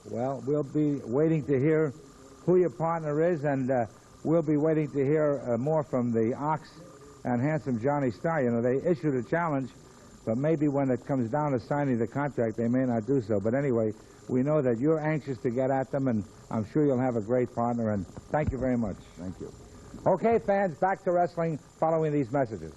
[SPEAKER 13] Well, we'll be waiting to hear who your partner is, and we'll be waiting to hear more from the Ox and Handsome Johnny Starr. You know, they issued a challenge, but maybe when it comes down to signing the contract, they may not do so. But anyway, we know that you're anxious to get at them, and I'm sure you'll have a great partner, and thank you very much.
[SPEAKER 15] Thank you.
[SPEAKER 13] Okay, fans, back to wrestling following these messages.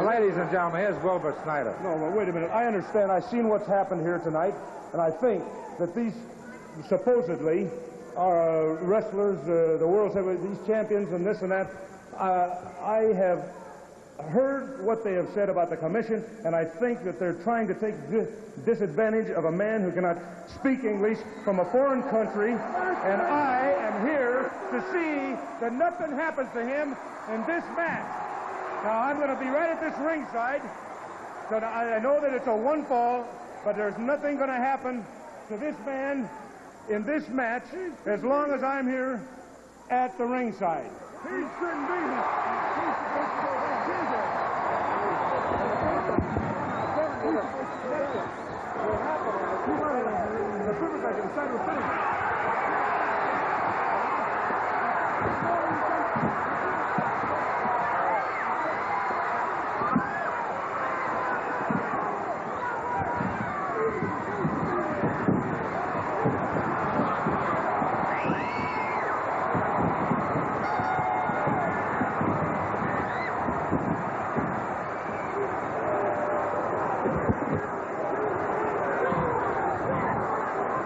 [SPEAKER 13] Ladies and gentlemen, here's Wilbur Snyder.
[SPEAKER 9] No, well, wait a minute. I understand. I've seen what's happened here tonight, and I think that these supposedly are wrestlers, the world's heavyweight, these champions and this and that. I have heard what they have said about the commission, and I think that they're trying to take disadvantage of a man who cannot speak English from a foreign country, and I am here to see that nothing happens to him in this match. Now, I'm going to be right at this ringside, so I know that it's a one fall, but there's nothing going to happen to this man in this match as long as I'm here at the ringside.
[SPEAKER 3] He shouldn't be here.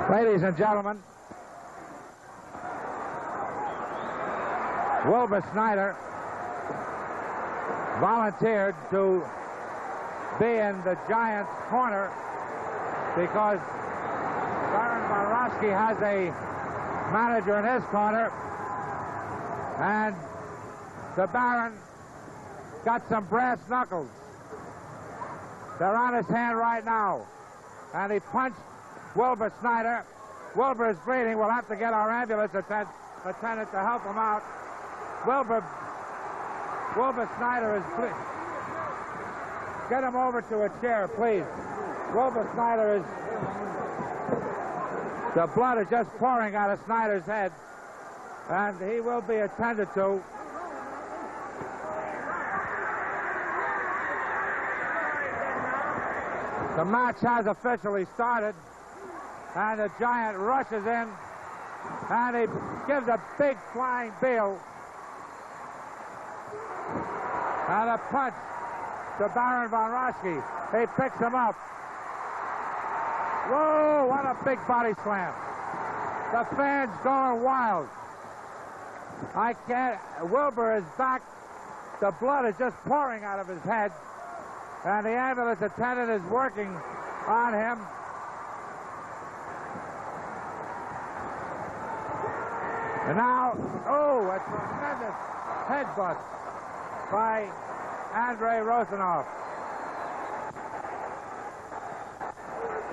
[SPEAKER 13] Ladies and gentlemen, Wilbur Snyder volunteered to be in the Giants' corner because Raschke has a manager in his corner, and the Barron got some brass knuckles. They're on his hand right now, and he punched Wilbur Snyder. Wilbur is bleeding. We'll have to get our ambulance attendant to help him out. Wilbur Snyder is bleeding. Get him over to a chair, please. Wilbur Snyder is... The blood is just pouring out of Snyder's head, and he will be attended to. The match has officially started, and the Giant rushes in, and he gives a big flying Beal. And a punch to Baron von Raschke. He picks him up. Whoa, what a big body slam. The fans going wild. I can't, Wilbur is back. The blood is just pouring out of his head. And the ambulance attendant is working on him. And now, oh, a tremendous headbutt by Andrei Rozanov.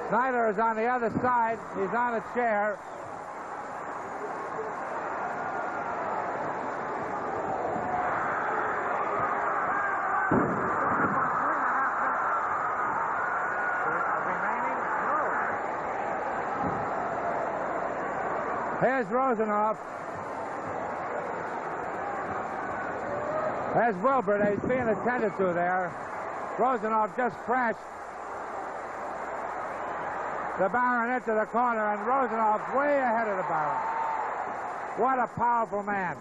[SPEAKER 13] Snyder is on the other side. He's on a chair. Here's Rozanov. There's Wilbur. He's being attended to there. Rozanov just crashed the Baron into the corner, and Rozanov way ahead of the Baron. What a powerful man.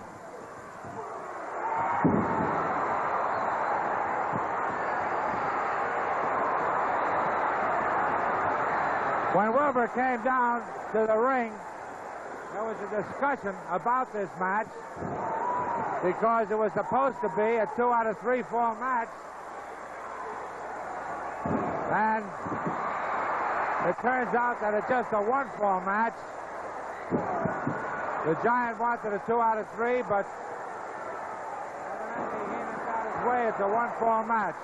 [SPEAKER 13] When Wilbur came down to the ring, there was a discussion about this match because it was supposed to be a 2 out of 3 fall match. And it turns out that it's just a 1-fall match. The Giant wanted a 2 out of 3, but evidently Heenan got his way. It's a 1-fall match.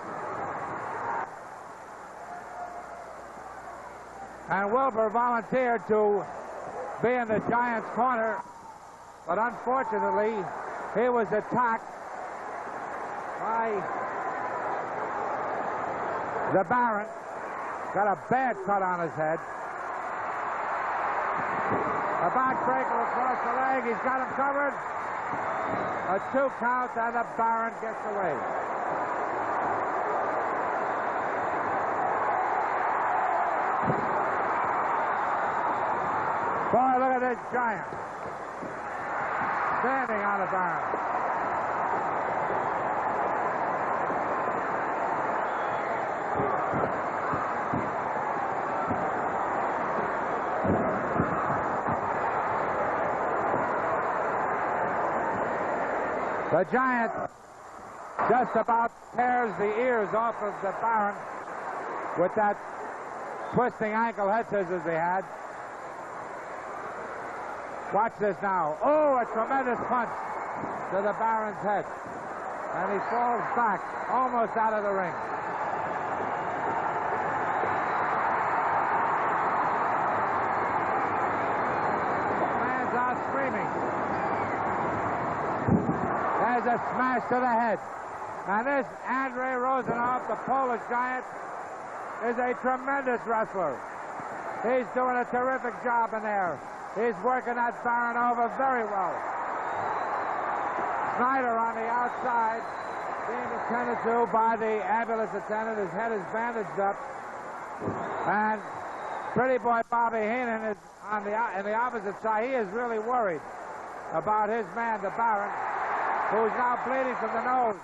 [SPEAKER 13] And Wilbur volunteered to be in the Giant's corner, but unfortunately he was attacked by the Baron. Got a bad cut on his head. A backbreaker across the leg. He's got him covered. A 2 count, and the Baron gets away. Boy, look at this Giant standing on the Baron. The Giant just about tears the ears off of the Baron with that twisting ankle head scissors he had. Watch this now. Oh, a tremendous punch to the Baron's head. And he falls back almost out of the ring. The man's out screaming. There's a smash to the head. And this Andrei Rozanov, the Polish Giant, is a tremendous wrestler. He's doing a terrific job in there. He's working that Baron over very well. Snyder on the outside, being attended to by the ambulance attendant. His head is bandaged up. And pretty boy Bobby Heenan is on the opposite side. He is really worried about his man, the Baron, who's now bleeding from the nose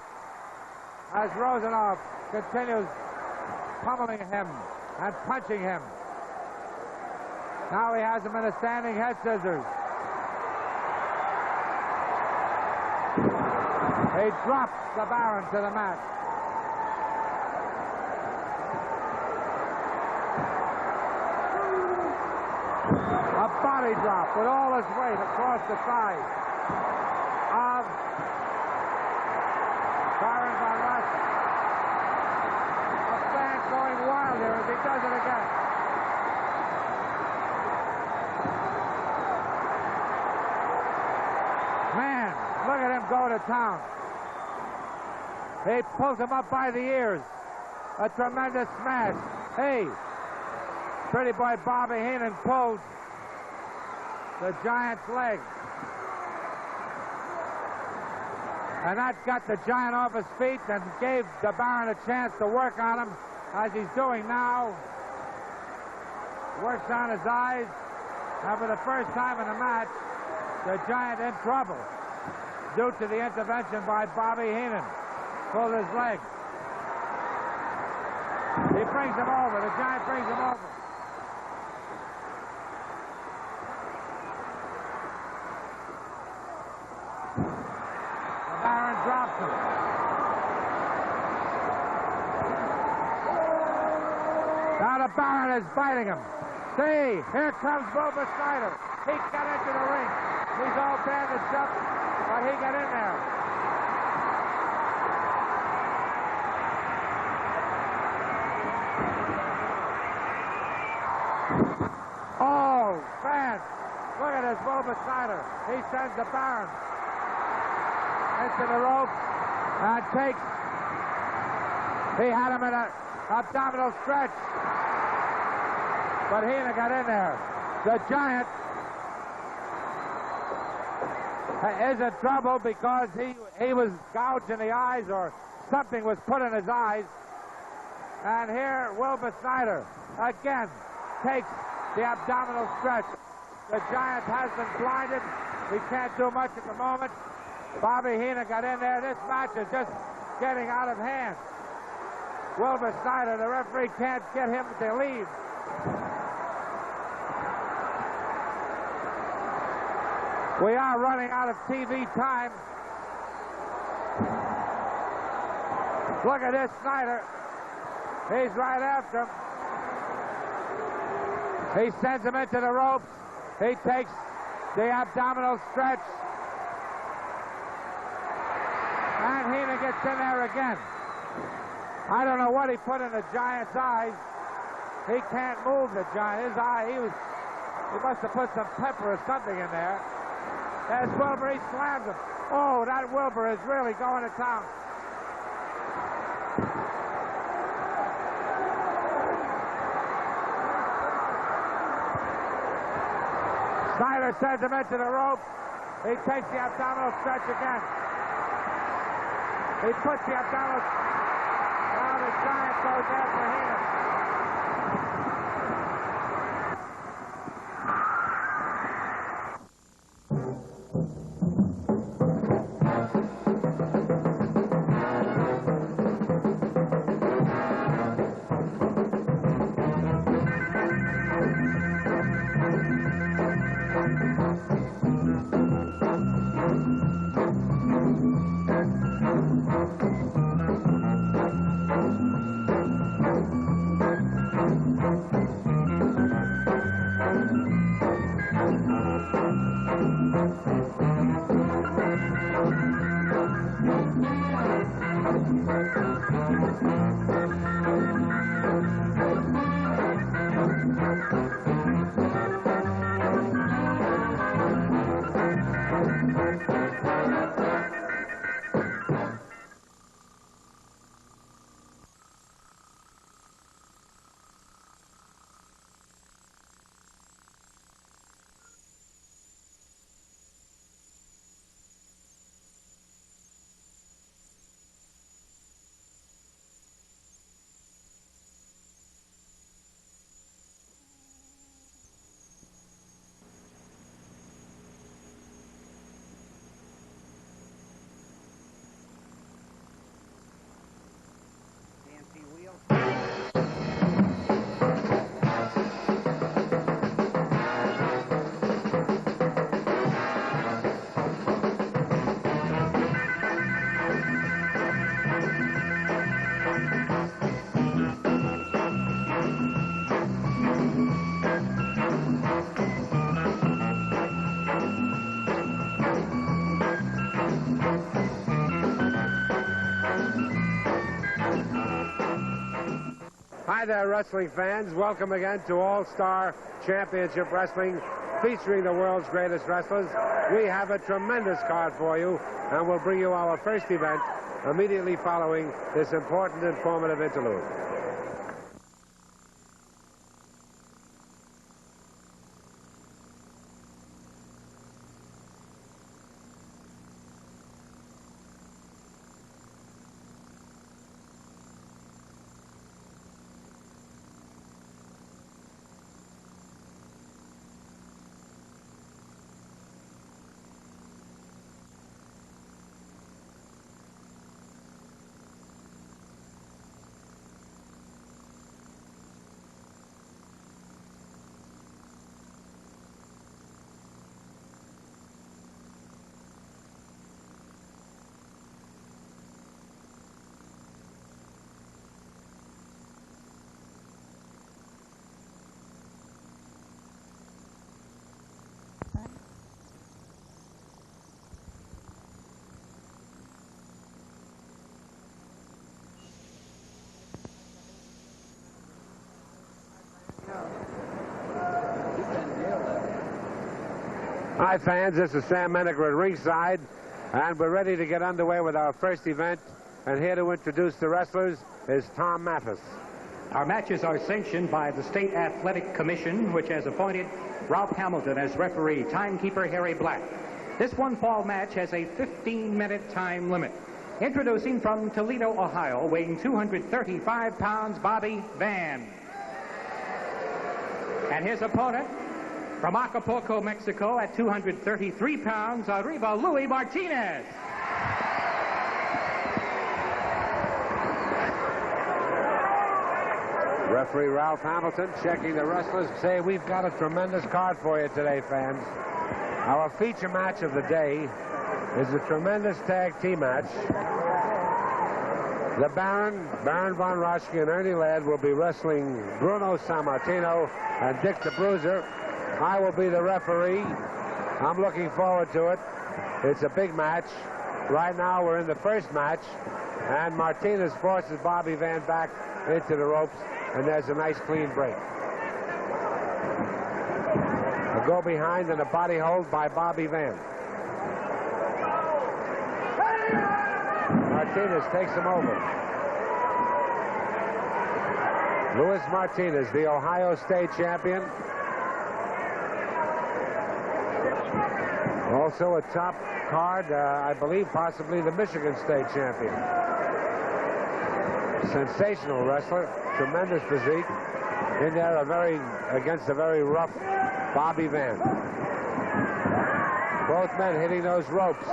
[SPEAKER 13] as Rozanov continues pummeling him and punching him. Now he has him in a standing head scissors. He drops the Baron to the mat. A body drop with all his weight across the thigh of Baron von Raschke. A fan going wild here as he does it again. Man, look at him go to town. He pulls him up by the ears. A tremendous smash. Hey, pretty boy Bobby Heenan pulled the Giant's leg. And that got the Giant off his feet and gave the Barron a chance to work on him, as he's doing now. Works on his eyes. And for the first time in the match, the Giant in trouble due to the intervention by Bobby Heenan. Pulled his leg. He brings him over. The Giant brings him over. The Barron drops him. Now the Barron is biting him. See, here comes Wilbur Snyder. He got into the ring. He's all bandaged up, but he got in there. Oh, man. Look at this Wilbur Snyder. He sends the Barron into the ropes and takes. He had him in an abdominal stretch. But Heenan got in there. The Giant is in trouble because he was gouged in the eyes, or something was put in his eyes. And here Wilbur Snyder again takes the abdominal stretch. The Giant has been blinded. He can't do much at the moment. Bobby Heenan got in there. This match is just getting out of hand. Wilbur Snyder, the referee can't get him to leave. We are running out of TV time. Look at this Snyder. He's right after him. He sends him into the ropes. He takes the abdominal stretch. And Heenan gets in there again. I don't know what he put in the Giant's eyes. He can't move the Giant. His eye, he must have put some pepper or something in there. There's Wilbur, he slams him. Oh, that Wilbur is really going to town. Snyder sends him into the ropes. He takes the abdominal stretch again. He puts the abdominal. Now the Giant goes after Heenan.
[SPEAKER 16] Hi there, wrestling fans. Welcome again to All-Star Championship Wrestling, featuring the world's greatest wrestlers. We have a tremendous card for you, and we'll bring you our first event immediately following this important, informative interlude. Hi, fans. This is Sam Menick at ringside, and we're ready to get underway with our first event. And here to introduce the wrestlers is Tom Mathis.
[SPEAKER 8] Our matches are sanctioned by the State Athletic Commission, which has appointed Ralph Hamilton as referee, timekeeper Harry Black. This one-fall match has a 15-minute time limit. Introducing from Toledo, Ohio, weighing 235 pounds, Bobby Van. And his opponent, from Acapulco, Mexico, at 233 pounds, Arriba Louis Martinez.
[SPEAKER 16] Referee Ralph Hamilton checking the wrestlers. Say, we've got a tremendous card for you today, fans. Our feature match of the day is a tremendous tag team match. The Barron von Raschke, and Ernie Ladd will be wrestling Bruno Sammartino and Dick the Bruiser. I will be the referee. I'm looking forward to it. It's a big match. Right now we're in the first match, and Martinez forces Bobby Van back into the ropes, and there's a nice clean break. A go behind and a body hold by Bobby Van. Martinez takes him over. Louis Martinez, the Ohio State champion. Also a top card, I believe possibly the Michigan State champion. Sensational wrestler, tremendous physique. In there against a very rough Bobby Van. Both men hitting those ropes.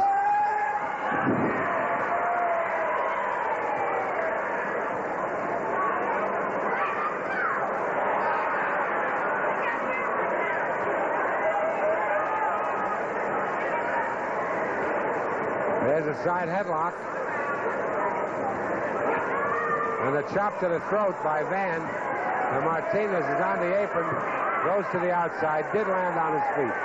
[SPEAKER 16] There's a side headlock. And a chop to the throat by Van. And Martinez is on the apron, goes to the outside, did land on his feet.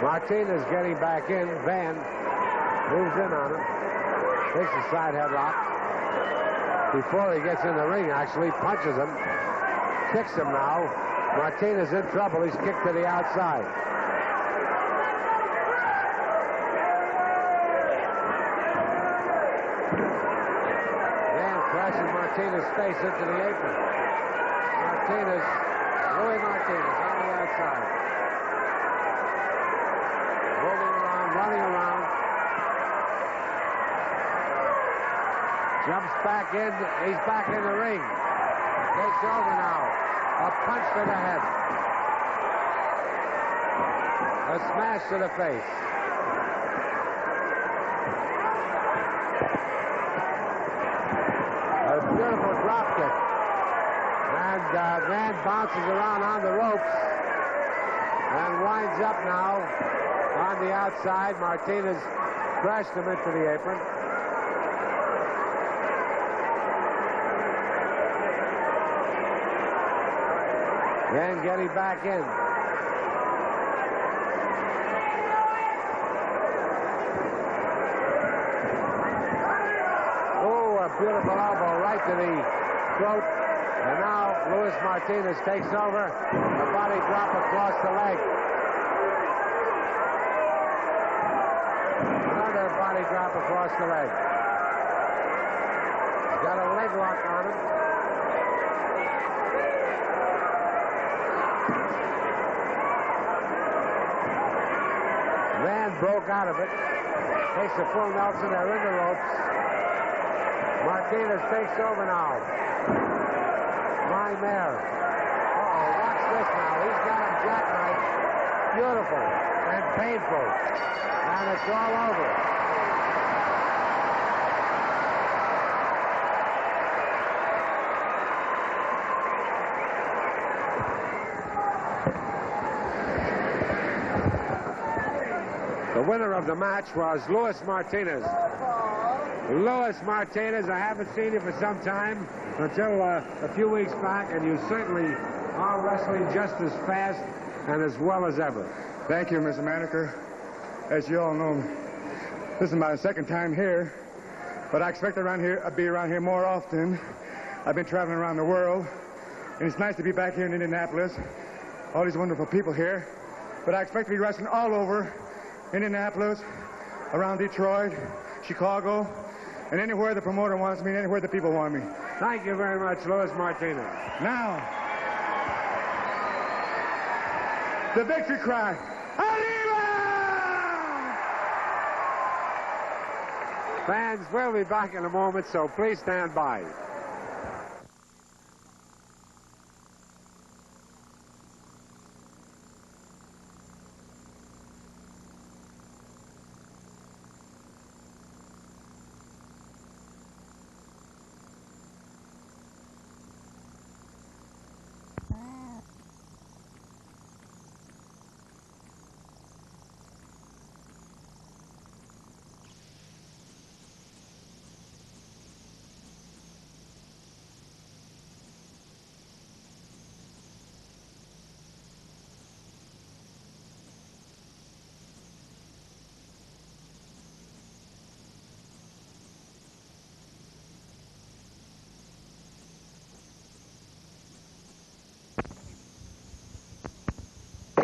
[SPEAKER 16] Martinez getting back in. Van moves in on him. Takes a side headlock. Before he gets in the ring, actually punches him. Kicks him now. Martinez in trouble. He's kicked to the outside. Van crashes Martinez's face into the apron. Louis Martinez on the outside. Running around. Jumps back in. He's back in the ring. Takes over now. A punch to the head. A smash to the face. A beautiful drop kick. And Van bounces around on the ropes and winds up now. On the outside, Martinez crashed him into the apron. Then getting back in. Oh, a beautiful elbow right to the throat. And now Louis Martinez takes over. A body drop across the leg. Body drop across the leg. He's got a leg lock on him. Van broke out of it. Takes a full Nelson. They're in the ropes. Martinez takes over now. My mare. Uh-oh, watch this now. He's got him jackknifed. Beautiful and painful. And it's all over. The winner of the match was Luis Martinez. Luis Martinez, I haven't seen you for some time, until a few weeks back, and you certainly are wrestling just as fast and as well as ever.
[SPEAKER 17] Thank you, Mr. Maneker. As you all know, this is my second time here, but I expect to be around here more often. I've been traveling around the world, and it's nice to be back here in Indianapolis. All these wonderful people here. But I expect to be wrestling all over Indianapolis, around Detroit, Chicago, and anywhere the promoter wants me, and anywhere the people want me.
[SPEAKER 16] Thank you very much, Luis Martinez.
[SPEAKER 17] Now, the victory cry. Arriba!
[SPEAKER 16] Fans, we'll be back in a moment, so please stand by.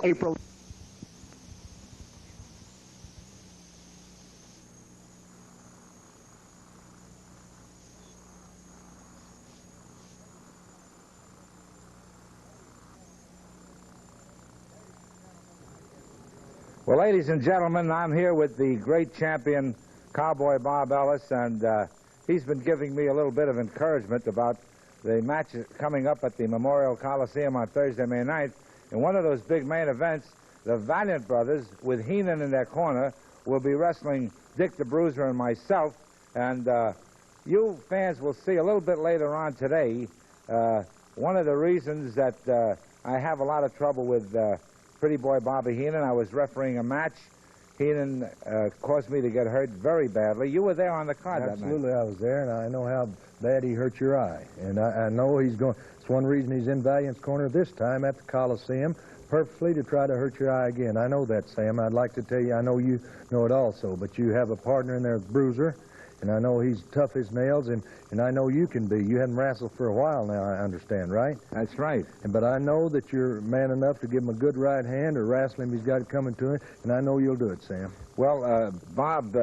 [SPEAKER 18] April.
[SPEAKER 13] Well, ladies and gentlemen, I'm here with the great champion, Cowboy Bob Ellis, and he's been giving me a little bit of encouragement about the match coming up at the Memorial Coliseum on Thursday, May 9th. In one of those big main events, the Valiant brothers, with Heenan in their corner, will be wrestling Dick the Bruiser and myself. And you fans will see a little bit later on today one of the reasons that I have a lot of trouble with Pretty Boy Bobby Heenan. I was refereeing a match. Heenan caused me to get hurt very badly. You were there on the card that night.
[SPEAKER 19] Absolutely, I was there, and I know how bad he hurt your eye. And I know he's going... It's one reason he's in Valiant's corner this time at the Coliseum, purposely to try to hurt your eye again. I know that, Sam. I'd like to tell you, I know you know it also, but you have a partner in there, Bruiser, and I know he's tough as nails, and I know you can be. You haven't wrestled for a while now, I understand, right?
[SPEAKER 13] That's right.
[SPEAKER 19] But I know that you're man enough to give him a good right hand or wrestle him. He's got it coming to him, and I know you'll do it, Sam.
[SPEAKER 13] Well, Bob,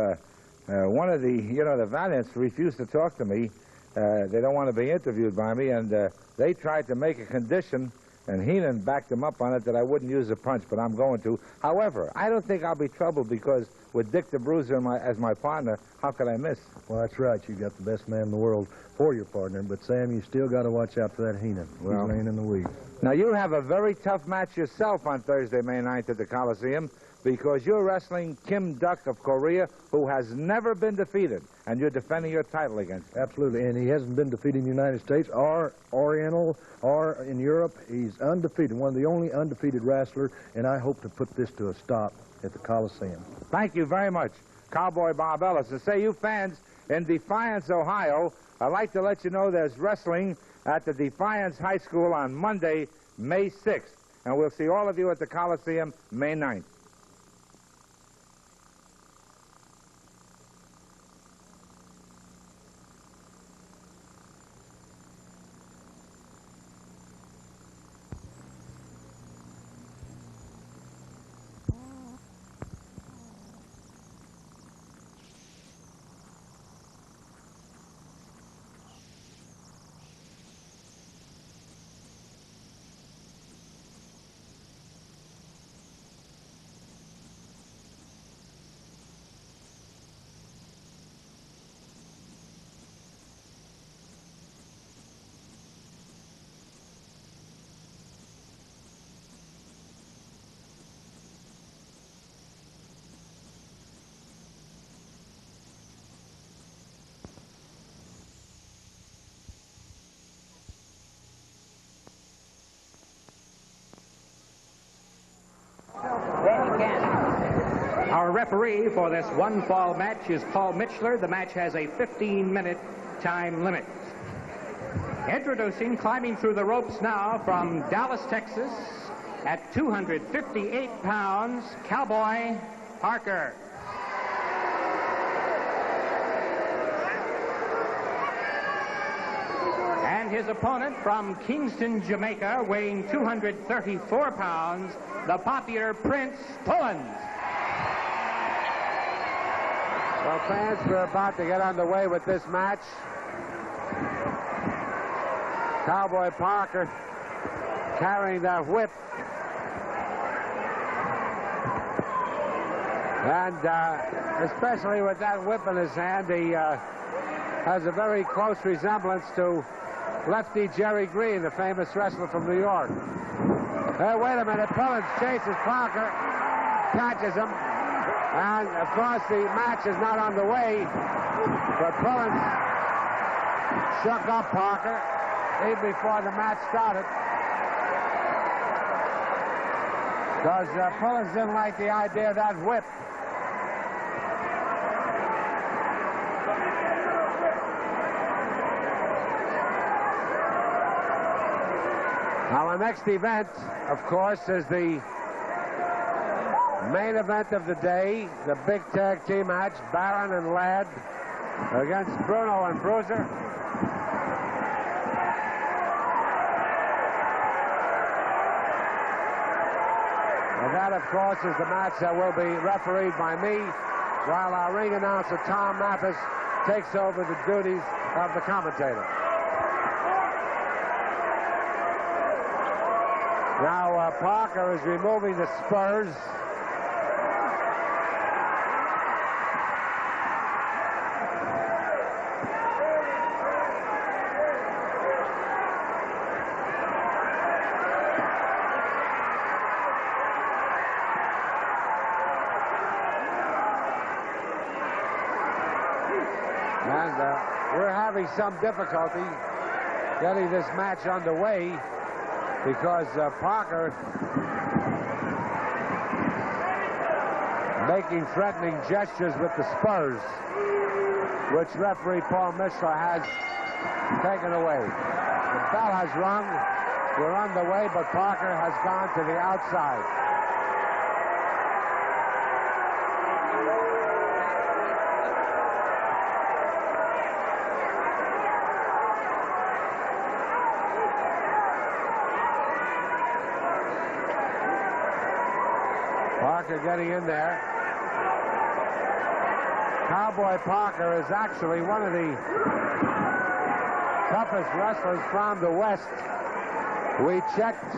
[SPEAKER 13] one of the Valiants refused to talk to me. They don't want to be interviewed by me, and they tried to make a condition, and Heenan backed them up on it, that I wouldn't use a punch, but I'm going to. However, I don't think I'll be troubled, because with Dick the Bruiser as my partner, how could I miss?
[SPEAKER 19] Well, that's right. You got the best man in the world for your partner, but Sam, you still got to watch out for that Heenan.
[SPEAKER 13] Well,
[SPEAKER 19] he's laying in the weeds.
[SPEAKER 13] Now, you have a very tough match yourself on Thursday, May 9th at the Coliseum, because you're wrestling Kim Duck of Korea, who has never been defeated, and you're defending your title against him.
[SPEAKER 19] Absolutely, and he hasn't been defeated in the United States or Oriental or in Europe. He's undefeated, one of the only undefeated wrestlers, and I hope to put this to a stop at the Coliseum.
[SPEAKER 13] Thank you very much, Cowboy Bob Ellis. To say, you fans in Defiance, Ohio, I'd like to let you know there's wrestling at the Defiance High School on Monday, May 6th, and we'll see all of you at the Coliseum May 9th.
[SPEAKER 8] Our referee for this one fall match is Paul Mitchler. The match has a 15-minute time limit. Introducing, climbing through the ropes now from Dallas, Texas, at 258 pounds, Cowboy Parker. And his opponent from Kingston, Jamaica, weighing 234 pounds, the popular Prince Pullins.
[SPEAKER 16] Well, fans, we're about to get underway with this match. Cowboy Parker carrying that whip. And especially with that whip in his hand, he has a very close resemblance to Lefty Jerry Green, the famous wrestler from New York. Hey, wait a minute. Pullins chases Parker, catches him. And, of course, the match is not underway, but Pullins shook up Parker even before the match started. Because Pullins didn't like the idea of that whip. Now, the next event, of course, is the main event of the day, the big tag team match, Barron and Ladd against Brunno and Bruiser. And that, of course, is the match that will be refereed by me, while our ring announcer, Tom Mathis, takes over the duties of the commentator. Now, Parker is removing the spurs. And we're having some difficulty getting this match underway because Parker making threatening gestures with the spurs, which referee Paul Mitchler has taken away. The bell has rung. We're underway, but Parker has gone to the outside. Parker getting in there. Cowboy Parker is actually one of the toughest wrestlers from the West. We checked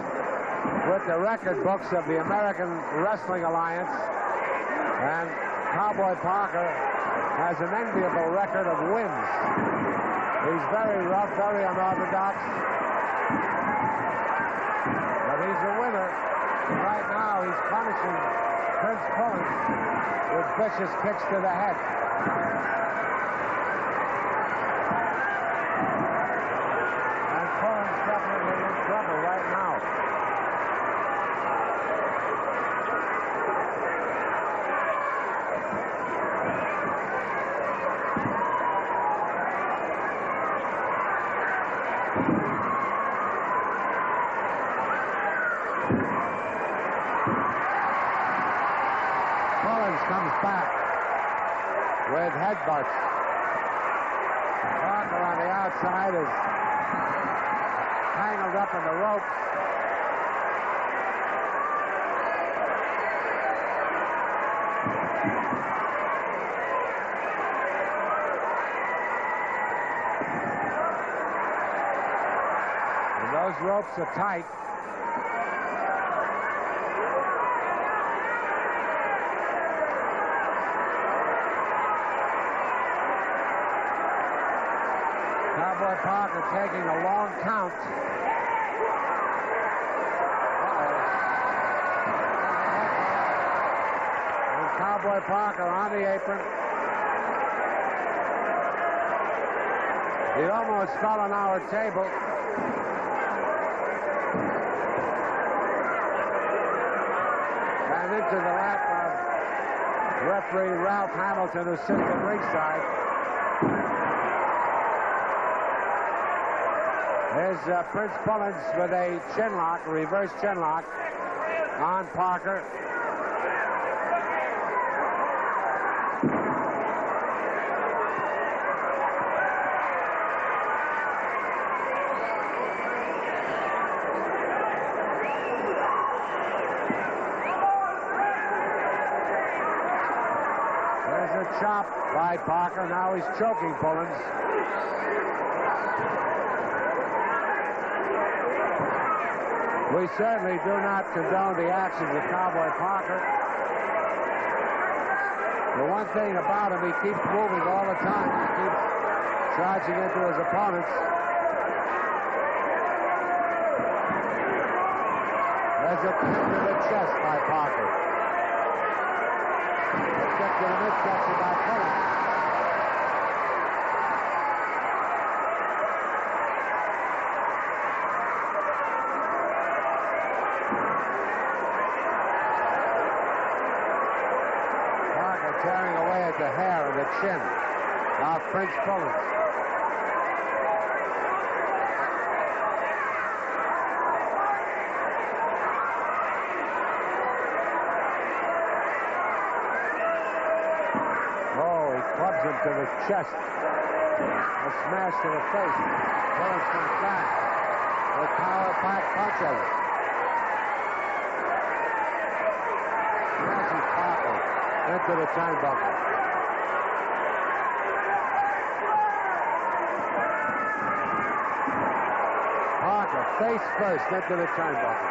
[SPEAKER 16] with the record books of the American Wrestling Alliance, and Cowboy Parker has an enviable record of wins. He's very rough, very unorthodox, but he's a winner. Right now, he's punishing Prince Pullins with vicious kicks to the head. And Pullins definitely in trouble right now. Comes back with headbutts. Parker on the outside is tangled up in the ropes. And those ropes are tight. Cowboy Parker taking a long count. And Cowboy Parker on the apron. He almost fell on our table. And into the lap of Referee Ralph Hamilton, who sits at ringside. Here's Prince Pullins with a chin lock, a reverse chin lock on Parker. There's a chop by Parker. Now he's choking Pullins. We certainly do not condone the actions of Cowboy Parker. The one thing about him, he keeps moving all the time. He keeps charging into his opponents. There's a kick to the chest by Parker. A kick to the midsection by Pullins. Tearing away at the hair of the chin of Prince Pullins. Oh, he clubs him to the chest. A smash to the face. Pullins comes back with power-packed punches. Smashes Parker into the turnbuckle. Parker face first into the turnbuckle.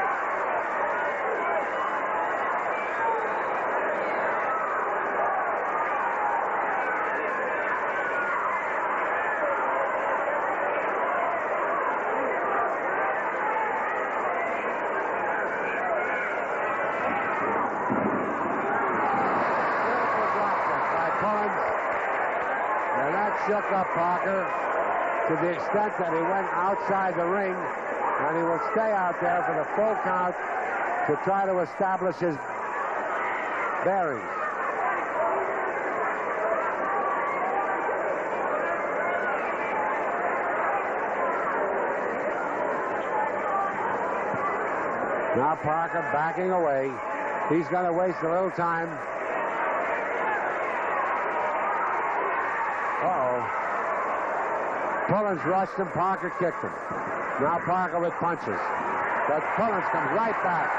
[SPEAKER 16] Shook up Parker to the extent that he went outside the ring, and he will stay out there for the full count to try to establish his bearings. Now Parker backing away. He's going to waste a little time. Uh-oh. Pullins rushed him, Parker kicked him. Now Parker with punches. But Pullins comes right back.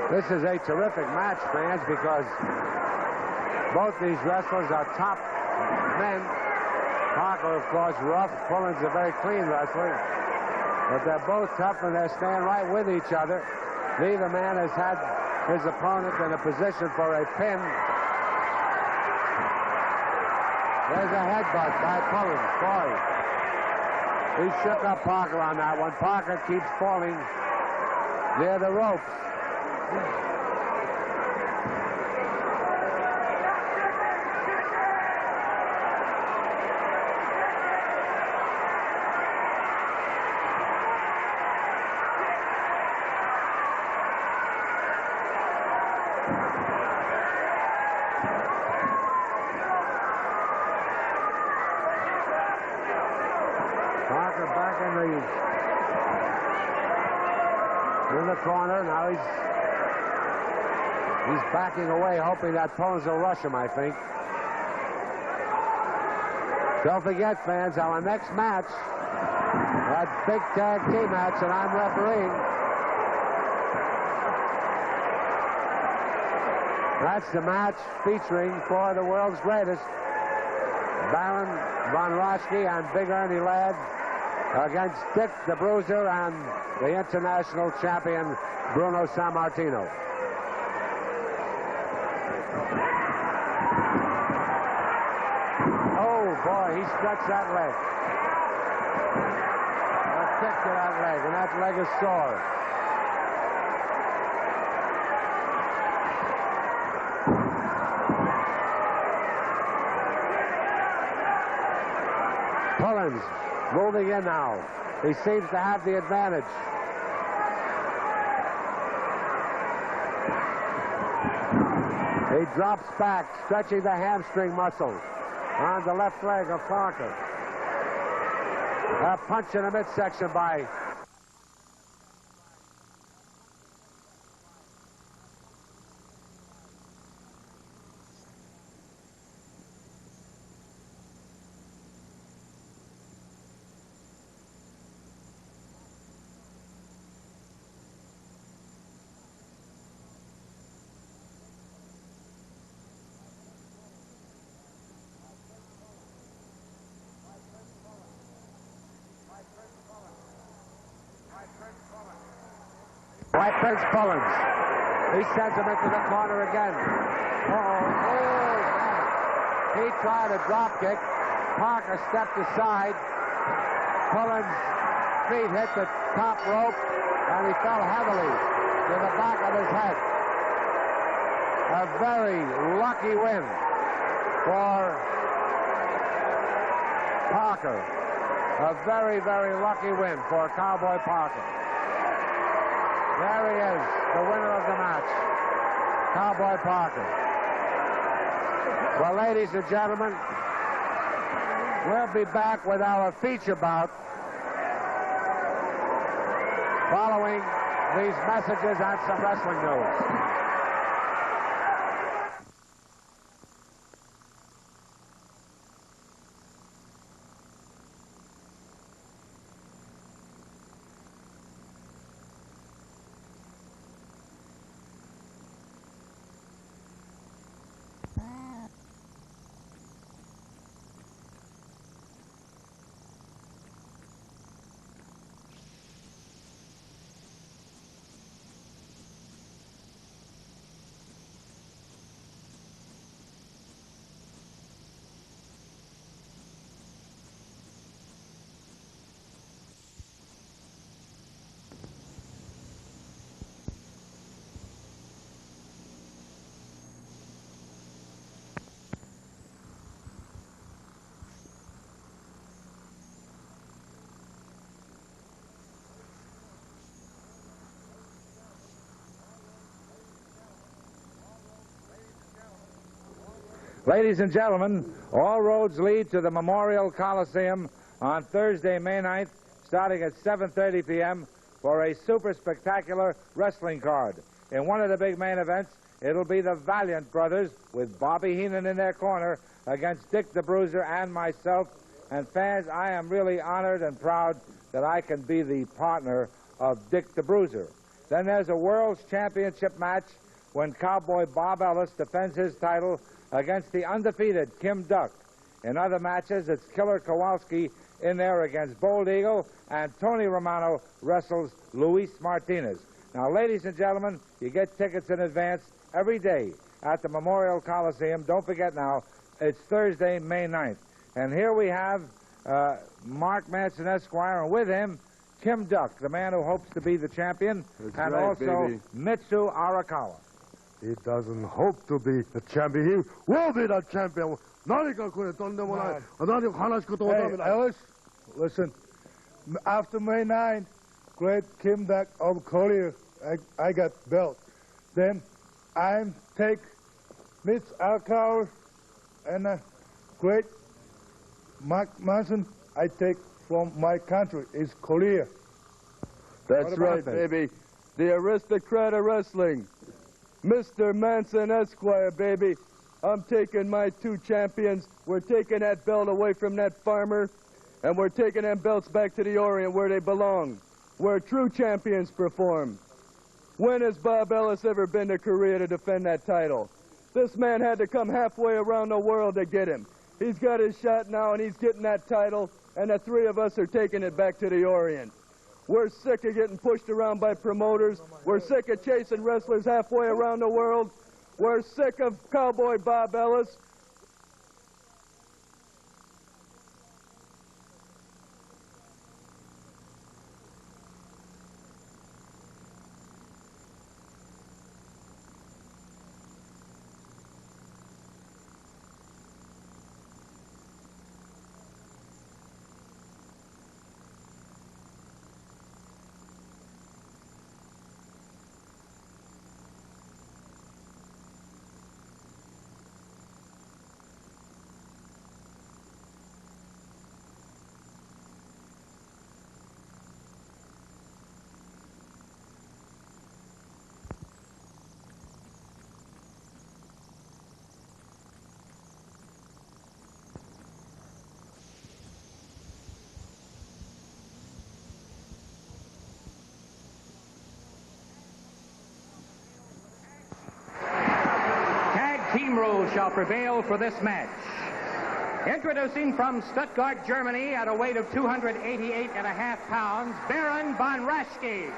[SPEAKER 16] This is a terrific match, fans, because both these wrestlers are top men. Parker, of course, rough. Pullins a very clean wrestler. But they're both tough, and they're staying right with each other. Neither man has had his opponent in a position for a pin. There's a headbutt by Pullins. Boy, he shook up Parker on that one. Parker keeps falling near the ropes. In the corner. Now he's backing away, hoping that Pullins will rush him, I think. Don't forget, fans, our next match, that big tag team match that I'm refereeing, that's the match featuring for the world's greatest, Barron, Von Raschke, and Big Ernie Ladd against Dick the Bruiser and the international champion, Bruno Sammartino. Oh, boy, he stretched that leg. A kick to that leg, and that leg is sore. Pullins moving in now. He seems to have the advantage. He drops back, stretching the hamstring muscle on the left leg of Parker. A punch in the midsection by Prince Pullins. He sends him into the corner again. He tried a drop kick. Parker stepped aside. Pullins' feet hit the top rope, and he fell heavily to the back of his head. A very lucky win for Parker. A very, very lucky win for Cowboy Parker. There he is, the winner of the match, Cowboy Parker. Well, ladies and gentlemen, we'll be back with our feature bout following these messages and some wrestling news. Ladies and gentlemen, all roads lead to the Memorial Coliseum on Thursday, May 9th, starting at 7:30 p.m. for a super spectacular wrestling card. In one of the big main events, it'll be the Valiant Brothers with Bobby Heenan in their corner against Dick the Bruiser and myself. And fans, I am really honored and proud that I can be the partner of Dick the Bruiser. Then there's a World's Championship match when Cowboy Bob Ellis defends his title against the undefeated Kim Duck. In other matches, it's Killer Kowalski in there against Bold Eagle, and Tony Romano wrestles Luis Martinez. Now, ladies and gentlemen, you get tickets in advance every day at the Memorial Coliseum. Don't forget now, it's Thursday, May 9th. And here we have Mark Manson, Esquire, and with him, Kim Duck, the man who hopes to be the champion, and
[SPEAKER 20] right,
[SPEAKER 16] also
[SPEAKER 20] baby.
[SPEAKER 16] Mitsu Arakawa.
[SPEAKER 20] He doesn't hope to be the champion. He will be the champion. Hey,
[SPEAKER 19] Ellis, listen. After May 9th, great Kim Duck of Korea, I got belt. Then I'm take Mitch Arakawa and great Mark Manson. I take from my country is Korea.
[SPEAKER 20] That's right, baby. The aristocrat of wrestling. Mr. Manson Esquire, baby. I'm taking my two champions. We're taking that belt away from that farmer, and we're taking them belts back to the Orient where they belong, where true champions perform. When has Bob Ellis ever been to Korea to defend that title? This man had to come halfway around the world to get him. He's got his shot now, and he's getting that title, and the three of us are taking it back to the Orient. We're sick of getting pushed around by promoters. We're sick of chasing wrestlers halfway around the world. We're sick of Cowboy Bob Ellis.
[SPEAKER 8] same rules shall prevail for this match. Introducing from Stuttgart, Germany, at a weight of 288.5 pounds, Barron von Raschke.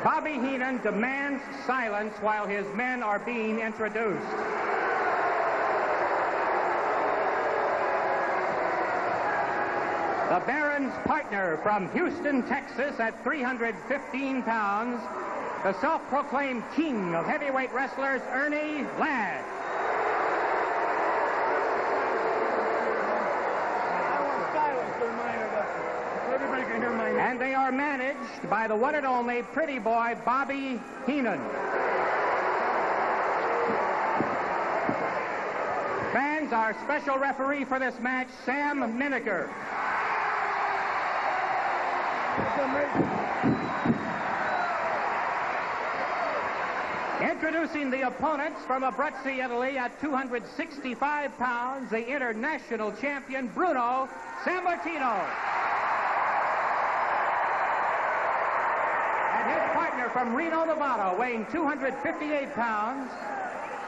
[SPEAKER 8] Bobby Heenan demands silence while his men are being introduced. The Baron's partner from Houston, Texas, at 315 pounds, the self-proclaimed king of heavyweight wrestlers, Ernie Ladd. And they are managed by the one and only pretty boy, Bobby Heenan. Fans, our special referee for this match, Sam Miniker. Introducing the opponents from Abruzzi, Italy, at 265 pounds, the international champion, Bruno Sammartino. And his partner from Reno, Nevada, weighing 258 pounds,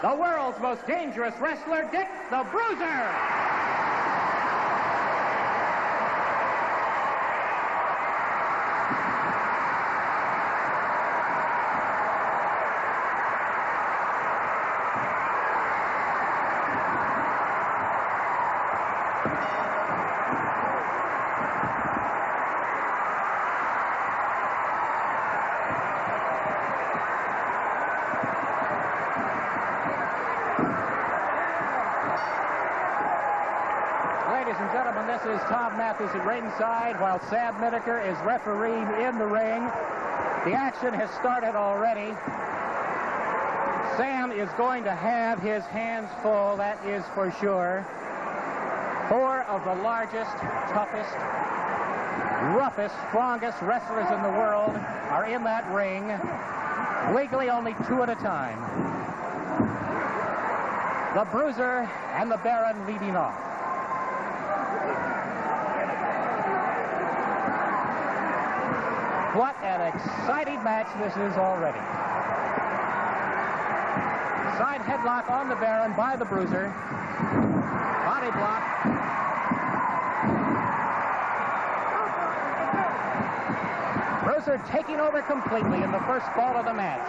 [SPEAKER 8] the world's most dangerous wrestler, Dick the Bruiser. This is Tom Matthews at ringside, while Sam Miniker is refereeing in the ring. The action has started already. Sam is going to have his hands full, that is for sure. Four of the largest, toughest, roughest, strongest wrestlers in the world are in that ring. Legally only two at a time. The Bruiser and the Baron leading off. What an exciting match this is already. Side headlock on the Baron by the Bruiser. Body block. Bruiser taking over completely in the first fall of the match.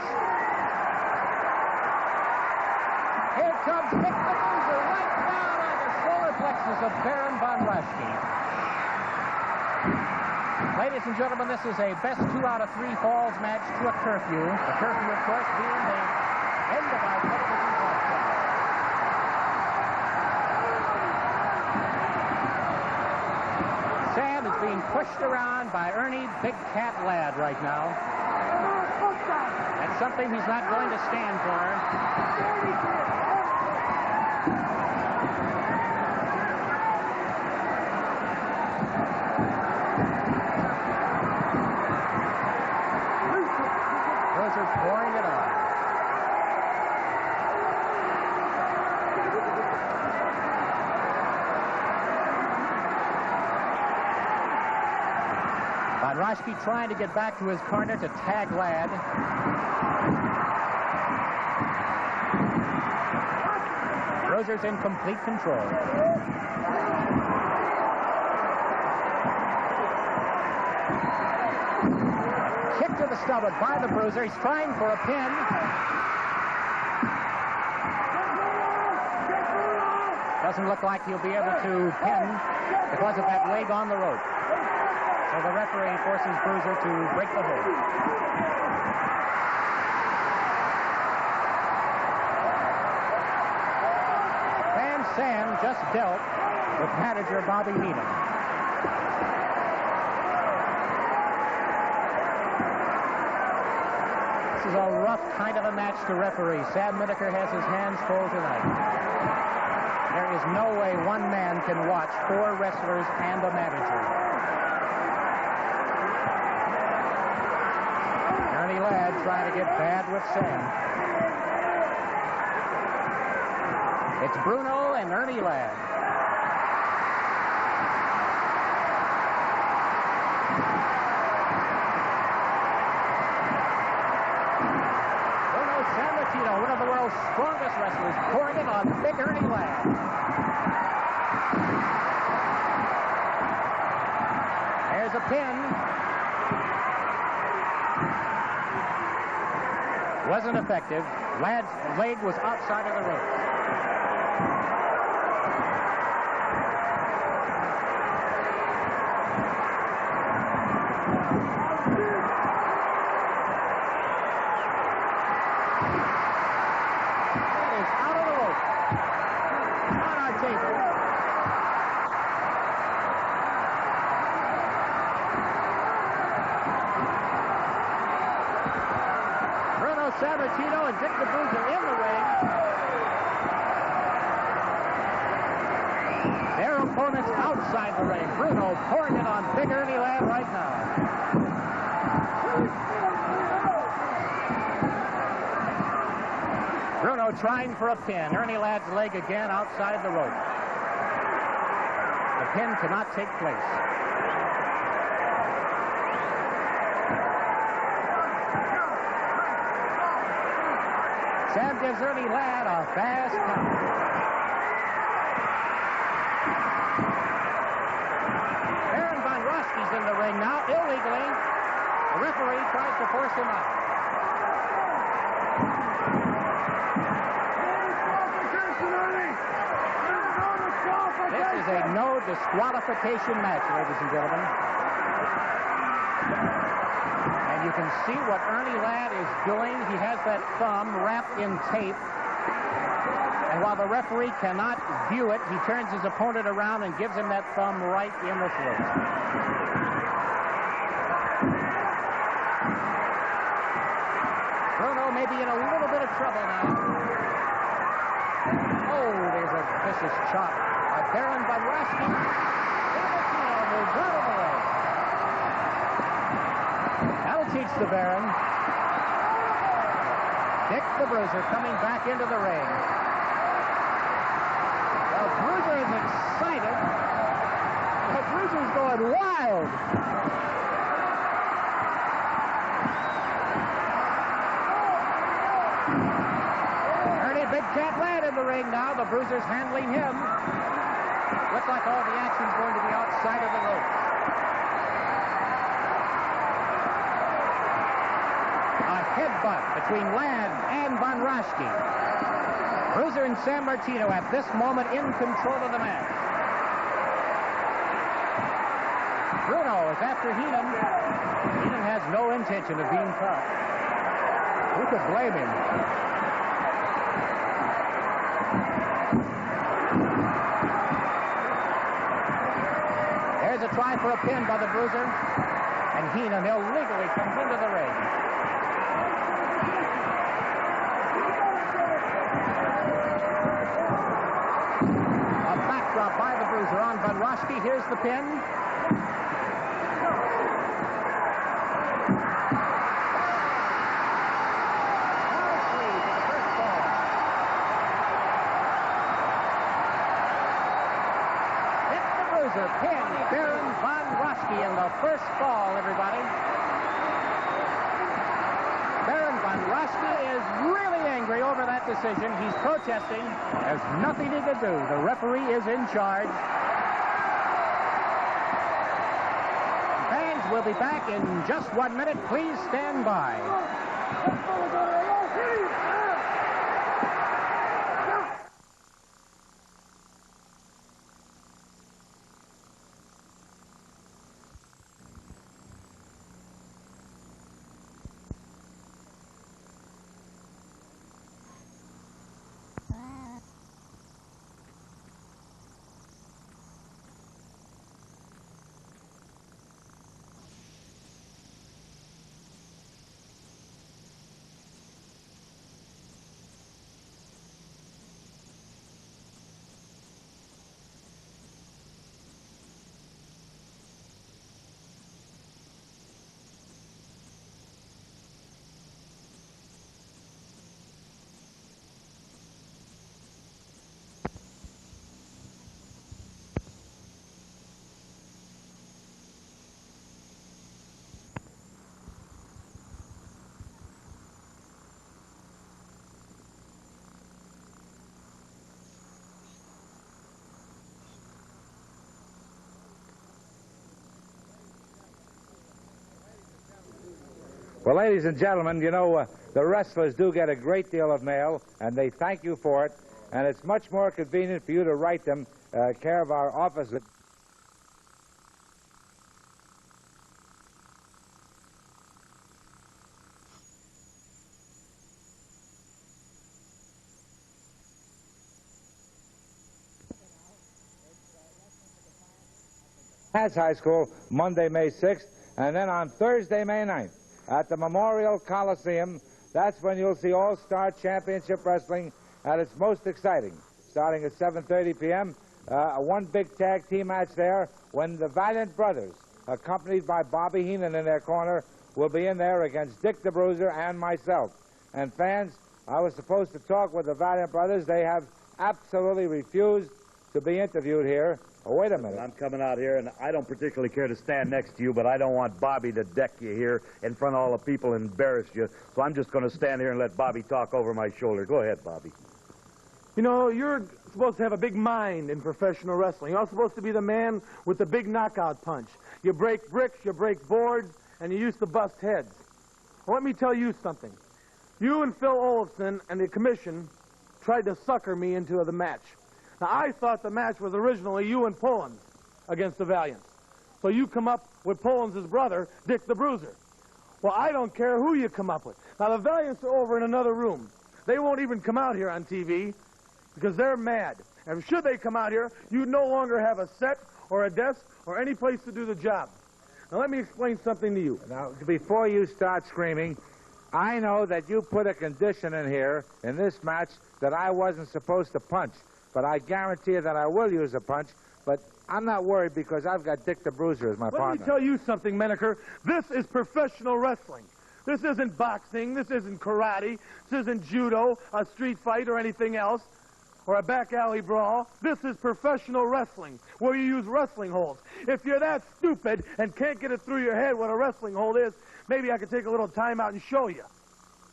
[SPEAKER 8] Here comes Dick the Bruiser right down on the solar plexus of Baron von Raschke. Ladies and gentlemen, this is a best 2 out of 3 falls match to a curfew. The curfew, of course, being the end of our television broadcast. Sam is being pushed around by Ernie Big Cat Ladd right now. That's something he's not going to stand for. Pouring it on. Von Raschke trying to get back to his corner to tag Ladd. Bruiser's in complete control. Kick to the stomach by the Bruiser. He's trying for a pin. Doesn't look like he'll be able to pin because of that leg on the rope. So the referee forces Bruiser to break the hold. And Sam just dealt with manager Bobby Heenan. This is a rough kind of a match to referee. Sam Miniker has his hands full tonight. There is no way one man can watch 4 wrestlers and a manager. Ernie Ladd trying to get bad with Sam. It's Brunno and Ernie Ladd. wrestlers pouring it on Big Ernie Ladd. There's a pin. Wasn't effective. Ladd's leg was outside of the ropes. Sammartino and Dick the Bruiser in the ring. Their opponents outside the ring. Brunno pouring it on Big Ernie Ladd right now. Brunno trying for a pin. Ernie Ladd's leg again outside the rope. The pin cannot take place. Sam gives Ernie Ladd a fast count. Baron von Raschke's in the ring now, illegally. The referee tries to force him out. This is a no disqualification match, ladies and gentlemen. And you can see what Ernie Ladd is doing. He has that thumb wrapped in tape. And while the referee cannot view it, he turns his opponent around and gives him that thumb right in the throat. Brunno may be in a little bit of trouble now. Oh, there's a vicious chop by Baron von Raschke. Moves out of the way. That'll teach the Baron. Dick the Bruiser coming back into the ring. The Bruiser is excited. The Bruiser's going wild. Ernie Big Cat Ladd in the ring now. The Bruiser's handling him. Looks like all the action's going to be outside of the ropes. A headbutt between Ladd and von Raschke. Bruiser and Sammartino at this moment in control of the match. Brunno is after Heenan. Heenan has no intention of being caught. Who could blame him? There's a try for a pin by the Bruiser. And Heenan illegally comes into the ring. A backdrop by the Bruiser on von Raschke. Here's the pin. Pin Baron von Raschke in the first fall, everybody. Baron von Raschke is really angry over that decision. He's protesting. There's nothing he can do. The referee is in charge. Fans will be back in just 1 minute. Please stand by.
[SPEAKER 1] Well, ladies and gentlemen, you know, the wrestlers do get a great deal of mail, and they thank you for it. And it's much more convenient for you to write them, care of our office. High School, Monday, May 6th, and then on Thursday, May 9th, at the Memorial Coliseum. That's when you'll see All-Star Championship Wrestling at its most exciting, starting at 7:30 p.m. One big tag team match there when the Valiant Brothers, accompanied by Bobby Heenan in their corner, will be in there against Dick the Bruiser and myself. And fans, I was supposed to talk with the Valiant Brothers. They have absolutely refused to be interviewed here. Oh, wait a minute.
[SPEAKER 19] I'm coming out here, and I don't particularly care to stand next to you, but I don't want Bobby to deck you here in front of all the people and embarrass you. So I'm just going to stand here and let Bobby talk over my shoulder. Go ahead, Bobby.
[SPEAKER 10] You know, you're supposed to have a big mind in professional wrestling. You're supposed to be the man with the big knockout punch. You break bricks, you break boards, and you used to bust heads. Well, let me tell you something. You and Phil Olafson and the commission tried to sucker me into the match. Now, I thought the match was originally you and Pullins against the Valiants. So you come up with Pullins' brother, Dick the Bruiser. Well, I don't care who you come up with. Now, the Valiants are over in another room. They won't even come out here on TV because they're mad. And should they come out here, you no longer have a set or a desk or any place to do the job. Now, let me explain something to you.
[SPEAKER 1] Now, before you start screaming, I know that you put a condition in here in this match that I wasn't supposed to punch. But I guarantee you that I will use a punch. But I'm not worried because I've got Dick the Bruiser as my partner.
[SPEAKER 10] Let me tell you something, Menaker. This is professional wrestling. This isn't boxing. This isn't karate. This isn't judo, a street fight, or anything else, or a back alley brawl. This is professional wrestling, where you use wrestling holds. If you're that stupid and can't get it through your head what a wrestling hold is, maybe I could take a little time out and show you.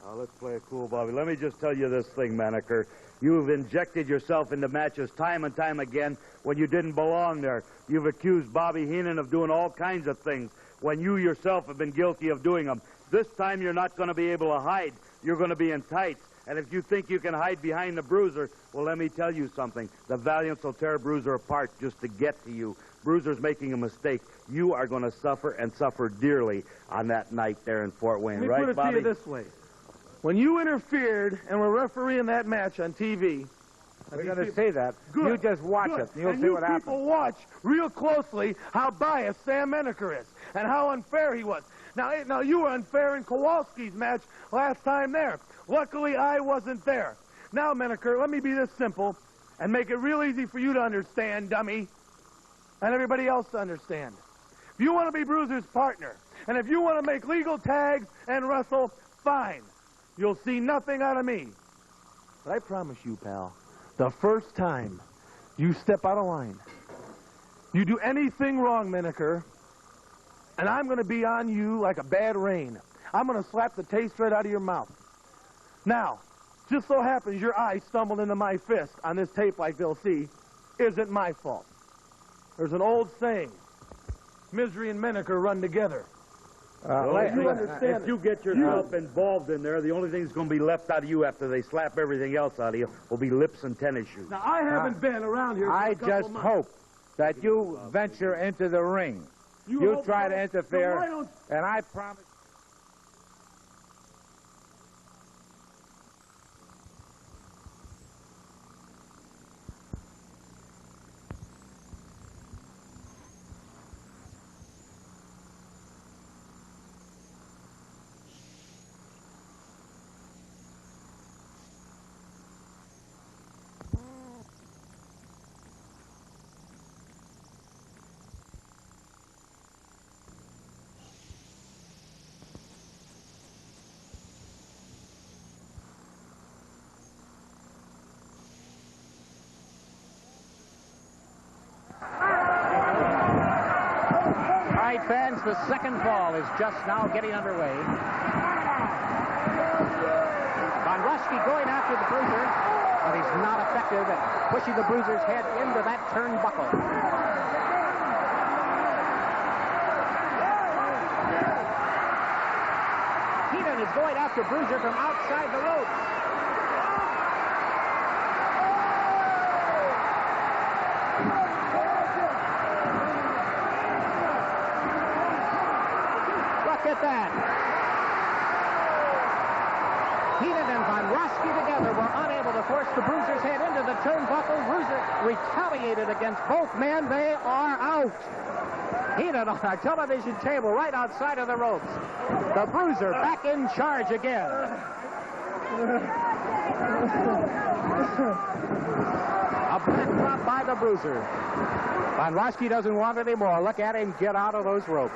[SPEAKER 19] Now, let's play it cool, Bobby. Let me just tell you this thing, Menaker. You've injected yourself into matches time and time again when you didn't belong there. You've accused Bobby Heenan of doing all kinds of things when you yourself have been guilty of doing them. This time you're not going to be able to hide. You're going to be in tights. And if you think you can hide behind the Bruiser, well, let me tell you something. The Valiants will tear Bruiser apart just to get to you. Bruiser's making a mistake. You are going to suffer and suffer dearly on that night there in Fort Wayne.
[SPEAKER 10] Let me
[SPEAKER 19] right,
[SPEAKER 10] put it
[SPEAKER 19] Bobby?
[SPEAKER 10] to you this way. When you interfered and were refereeing that match on TV...
[SPEAKER 1] We're going to see that.
[SPEAKER 10] Good.
[SPEAKER 1] You just watch it, and you'll see what happens.
[SPEAKER 10] And you people watch real closely how biased Sam Menaker is and how unfair he was. Now you were unfair in Kowalski's match last time there. Luckily, I wasn't there. Now, Menaker, let me be this simple and make it real easy for you to understand, dummy, and everybody else to understand. If you want to be Bruiser's partner, and if you want to make legal tags and wrestle, fine. You'll see nothing out of me. But I promise you, pal, the first time you step out of line, you do anything wrong, Menaker, and I'm going to be on you like a bad rain. I'm going to slap the taste right out of your mouth. Now, just so happens your eye stumbled into my fist on this tape like they'll see isn't my fault. There's an old saying, misery and Menaker run together.
[SPEAKER 19] You understand if you get yourself involved in there, the only thing that's going to be left out of you after they slap everything else out of you will be lips and tennis shoes.
[SPEAKER 10] Now, I haven't been around here for
[SPEAKER 1] I
[SPEAKER 10] a couple
[SPEAKER 1] just
[SPEAKER 10] months.
[SPEAKER 1] hope that you venture into the ring. You try to interfere, and I promise...
[SPEAKER 8] Fans, the second fall is just now getting underway. Von Raschke going after the Bruiser, but he's not effective at pushing the Bruiser's head into that turnbuckle. is going after Bruiser from outside the ropes. Look at that. Heenan and Raschke together were unable to force the Bruiser's head into the turnbuckle. Bruiser retaliated against both men. They are out. Heenan on our television table right outside of the ropes. The Bruiser back in charge again. A back drop by the Bruiser. Raschke doesn't want it anymore. Look at him get out of those ropes.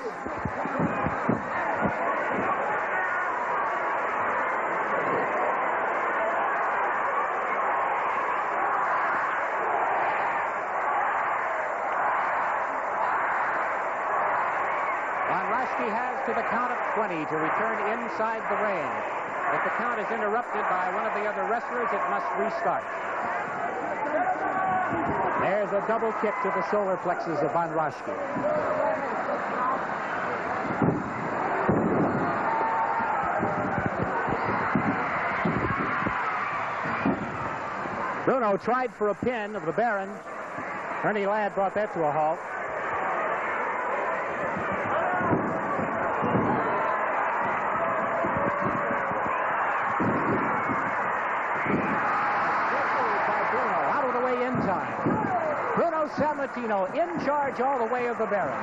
[SPEAKER 8] Raschke has to the count of 20 to return inside the ring. If the count is interrupted by one of the other wrestlers, it must restart. There's a double kick to the solar plexus of Raschke. Brunno tried for a pin of the Barron. Ernie Ladd brought that to a halt. Sammartino in charge all the way of the Barron.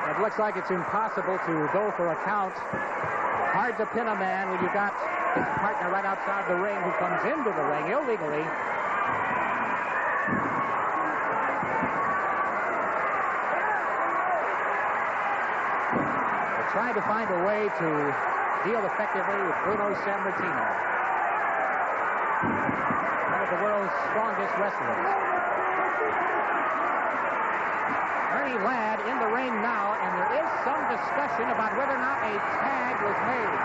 [SPEAKER 8] It looks like it's impossible to go for a count. Hard to pin a man when you've got his partner right outside the ring who comes into the ring illegally. They're trying to find a way to deal effectively with Bruno Sammartino, the world's strongest wrestlers. Ernie Ladd in the ring now, and there is some discussion about whether or not a tag was made.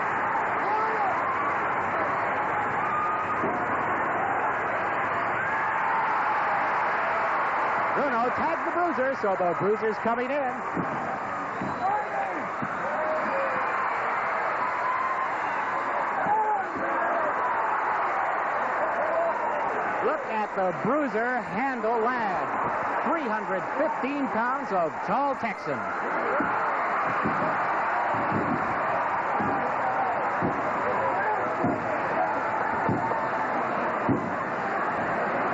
[SPEAKER 8] Brunno tagged the Bruiser, so the Bruiser's coming in. Look at the Bruiser handle Ladd. 315 pounds of tall Texan.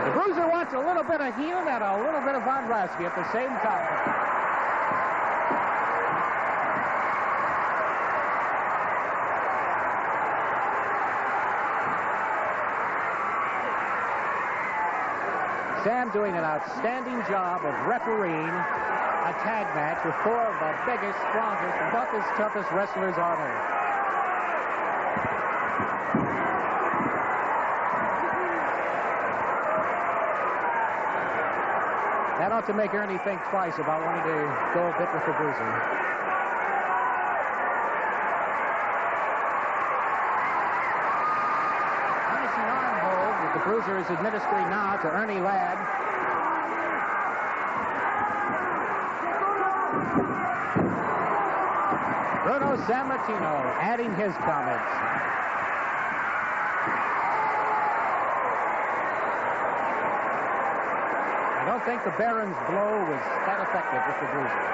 [SPEAKER 8] The Bruiser wants a little bit of Heenan and a little bit of Raschke at the same time. Sam doing an outstanding job of refereeing a tag match with four of the biggest, strongest, toughest wrestlers on earth. That ought to make Ernie think twice about wanting to go a bit with the Bruiser. The Bruiser is administering now to Ernie Ladd. Bruno Sammartino adding his comments. I don't think the Barron's blow was that effective with the Bruiser.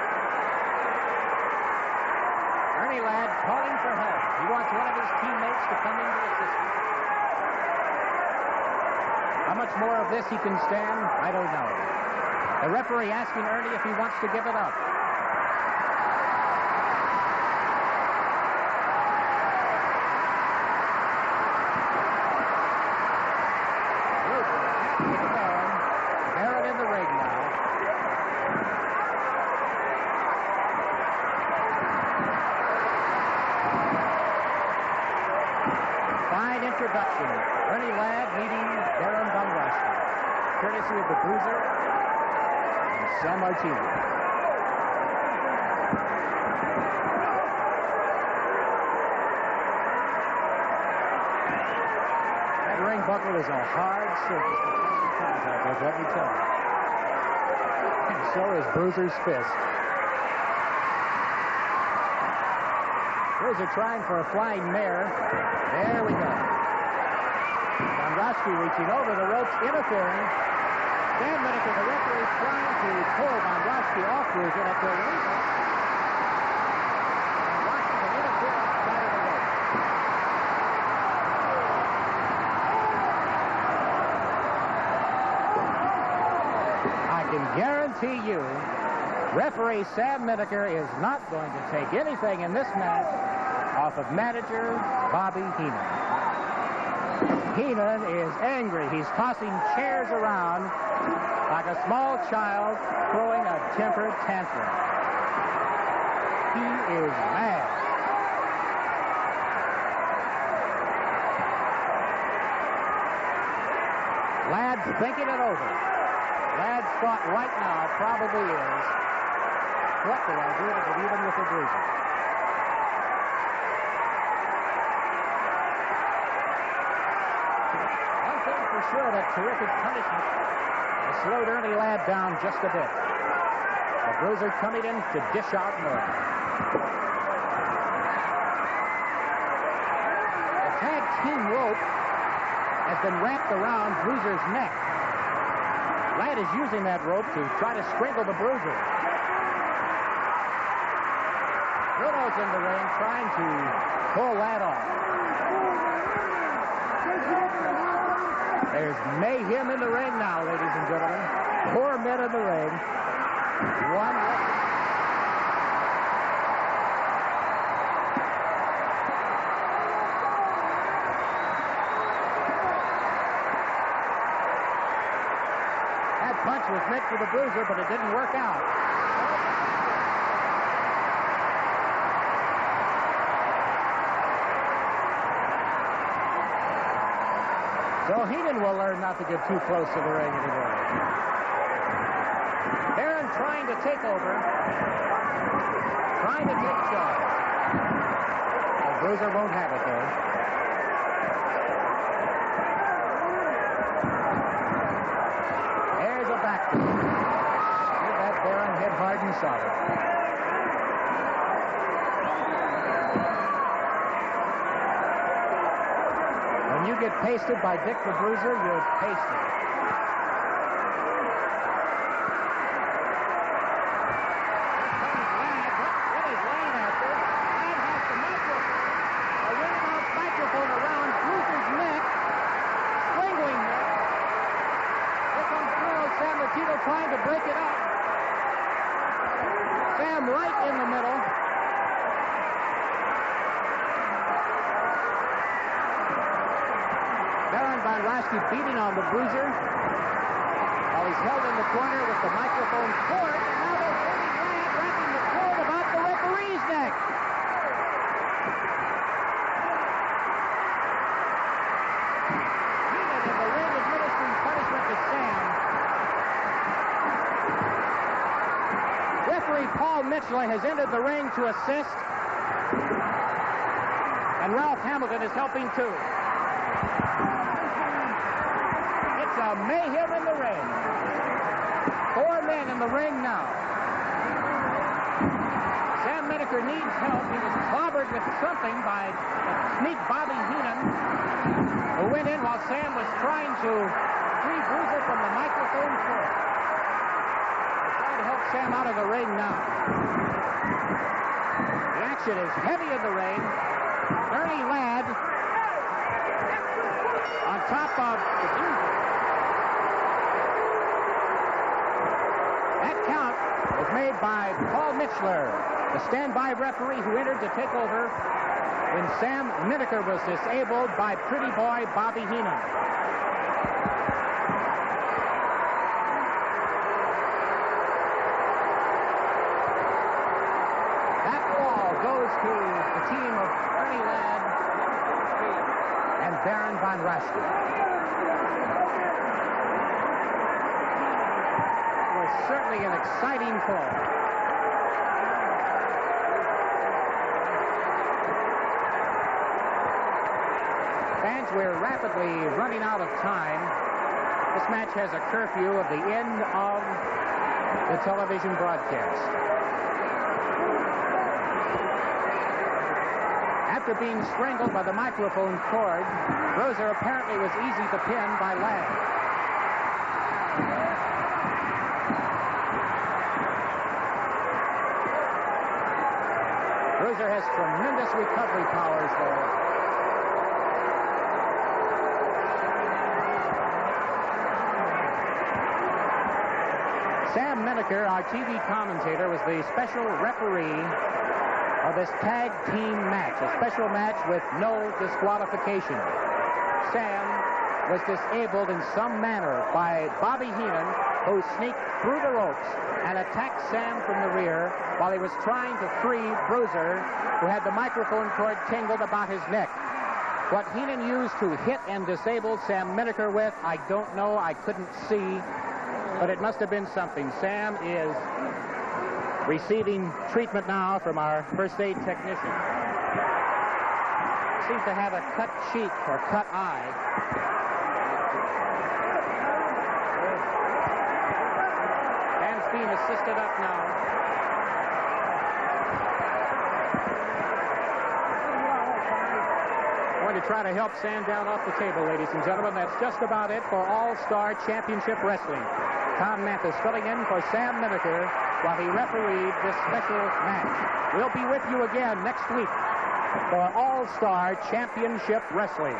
[SPEAKER 8] Ernie Ladd calling for help. He wants one of his teammates to come in to assist him. How much more of this he can stand, I don't know. The referee asking Ernie if he wants to give it up. Barron in the ring now. Fine introduction. Ernie Ladd meeting Barron von Raschke, courtesy of the Bruiser and Sammartino. That ring buckle is a hard surface to come in contact with, let me tell you. And so is Bruiser's fist. Bruiser trying for a flying mare. There we go. Raschke reaching over the ropes, interfering. Dominic and the referee is trying to pull Raschke off Bruiser at the release. Washington interfered outside of the ropes. I can guarantee you, referee Sam Miniker is not going to take anything in this match off of manager Bobby Heenan. Heenan is angry. He's tossing chairs around like a small child throwing a temper tantrum. He is mad. Ladd's thinking it over. Ladd's thought right now probably is, what did I do to get even with the Bruiser? Sure, that terrific punishment has slowed Ernie Ladd down just a bit. The Bruiser coming in to dish out more. The tag team rope has been wrapped around Bruiser's neck. Ladd is using that rope to try to strangle the Bruiser. Brunno's in the ring trying to pull Ladd off. There's mayhem in the ring now, ladies and gentlemen. 4 men in the ring. 1 left. That punch was meant for the Bruiser, but it didn't work out. So Heenan will learn not to get too close to the ring anymore. Barron trying to take over. Trying to take charge. The Bruiser won't have it, though. There's a backdoor. Give that Barron head hard and solid. When you get pasted by Dick the Bruiser, you're pasted. What is Lane after? Lane has the microphone. A ring-out microphone around Bruiser's neck. Strangling neck. Here comes Bruno Sammartino trying to break it up. Sam right in the middle. Raschke beating on the Bruiser while he's held in the corner with the microphone cord. And now they're holding Ladd, wrapping the cord about the referee's neck. Heenan in the ring administering punishment to Sam. Referee Paul Mitchell has entered the ring to assist. And Ralph Hamilton is helping too. Mayhem in the ring. 4 men in the ring now. Sam Miniker needs help. He was clobbered with something by the sneak Bobby Heenan, who went in while Sam was trying to free Bruiser from the microphone cord. They're trying to help Sam out of the ring now. The action is heavy in the ring. Ernie Ladd on top of the Bruiser. Count was made by Paul Mitchler, the standby referee who entered to take over when Sam Miniker was disabled by pretty boy Bobby Heenan. That ball goes to the team of Ernie Ladd and Baron von Raschke. Certainly an exciting call. Fans, we're rapidly running out of time. This match has a curfew of the end of the television broadcast. After being strangled by the microphone cord, Bruiser apparently was easy to pin by lag. Bruiser has tremendous recovery powers there. Sam Menaker, our TV commentator, was the special referee of this tag team match, a special match with no disqualification. Sam was disabled in some manner by Bobby Heenan, who sneaked through the ropes and attacked Sam from the rear while he was trying to free Bruiser, who had the microphone cord tangled about his neck. What Heenan used to hit and disable Sam Menaker with, I don't know, I couldn't see, but it must have been something. Sam is receiving treatment now from our first aid technician. Seems to have a cut cheek or cut eye. Sam's being assisted up now. Going to try to help Sam down off the table, ladies and gentlemen. That's just about it for All-Star Championship Wrestling. Tom Mathis filling in for Sam Menaker while he refereed this special match. We'll be with you again next week for All-Star Championship Wrestling.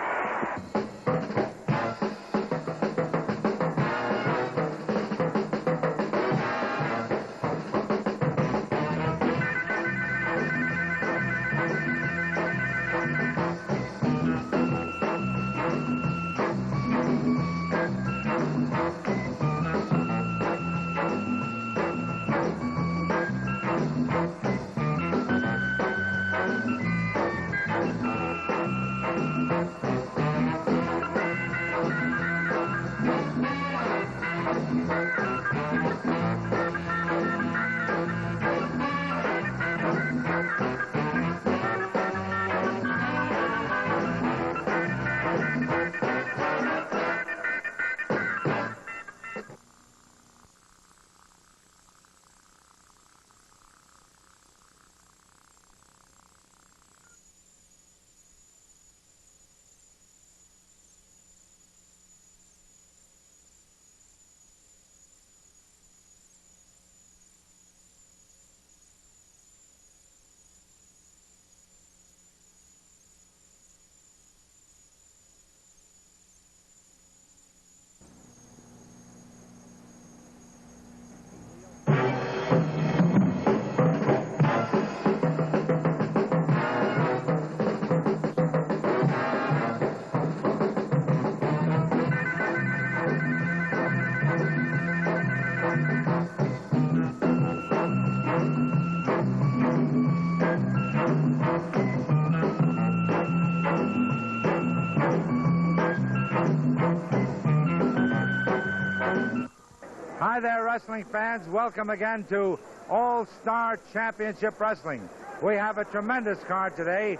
[SPEAKER 1] Hi there, wrestling fans. Welcome again to All-Star Championship Wrestling. We have a tremendous card today.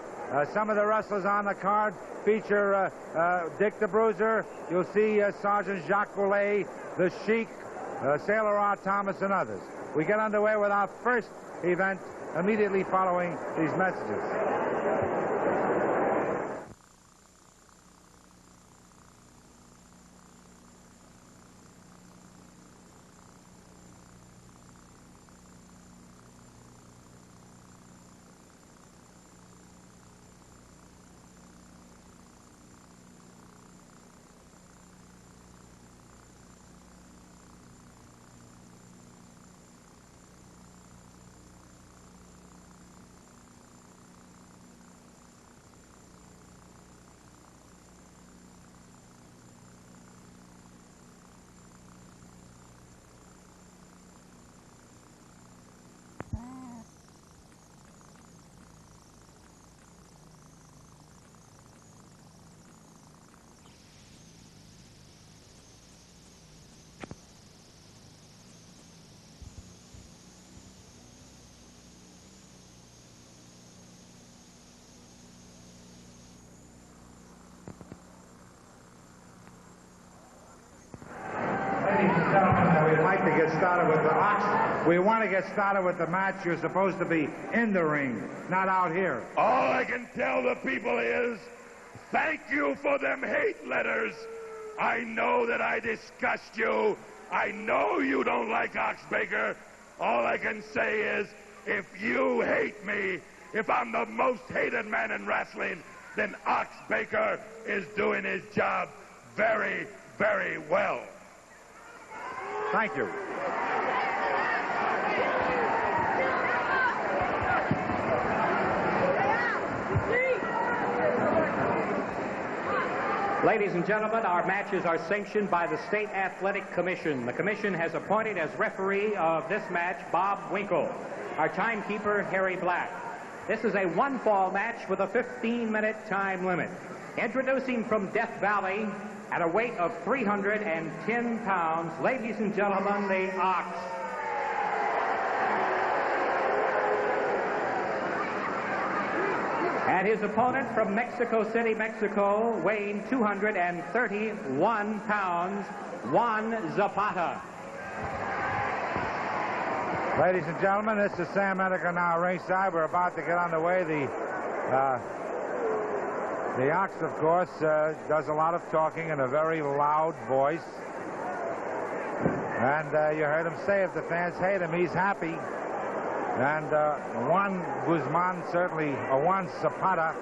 [SPEAKER 1] Some of the wrestlers on the card feature Dick the Bruiser. You'll see Sergeant Jacques Goulet, the Sheik, Sailor R. Thomas, and others. We get underway with our first event immediately following these messages. Ladies and gentlemen, we'd like to get started with the ox We want to get started with the match. You're supposed to be in the ring, not out here.
[SPEAKER 6] All I can tell the people is, thank you for them hate letters. I know that I disgust you. I know you don't like Oxbaker. All I can say is, if you hate me, if I'm the most hated man in wrestling, then Oxbaker is doing his job very, very well.
[SPEAKER 1] Thank you.
[SPEAKER 8] Ladies and gentlemen, our matches are sanctioned by the State Athletic Commission. The commission has appointed as referee of this match Bob Winkle, our timekeeper Harry Black. This is a one-fall match with a 15-minute time limit. Introducing from Death Valley at a weight of 310 pounds, ladies and gentlemen, the Ox. And his opponent from Mexico City, Mexico, weighing 231 pounds, Juan Zapata.
[SPEAKER 1] Ladies and gentlemen, this is Sam Meneker now ringside. We're about to get underway. The Ox, of course, does a lot of talking in a very loud voice. And you heard him say if the fans hate him, he's happy. And Juan Guzman, certainly, Juan Zapata,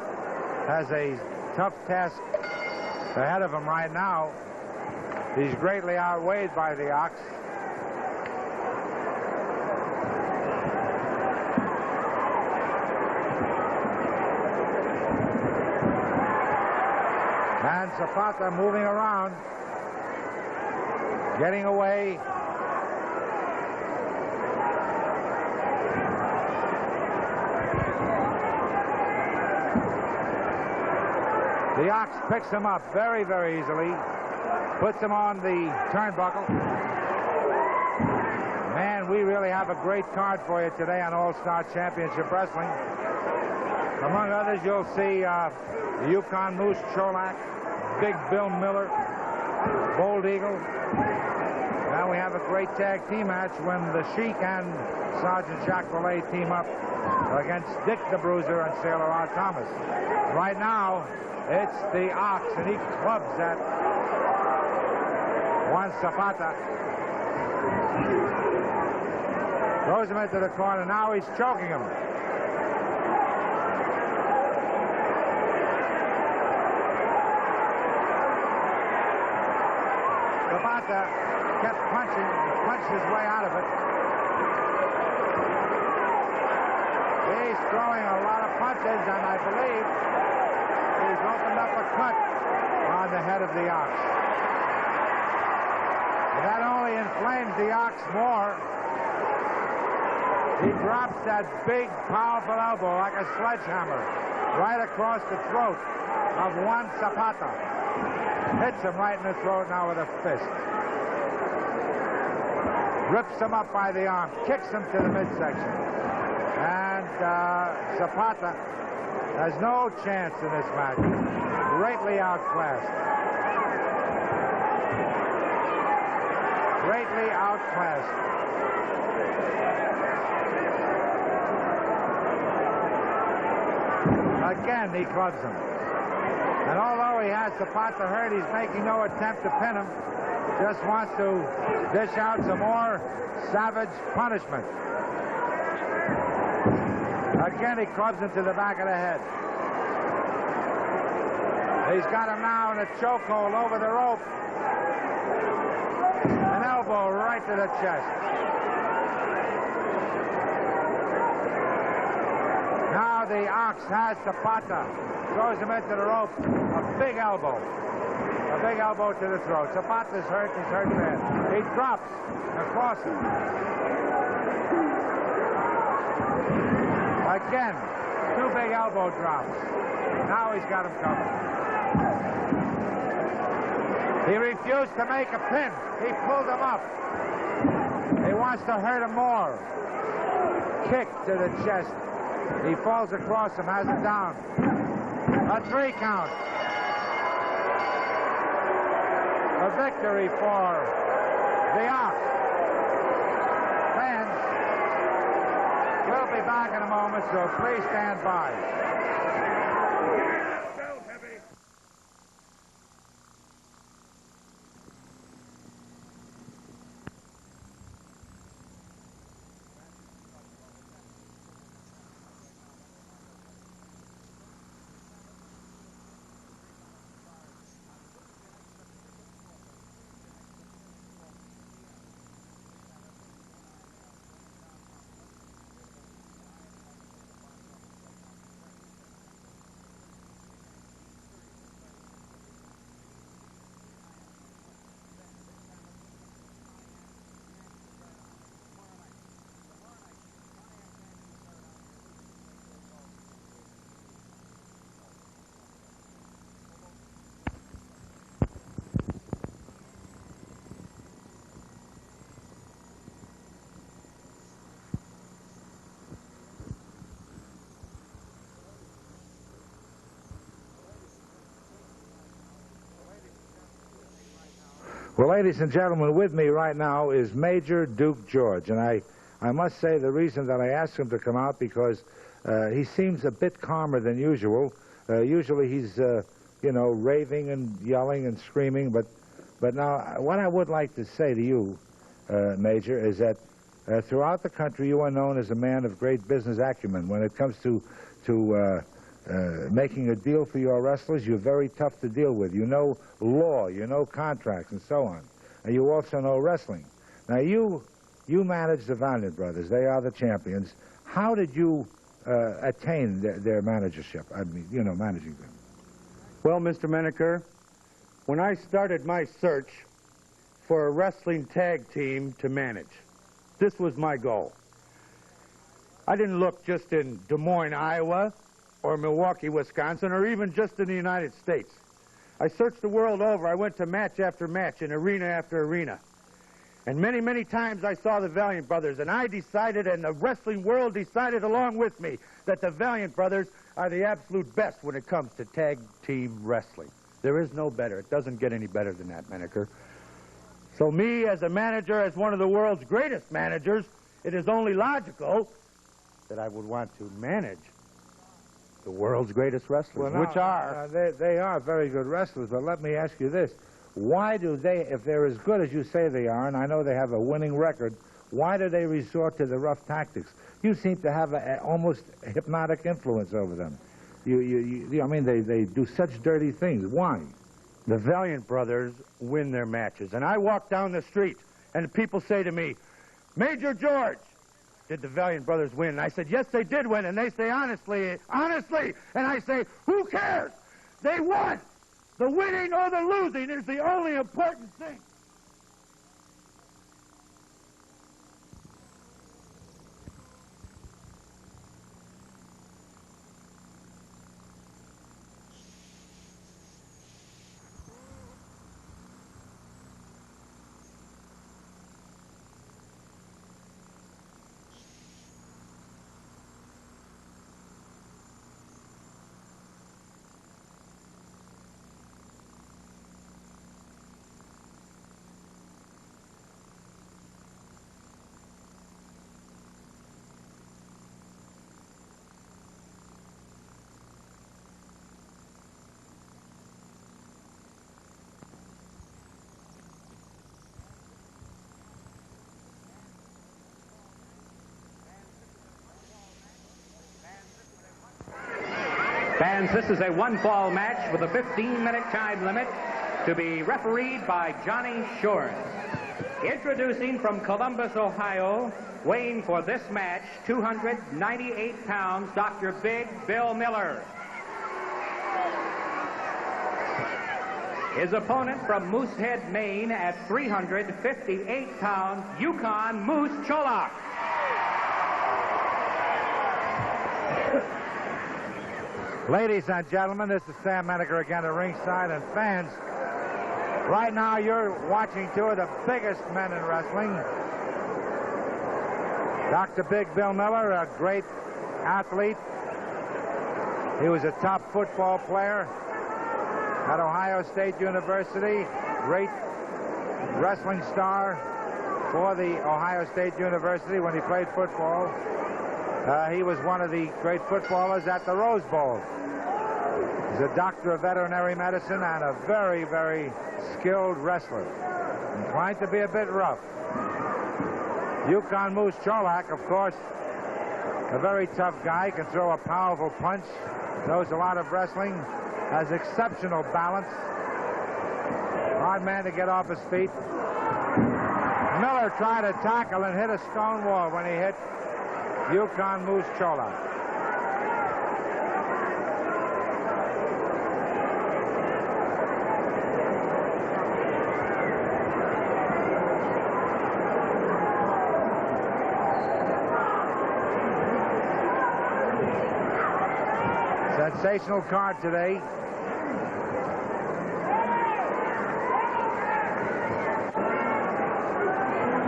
[SPEAKER 1] has a tough task ahead of him right now. He's greatly outweighed by the Ox. And Zapata moving around, getting away. The Ox picks him up very, very easily, puts him on the turnbuckle. Man, we really have a great card for you today on All-Star Championship Wrestling. Among others, you'll see Yukon Moose Cholak, Big Bill Miller, Bold Eagle. Now we have a great tag team match when the Sheik and Sergeant Jacques Valet team up against Dick the Bruiser and Sailor R. Thomas. Right now, it's the Ox, and he clubs at Juan Zapata. Throws him into the corner. Now he's choking him. Zapata kept punching, punched his way out of it. He's throwing a lot of punches, and I believe he's opened up a cut on the head of the Ox. And that only inflames the Ox more. He drops that big, powerful elbow like a sledgehammer right across the throat of Juan Zapata. Hits him right in the throat now with a fist. Rips him up by the arm, kicks him to the midsection. And Zapata has no chance in this match. Greatly outclassed. Greatly outclassed. Again, he clubs him. And although he has Zapata hurt, he's making no attempt to pin him. Just wants to dish out some more savage punishment. Again, he clubs him to the back of the head. He's got him now in a chokehold over the rope. An elbow right to the chest. Now the Ox has Zapata. Throws him into the rope. A big elbow. A big elbow to the throat. Zapata's hurt. He's hurt bad. He drops across him. Again, two big elbow drops. Now he's got him covered. He refused to make a pin. He pulled him up. He wants to hurt him more. Kick to the chest. He falls across him, has him down. A 3 count. A victory for the Ox. Fans back in a moment, so please stand by. Well, ladies and gentlemen, with me right now is Major Duke George, and I must say the reason that I asked him to come out because he seems a bit calmer than usual. Usually he's, you know, raving and yelling and screaming, but now what I would like to say to you, Major, is that throughout the country you are known as a man of great business acumen. When it comes to making a deal for your wrestlers, you're very tough to deal with. You know law, you know contracts, and so on. And you also know wrestling. Now, you manage the Valiant brothers. They are the champions. How did you attain their managership? I mean, you know, managing them.
[SPEAKER 19] Well, Mr. Menaker, when I started my search for a wrestling tag team to manage, this was my goal. I didn't look just in Des Moines, Iowa, or Milwaukee, Wisconsin, or even just in the United States. I searched the world over. I went to match after match and arena after arena. And many, many times I saw the Valiant brothers, and I decided, and the wrestling world decided along with me, that the Valiant brothers are the absolute best when it comes to tag team wrestling. There is no better. It doesn't get any better than that, Menaker. So me, as a manager, as one of the world's greatest managers, it is only logical that I would want to manage the world's greatest wrestlers,
[SPEAKER 1] Well,
[SPEAKER 19] which are...
[SPEAKER 1] they are very good wrestlers, but let me ask you this. Why do they, if they're as good as you say they are, and I know they have a winning record, why do they resort to the rough tactics? You seem to have an almost hypnotic influence over them. I mean, they do such dirty things. Why?
[SPEAKER 19] The Valiant brothers win their matches. And I walk down the street, and people say to me, Major George, did the Valiant brothers win? And I said, yes, they did win. And they say, honestly. And I say, who cares? They won. The winning or the losing is the only important thing.
[SPEAKER 8] Fans, this is a one-fall match with a 15-minute time limit to be refereed by Johnny Shores. Introducing from Columbus, Ohio, weighing for this match 298 pounds, Dr. Big Bill Miller. His opponent from Moosehead, Maine at 358 pounds, Yukon Moose Cholak.
[SPEAKER 1] Ladies and gentlemen, this is Sam Menaker again at ringside, and fans, right now you're watching two of the biggest men in wrestling. Dr. Big Bill Miller, a great athlete. He was a top football player at Ohio State University, great wrestling star for the Ohio State University when he played football.
[SPEAKER 13] He was one of the great footballers at the Rose Bowl. He's a doctor of veterinary medicine and a very, very skilled wrestler. Inclined to be a bit rough. Yukon Moose Cholak, of course, a very tough guy, can throw a powerful punch, knows a lot of wrestling, has exceptional balance. Hard man to get off his feet. Miller tried to tackle and hit a stone wall when he hit Yukon Moose Cholak. Sensational card today.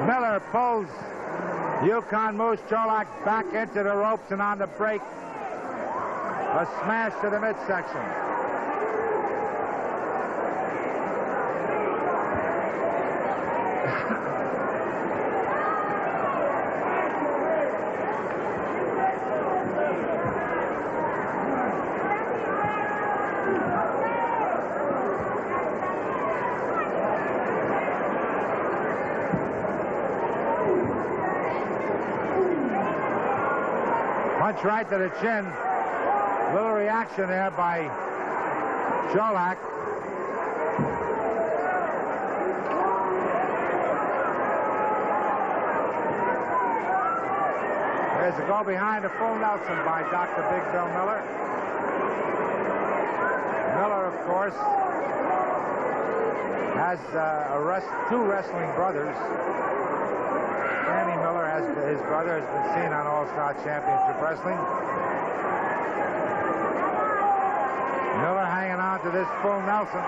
[SPEAKER 13] Miller pulls Yukon Moose Cholak back into the ropes and on the break. A smash to the midsection. Punch right to the chin. Little reaction there by Cholak. There's a go behind a full Nelson by Dr. Big Bill Miller. Miller, of course, has two wrestling brothers. Danny Miller, his brother, has been seen on All-Star Championship Wrestling. Miller hanging on to this full Nelson.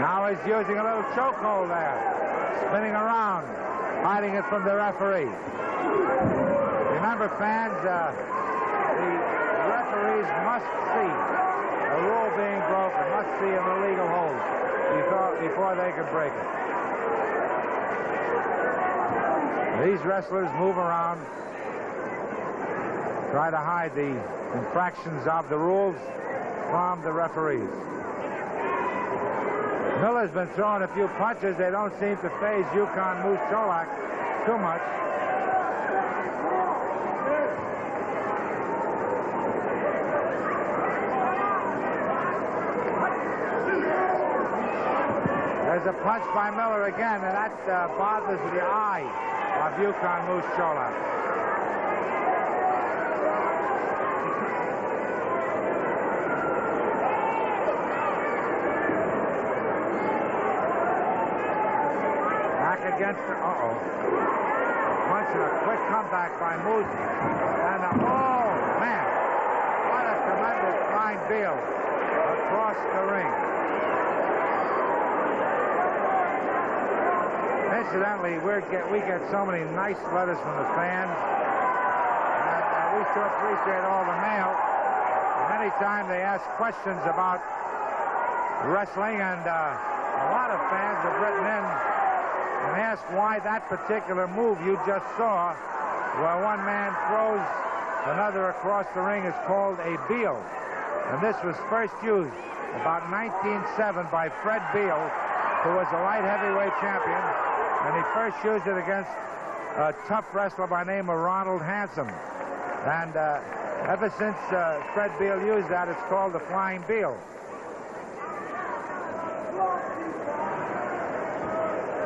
[SPEAKER 13] Now he's using a little chokehold there. Spinning around, hiding it from the referee. Remember, fans, the referees must see a rule being broken, must see an illegal hold before they can break it. These wrestlers move around, try to hide the infractions of the rules from the referees. Miller's been throwing a few punches. They don't seem to faze Yukon Moose Cholak too much. There's a punch by Miller again, and that bothers the eye of Yukon Moose Cholak. Back against the, punch and a quick comeback by Moose. And oh, man, what a tremendous flying deal across the ring. Incidentally, we get so many nice letters from the fans, and we sure appreciate all the mail. And anytime they ask questions about wrestling, and a lot of fans have written in and asked why that particular move you just saw, where one man throws another across the ring, is called a Beal. And this was first used about 1907 by Fred Beal, who was a light heavyweight champion. And he first used it against a tough wrestler by the name of Ronald Hanson. And ever since Fred Beal used that, it's called the Flying Beal.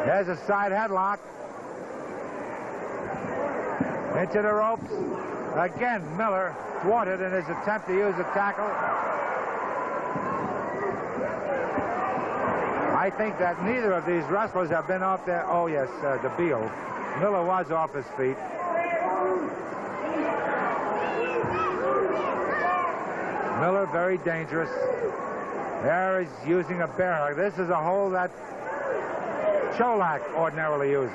[SPEAKER 13] There's a side headlock. Into the ropes. Again, Miller thwarted in his attempt to use a tackle. I think that neither of these wrestlers have been off their... Oh, yes, the Beal. Miller was off his feet. Miller, very dangerous. There he's using a bear hug. This is a hold that Cholak ordinarily uses.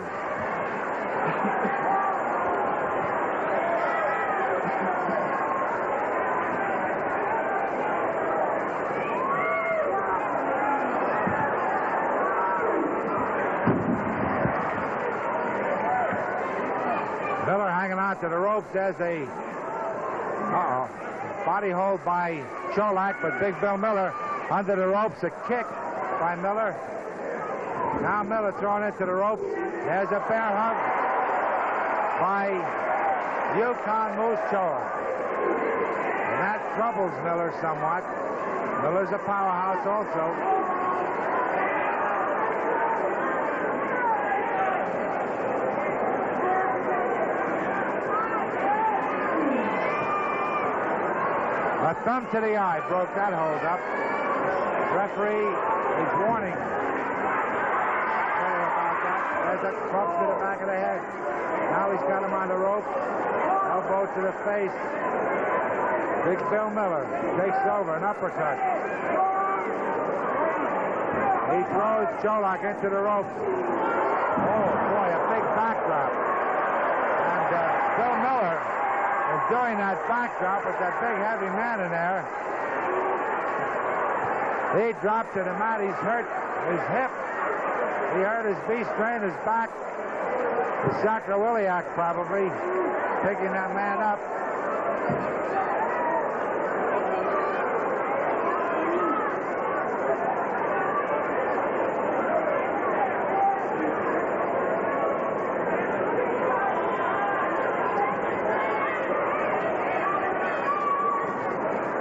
[SPEAKER 13] Miller hanging on to the ropes as a body hold by Cholak, but Big Bill Miller under the ropes. A kick by Miller. Now Miller thrown into the ropes. There's a bear hug by Yukon Moose Choa. And that troubles Miller somewhat. Miller's a powerhouse also. A thumb to the eye broke that hold up. Referee is warning Miller about that. There's a crump to the back of the head. Now he's got him on the rope. Elbow to the face. Big Bill Miller takes over, an uppercut. He throws Cholak into the ropes. Oh, boy, a big backdrop. And Bill Miller is doing that backdrop with that big, heavy man in there. He dropped to the mat. He's hurt his hip. He hurt his B strain, his back. The sacroiliac probably picking that man up.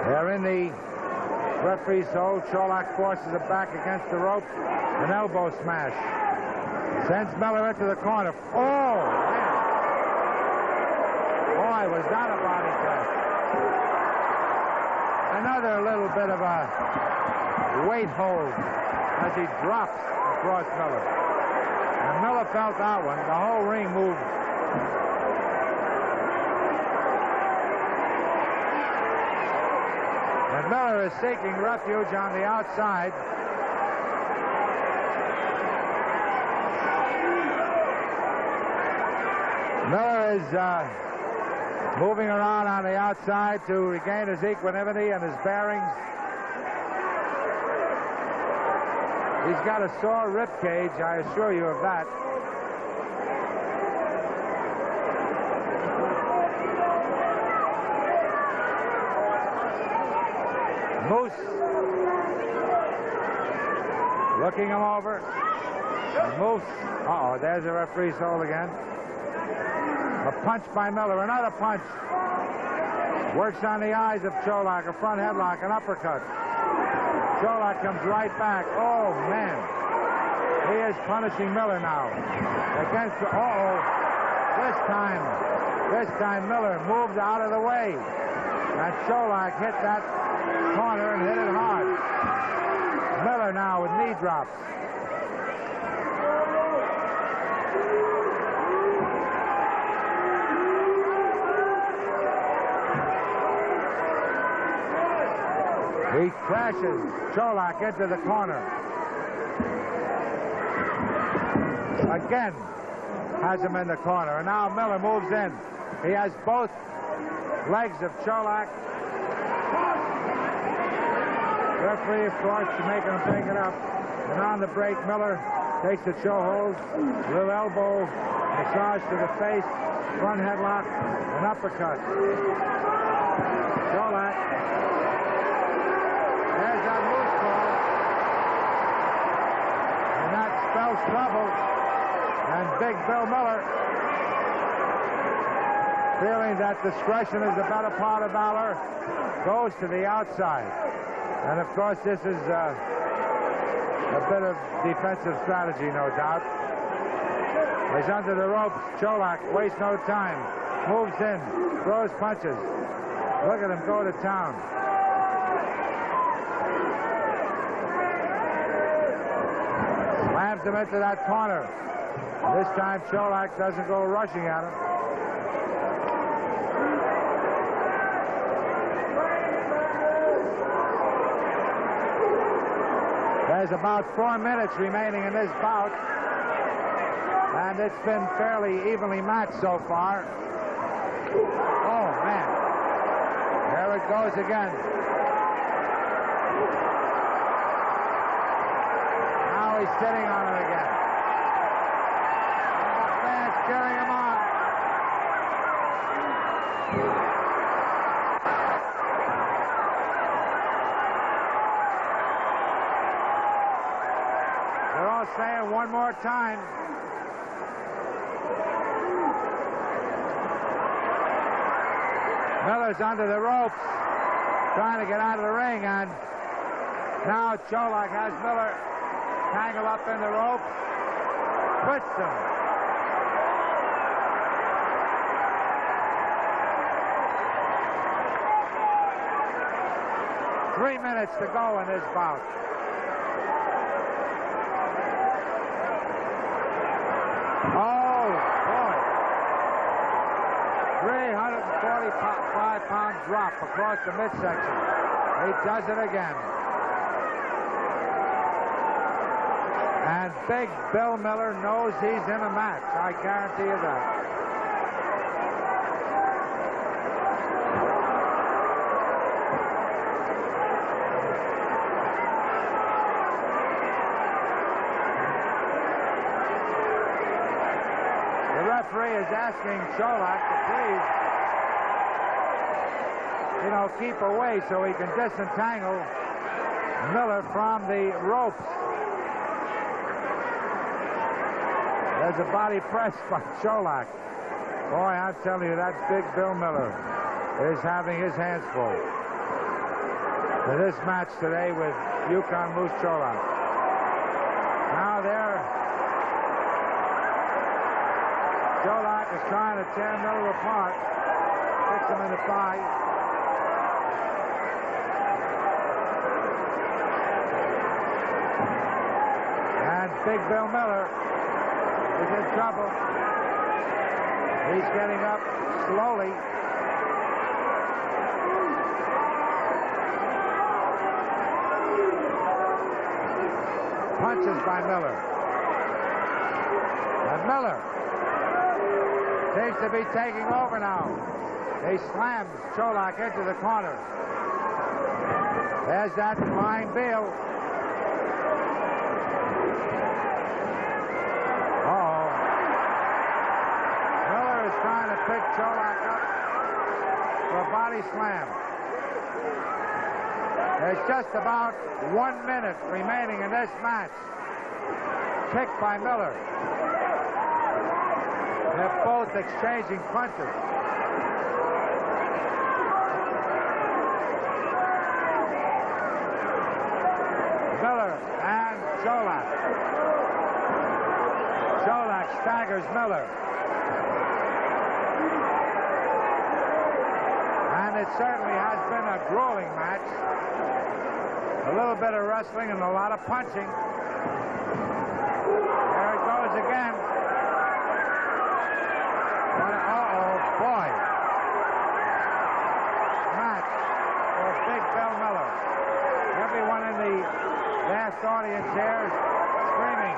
[SPEAKER 13] They're in the referee's hold. Cholak forces it back against the rope. An elbow smash. Sends Miller into the corner. Oh, man. Boy, was that a body test. Another little bit of a weight hold as he drops across Miller. And Miller felt that one. The whole ring moved. And Miller is seeking refuge on the outside. Miller is moving around on the outside to regain his equanimity and his bearings. He's got a sore rib cage, I assure you of that. Moose looking him over. And Moose, there's the referee's hold again. A punch by Miller, another punch. Works on the eyes of Cholak, a front headlock, an uppercut. Cholak comes right back. Oh, man. He is punishing Miller now. Against the, This time Miller moved out of the way. And Cholak hit that corner and hit it hard. Miller now with knee drops. He crashes Cholak into the corner. Again has him in the corner. And now Miller moves in. He has both legs of Cholak. Referee, of course, making him take it up. And on the break, Miller takes the choke hold. Little elbow massage to the face. Front headlock. An uppercut. Cholak. There's that loose ball. And that spells trouble. And Big Bill Miller, feeling that discretion is the better part of valor, goes to the outside. And, of course, this is a bit of defensive strategy, no doubt. He's under the ropes. Cholak wastes no time. Moves in. Throws punches. Look at him go to town. Slams him into that corner. This time, Cholak doesn't go rushing at him. There's about 4 minutes remaining in this bout. And it's been fairly evenly matched so far. Oh, man. There it goes again. Now he's sitting on it again. cheering him on. They're all saying one more time. Miller's under the ropes, trying to get out of the ring, and now Cholak has Miller tangled up in the rope, twists him. Three minutes to go in this bout. Oh, boy. 345-pound drop across the midsection. He does it again. And Big Bill Miller knows he's in a match. I guarantee you that. The referee is asking Cholak to please, keep away so he can disentangle Miller from the ropes. There's a body press by Cholak. Boy, I'm telling you, that Big Bill Miller is having his hands full for this match today with Yukon Moose Cholak. Now Cholak is trying to tear Miller apart, fix him in the thigh. And Big Bill Miller is in trouble. He's getting up slowly. Punches by Miller. And Miller seems to be taking over now. He slams Cholak into the corner. There's that flying Bill. Trying to pick Cholak up for a body slam. There's just about 1 minute remaining in this match. Kick by Miller. They're both exchanging punches. Miller and Cholak. Cholak staggers Miller. It certainly has been a grueling match. A little bit of wrestling and a lot of punching. There it goes again. Uh-oh, boy. Match for Big Bill Miller. Everyone in the vast audience here is screaming.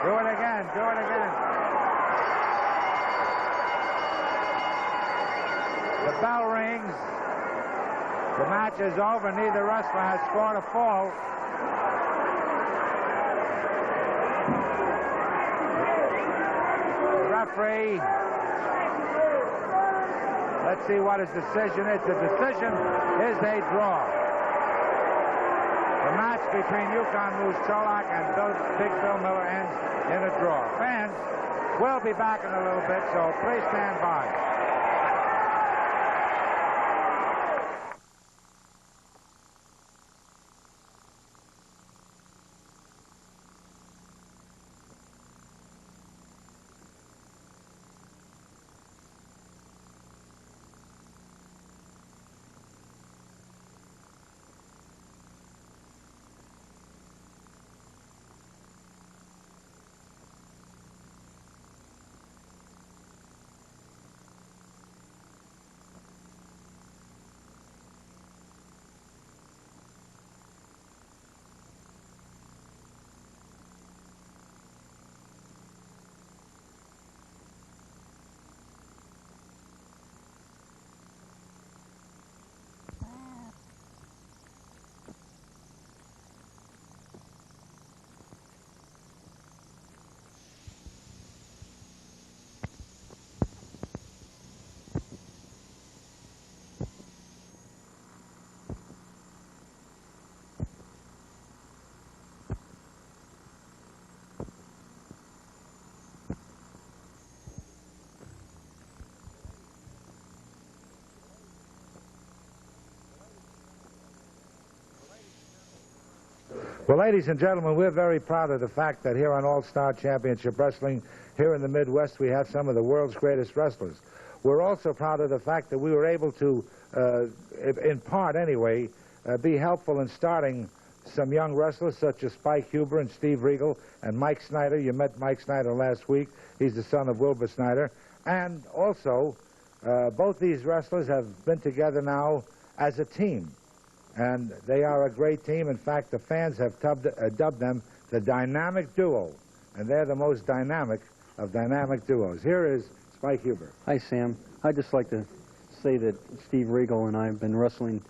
[SPEAKER 13] Do it again, do it again. The bell rings. The match is over. Neither wrestler has scored a fall. The referee. Let's see what his decision is. The decision is a draw. The match between Yukon Moose Cholak and Big Bill Miller ends in a draw. Fans, we'll be back in a little bit, so please stand by.
[SPEAKER 1] Well, ladies and gentlemen, we're very proud of the fact that here on All-Star Championship Wrestling, here in the Midwest, we have some of the world's greatest wrestlers. We're also proud of the fact that we were able to, in part anyway, be helpful in starting some young wrestlers such as Spike Huber and Steve Regal and Mike Snyder. You met Mike Snyder last week. He's the son of Wilbur Snyder. And also, both these wrestlers have been together now as a team. And they are a great team. In fact, the fans have dubbed them the Dynamic Duo. And they're the most dynamic of dynamic duos. Here is Spike Huber.
[SPEAKER 19] Hi, Sam. I'd just like to say that Steve Regal and I have been wrestling.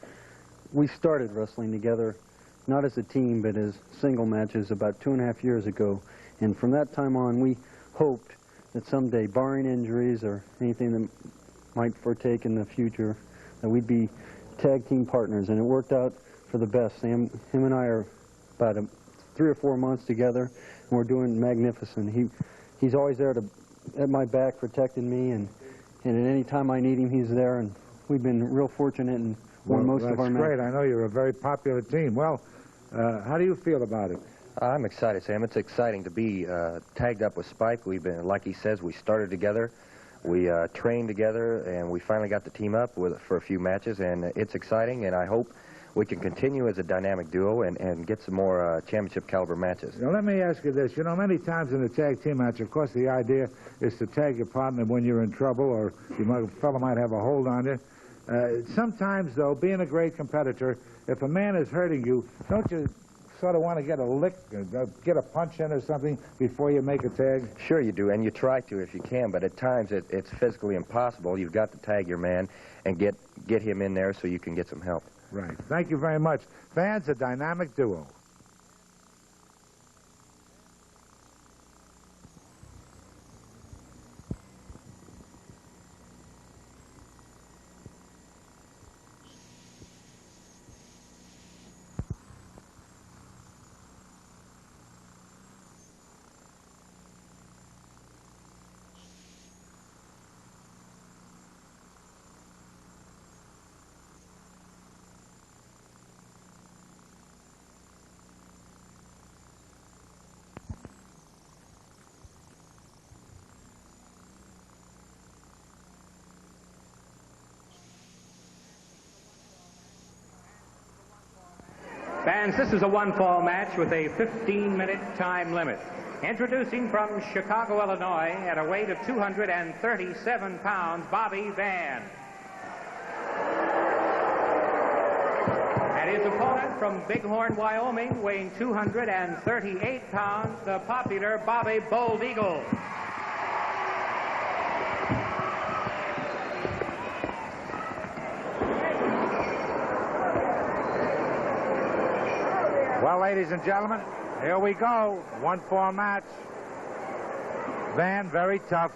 [SPEAKER 19] We started wrestling together, not as a team, but as single matches about 2.5 years ago. And from that time on, we hoped that someday, barring injuries or anything that might partake in the future, that we'd be tag team partners. And it worked out for the best. Sam, him and I are about 3 or 4 months together, and we're doing magnificent. He's always there at my back, protecting me, and at any time I need him, he's there. And we've been real fortunate and won most of our matches.
[SPEAKER 1] That's great. I know you're a very popular team. Well, how do you feel about it?
[SPEAKER 21] I'm excited, Sam. It's exciting to be tagged up with Spike. We've been, like he says, we started together. We trained together, and we finally got the team up for a few matches, and it's exciting, and I hope we can continue as a dynamic duo and get some more championship caliber matches.
[SPEAKER 1] Now, let me ask you this. You know, many times in a tag team match, of course, the idea is to tag your partner when you're in trouble or a fellow might have a hold on you. Sometimes, though, being a great competitor, if a man is hurting you, don't you sort of want to get a lick, get a punch in or something before you make a tag?
[SPEAKER 21] Sure you do, and you try to if you can, but at times it's physically impossible. You've got to tag your man and get him in there so you can get some help.
[SPEAKER 1] Right. Thank you very much. Fans, a dynamic duo.
[SPEAKER 8] Fans, this is a one-fall match with a 15-minute time limit. Introducing from Chicago, Illinois, at a weight of 237 pounds, Bobby Van. And his opponent from Bighorn, Wyoming, weighing 238 pounds, the popular Bobby Bold Eagle.
[SPEAKER 1] Well, ladies and gentlemen, here we go. 1-4 match. Van, very tough.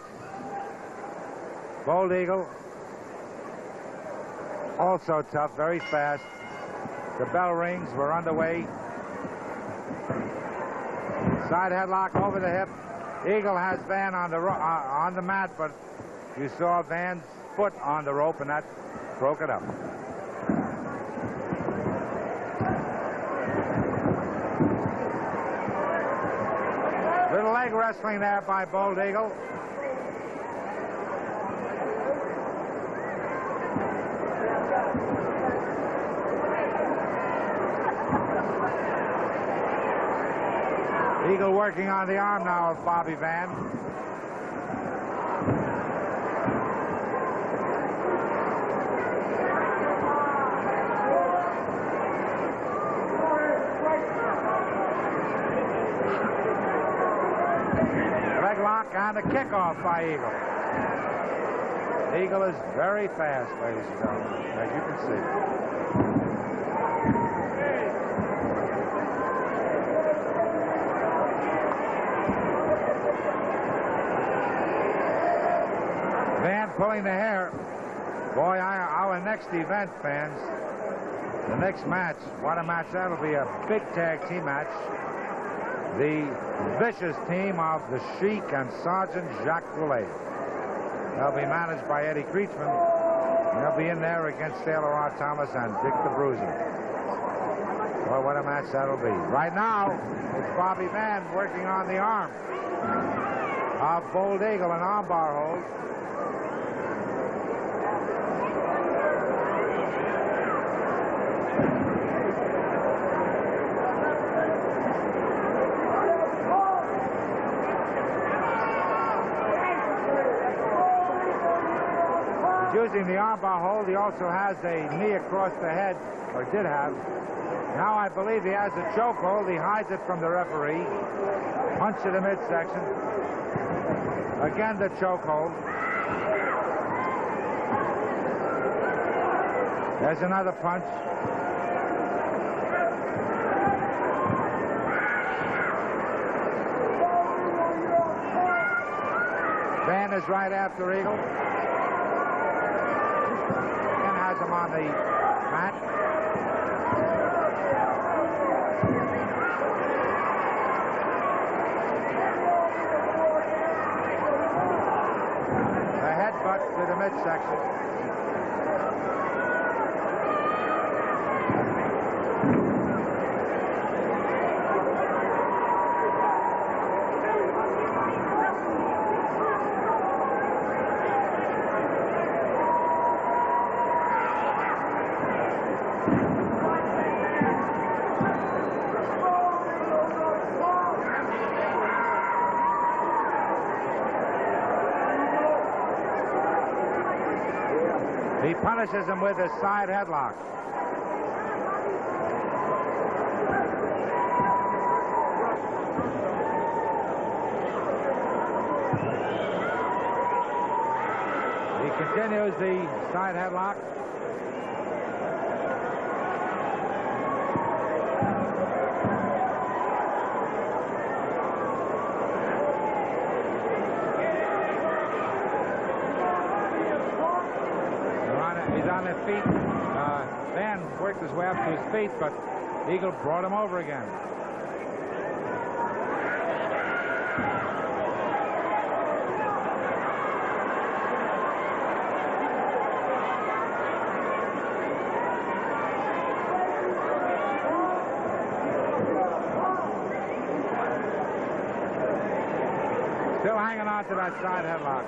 [SPEAKER 1] Bold Eagle, also tough, very fast. The bell rings. We're underway. Side headlock over the hip. Eagle has Van on the mat, but you saw Van's foot on the rope, and that broke it up. Little leg wrestling there by Bold Eagle. Eagle working on the arm now of Bobby Van. And a kickoff by Eagle. Eagle is very fast, ladies and gentlemen, as you can see. Van pulling the hair. Boy, our next event, fans, the next match, what a match that'll be, a big tag team match. The vicious team of the Sheik and Sergeant Jacques Goulet. They'll be managed by Eddie Creechman. They'll be in there against Sailor R. Thomas and Dick the Bruiser.
[SPEAKER 4] Boy, what a match that'll be. Right now, it's Bobby Van working on the arm of Bold Eagle, an armbar hold. Using the armbar hold, he also has a knee across the head, or did have. Now I believe he has a chokehold. He hides it from the referee. Punch to the midsection. Again, the chokehold. There's another punch. Van is right after Eagle. Has him on the mat. The headbutt to the midsection. He punishes him with his side headlock. He continues the side headlock. Feet. Van worked his way up to his feet, but Eagle brought him over again. Still hanging on to that side headlock.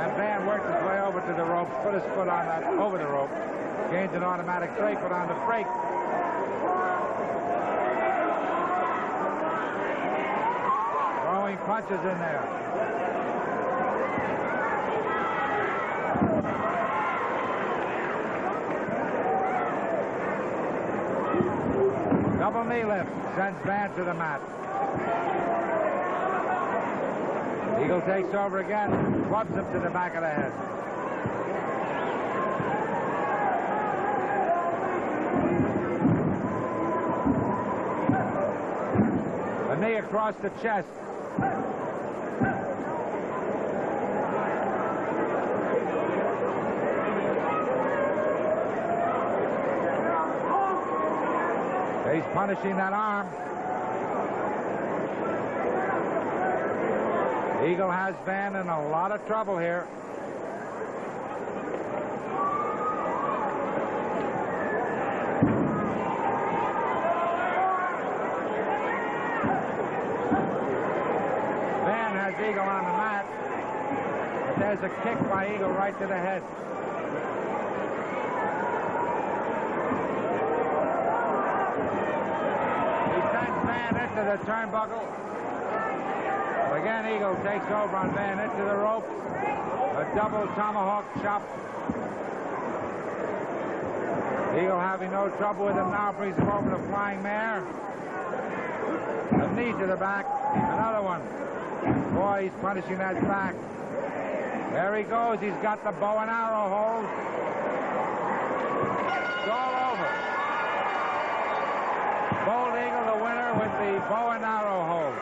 [SPEAKER 4] And Van worked his way over to the ropes, put his foot on that, over the rope, gained an automatic break, put on the break. Throwing punches in there. Double knee lift sends Van to the mat. Eagle takes over again, clubs him to the back of the head. A knee across the chest. He's punishing that arm. Eagle has Van in a lot of trouble here. Van has Eagle on the mat. But there's a kick by Eagle right to the head. He sends Van into the turnbuckle. Again, Eagle takes over on Van into the rope. A double tomahawk chop. Eagle having no trouble with him now, brings him over the flying mare. A knee to the back. Another one. Boy, he's punishing that back. There he goes. He's got the bow and arrow hold. It's all over. Bold Eagle, the winner, with the bow and arrow hold.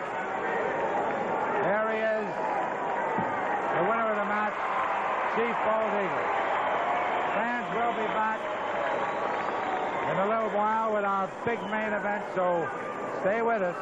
[SPEAKER 4] There he is, the winner of the match, Chief Bold Eagle. Fans will be back in a little while with our big main event, so stay with us.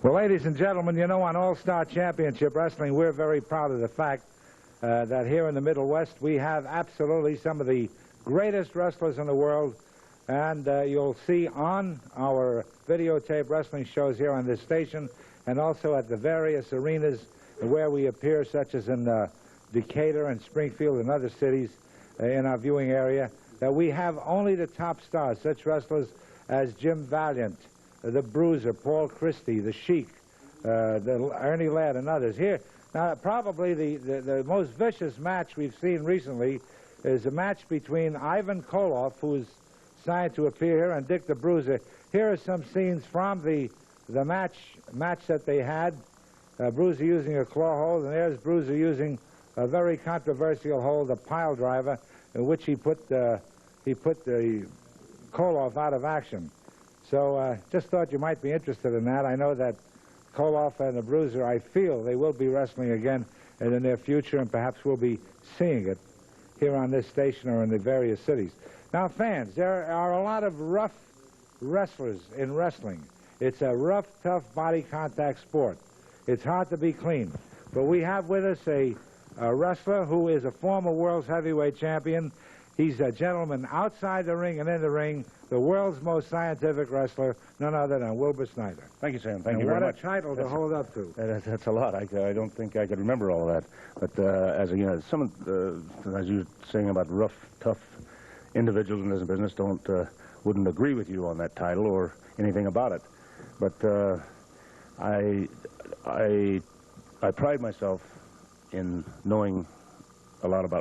[SPEAKER 4] Well, ladies and gentlemen, you know, on All-Star Championship Wrestling, we're very proud of the fact that here in the Middle West, we have absolutely some of the greatest wrestlers in the world. And you'll see on our videotape wrestling shows here on this station and also at the various arenas where we appear, such as in Decatur and Springfield and other cities in our viewing area, that we have only the top stars, such wrestlers as Jim Valiant, the Bruiser, Paul Christy, the Sheik, the Ernie Ladd, and others. Here, now, probably the most vicious match we've seen recently is a match between Ivan Koloff, who's signed to appear here, and Dick the Bruiser. Here are some scenes from the match that they had. Bruiser using a claw hold, and there's Bruiser using a very controversial hold, a pile driver, in which he put the Koloff out of action. So just thought you might be interested in that. I know that Koloff and the Bruiser, I feel they will be wrestling again in the near future, and perhaps we'll be seeing it here on this station or in the various cities. Now, fans, there are a lot of rough wrestlers in wrestling. It's a rough, tough body contact sport. It's hard to be clean. But we have with us a wrestler who is a former world's heavyweight champion. He's a gentleman outside the ring and in the ring, the world's most scientific wrestler, none other than Wilbur Snyder.
[SPEAKER 5] Thank you, Sam. Thank you very much.
[SPEAKER 4] What a title to hold up to.
[SPEAKER 5] That's a lot. I don't think I could remember all of that. But as you know, as you were saying about rough, tough individuals in this business, wouldn't agree with you on that title or anything about it. But I pride myself in knowing a lot of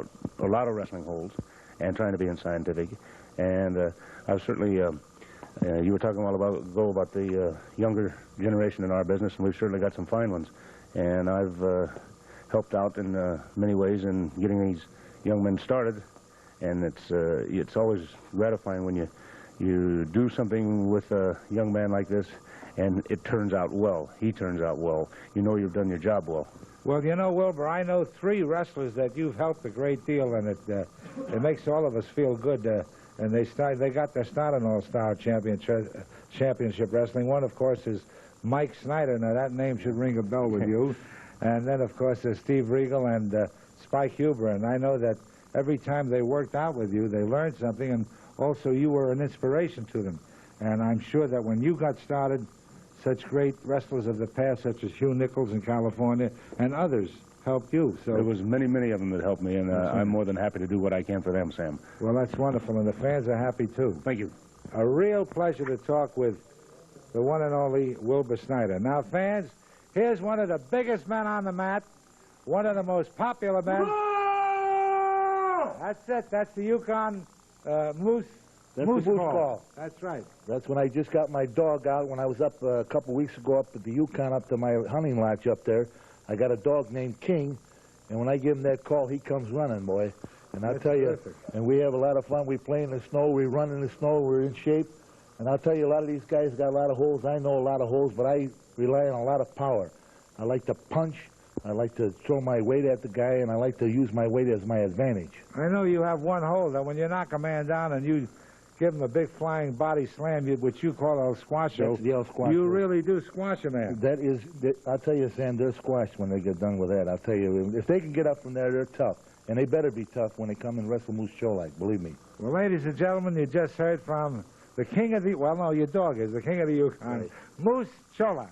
[SPEAKER 5] wrestling holds and trying to be scientific. And I've certainly, you were talking a while ago about the younger generation in our business, and we've certainly got some fine ones. And I've helped out in many ways in getting these young men started. And it's always gratifying when you do something with a young man like this, and it turns out well. He turns out well. You know you've done your job well.
[SPEAKER 4] Well, you know, Wilbur, I know 3 wrestlers that you've helped a great deal, and it makes all of us feel good. And they got their start in All-Star Championship Wrestling. One, of course, is Mike Snyder. Now, that name should ring a bell with you. And then, of course, there's Steve Regal and Spike Huber. And I know that every time they worked out with you, they learned something, and also you were an inspiration to them. And I'm sure that when you got started, such great wrestlers of the past, such as Hugh Nichols in California, and others helped you. So
[SPEAKER 5] there was many, many of them that helped me, and I'm more than happy to do what I can for them, Sam.
[SPEAKER 4] Well, that's wonderful, and the fans are happy, too.
[SPEAKER 5] Thank you.
[SPEAKER 4] A real pleasure to talk with the one and only Wilbur Snyder. Now, fans, here's one of the biggest men on the mat, one of the most popular men. That's it. That's the Yukon Moose.
[SPEAKER 2] That's
[SPEAKER 4] Moose
[SPEAKER 2] the Moose
[SPEAKER 4] call.
[SPEAKER 2] call.
[SPEAKER 4] That's right.
[SPEAKER 2] That's when I just got my dog out when I was up a couple weeks ago up at the Yukon, up to my hunting lodge up there. I got a dog named King, and when I give him that call, he comes running, boy. And I'll tell you, and we have a lot of fun. We play in the snow, we run in the snow, we're in shape. And I'll tell you, a lot of these guys got a lot of holes. I know a lot of holes, but I rely on a lot of power. I like to punch. I like to throw my weight at the guy, and I like to use my weight as my advantage.
[SPEAKER 4] I know you have one hold that when you knock a man down and you give him a big flying body slam, which you call El Squasho.
[SPEAKER 2] That's the El Squasho.
[SPEAKER 4] You really do squash a man.
[SPEAKER 2] That is, I'll tell you, Sam, they're squashed when they get done with that. I'll tell you, if they can get up from there, they're tough. And they better be tough when they come and wrestle Moose Cholak, believe me.
[SPEAKER 4] Well, ladies and gentlemen, you just heard from the king of the, well, no, your dog is the king of the Yukon, right. Moose Cholak.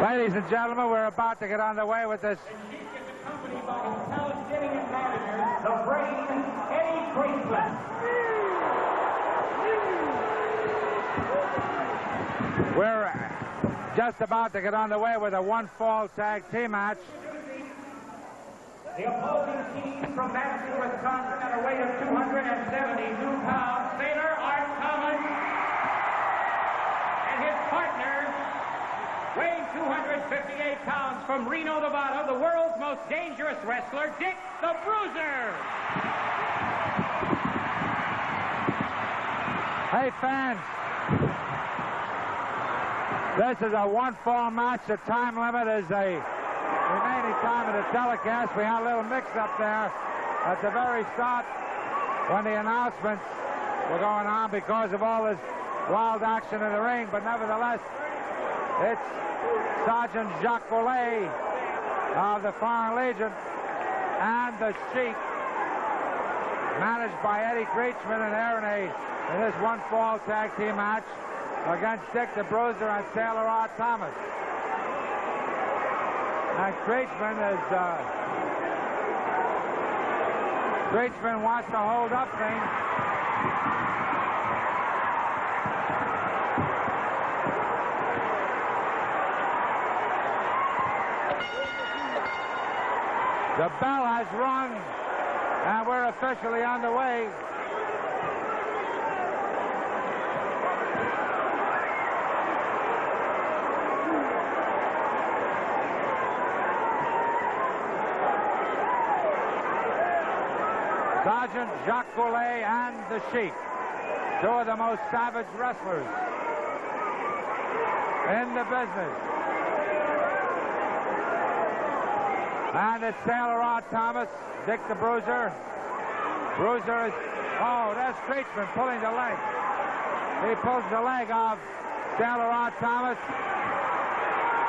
[SPEAKER 4] Ladies and gentlemen, we're about to get underway with this. We're just about to get underway with a one-fall tag team match.
[SPEAKER 8] The opposing team from Madison, Wisconsin, at a weight of 272 pounds, Sailor Art Thomas, and his partner, weighing 258 pounds from Reno, Nevada, the world's most dangerous wrestler, Dick the Bruiser.
[SPEAKER 4] Hey, fans, this is a one-fall match. The time limit is a remaining time of the telecast. We had a little mix-up there at the very start when the announcements were going on because of all this wild action in the ring, but nevertheless, it's Sergeant Jacques Valois of the Foreign Legion and the Sheik, managed by Eddie Creechman and Aaron in this one-fall tag team match against Dick the Bruiser and Sailor Art Thomas. And Creechman wants to hold up things. The bell has rung, and we're officially underway. Sergeant Jacques Valois and the Sheik, two of the most savage wrestlers in the business. And it's Sailor Art Thomas, Dick the Bruiser. Bruiser is, oh, there's Creechman pulling the leg. He pulls the leg of Sailor Art Thomas.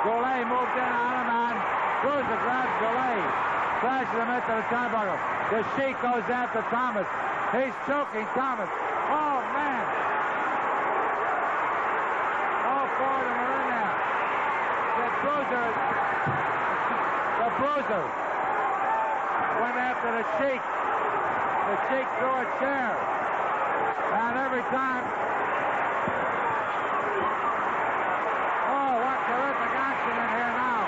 [SPEAKER 4] Goulet moved in on him, and Bruiser grabs Goulet, flashes him into the turnbuckle. The Sheik goes after Thomas. He's choking Thomas. Oh, man. All four of them are in there. The Bruiser went after the Sheik. The Sheik threw a chair. And every time... Oh, what terrific action in here now.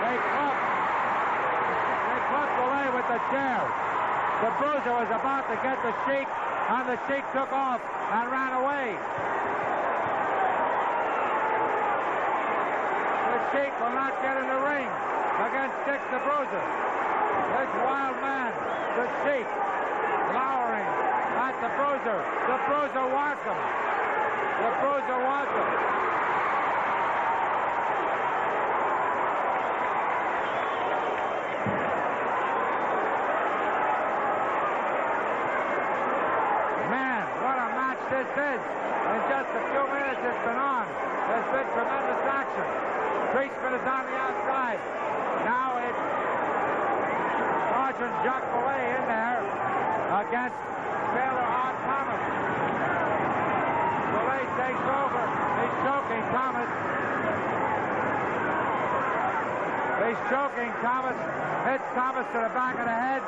[SPEAKER 4] They clubbed away with the chair. The Bruiser was about to get the Sheik, and the Sheik took off and ran away. The Sheik will not get in the ring against Dick the Bruiser. This wild man, the Sheik, glowering at the Bruiser. The Bruiser wants him. The Bruiser wants him. Man, what a match this is. In just a few minutes it's been on. There's been tremendous action. Creechman is on the outside. Now it's Sergeant Jacques Valois in there against Sailor Art Thomas. Valois takes over. He's choking Thomas. He's choking Thomas. Hits Thomas to the back of the head.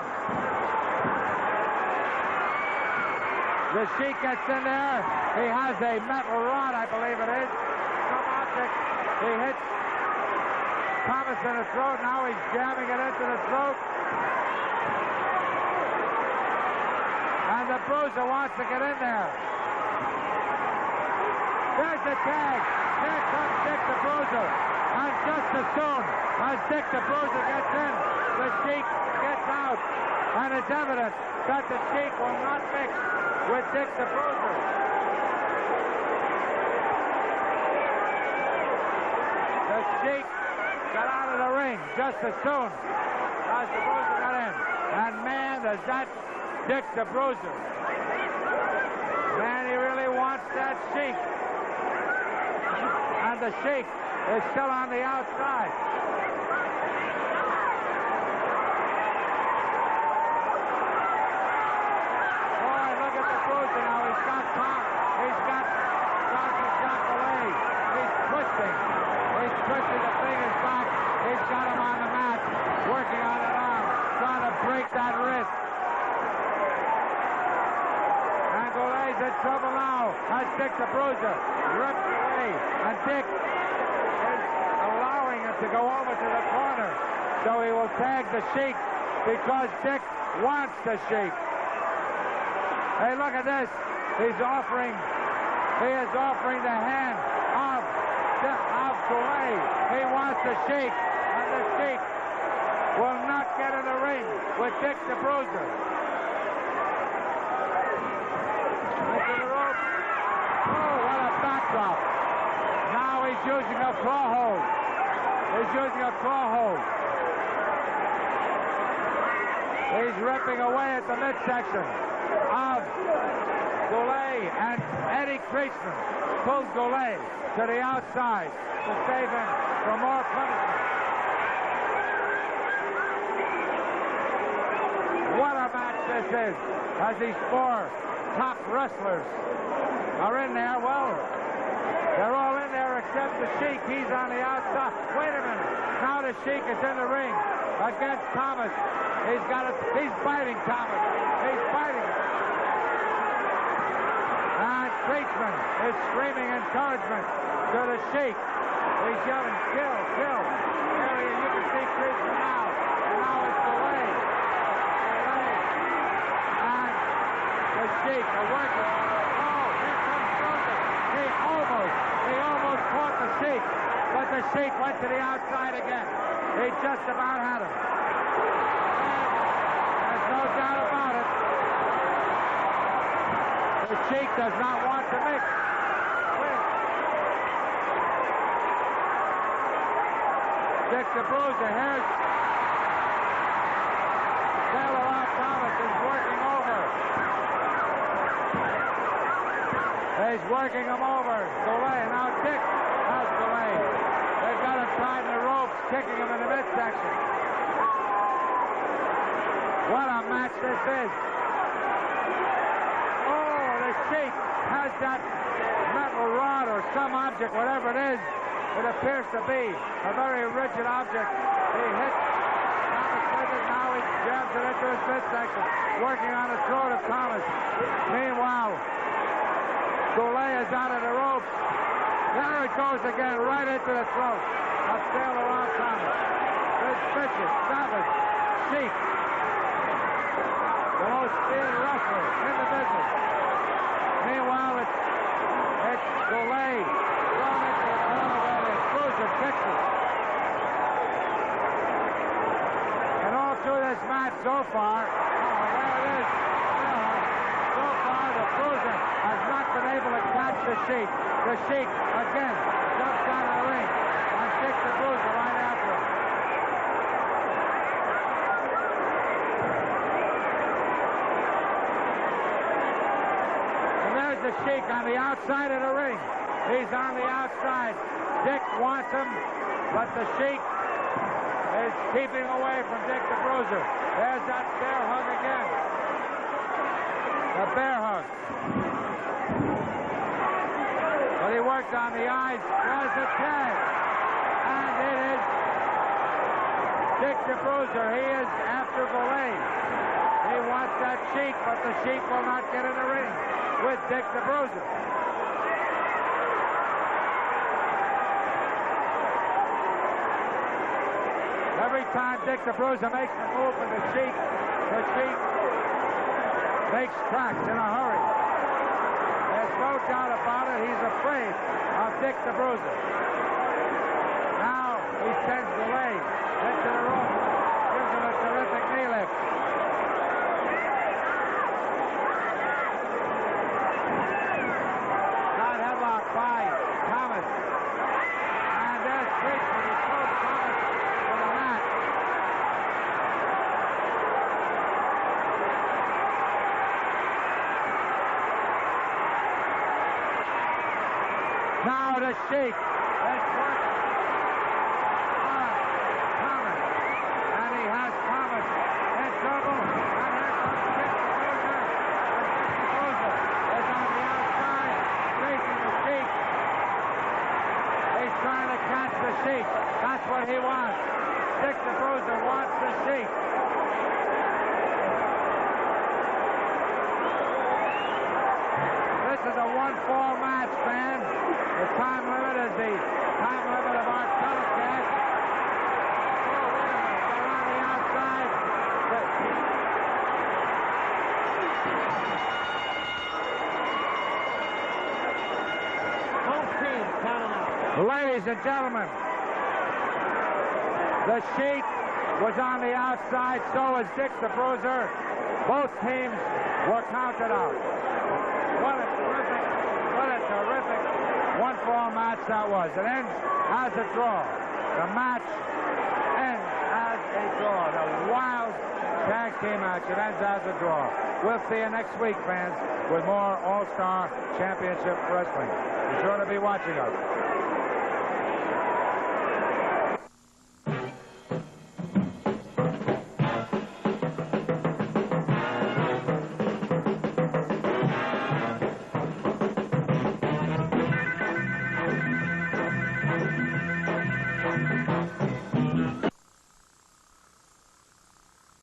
[SPEAKER 4] The Sheik gets in there. He has a metal rod, I believe it is. Some object. He hits Thomas in the throat. Now he's jamming it into the throat. And the Bruiser wants to get in there. There's the tag. Here comes Dick the Bruiser. And just as soon as Dick the Bruiser gets in, the Sheik gets out. And it's evident that the Sheik will not mix with Dick the Bruiser. The Sheik got out of the ring just as soon as the Bruiser got in. And man, does that Dick the Bruiser. Man, he really wants that Sheik. And the Sheik is still on the outside. Boy, look at the Bruiser now. He's got Tom. He's got Sergeant Jacques Valois. He's twisting. He's twisting the fingers back. He's got him on the mat, working on an arm, trying to break that wrist. And Goulet's in trouble now. Has Dick the Bruiser ripped away. And Dick is allowing him to go over to the corner. So he will tag the Sheik because Dick wants the Sheik. Hey, look at this. He is offering the hand of Goulet. He wants the Sheik, and the Sheik will not get in the ring with Dick the Bruiser. Into the rope. Oh, what a backdrop. Now he's using a claw hold. He's using a claw hold. He's ripping away at the midsection of Goulet, and Eddie Creasman pulled Goulet to the outside to save him from more punishment. What a match this is, as these four top wrestlers are in there. Well, they're all in there except the Sheik. He's on the outside. Wait a minute. Now the Sheik is in the ring against Thomas. He's fighting Thomas. He's fighting him. And Creasman is screaming encouragement to the Sheik. He's yelling, kill, kill. There you can see Creasman now. And now it's Goulet. And the Sheik are working. Oh, here comes Bruiser. He almost caught the Sheik. But the Sheik went to the outside again. He just about had him. There's no doubt about it. The Sheik does not want to mix. Dick the Bruiser. Here's Taylor off Thomas is working over. He's working him over. Goulet. Now Dick has Goulet. They've got him tied in the ropes, kicking him in the midsection. What a match this is. Oh, the Sheik has that metal rod or some object, whatever it is. It appears to be a very rigid object. He hits Thomas with it. Now he jams it into his midsection, working on the throat of Thomas. Meanwhile, Goulet is out of the ropes. There it goes again, right into the throat of Taylor off Thomas. It's vicious, savage, Sheik. The most skilled wrestler in the business. Meanwhile, it's Goulet thrown into the corner where the Bruiser kicks it. And all through this match so far, there it is. So far, the Bruiser has not been able to catch the Sheik. The Sheik, again, jumps out of the ring and kicks the Bruiser right after him. And there's the Sheik on the outside of the ring. He's on the outside. Dick wants him, but the Sheik is keeping away from Dick the Bruiser. There's that bear hug again. The bear hug. But he worked on the eyes. There's the tag. And it is Dick the Bruiser. He is after Goulet. He wants that Sheik, but the Sheik will not get in the ring with Dick the Bruiser. Every time Dick the Bruiser makes the move with the Sheik makes tracks in a hurry. There's no doubt about it. He's afraid of Dick the Bruiser. Now he sends Goulet into the rope. Gives him a terrific knee lift. Got headlocked by Thomas. And there's Creasman. He throws Thomas to the mat. Now the Sheik is working on Thomas. And he has Thomas in trouble. And here comes Dick the Bruiser. And Dick the Bruiser is on the outside facing the Sheik. He's trying to catch the Sheik. That's what he wants. Dick the Bruiser wants the Sheik. This is a 1-fall match, man. The time limit is the time limit of our telecast. Oh, wait a minute. They're on the outside. The Ladies and gentlemen, the Sheik was on the outside, so was Dick the Bruiser. Both teams were counted out. What a terrific one-fall match that was. It ends as a draw. The match ends as a draw. The wild tag team match, it ends as a draw. We'll see you next week, fans, with more All-Star Championship Wrestling. Be sure to be watching us.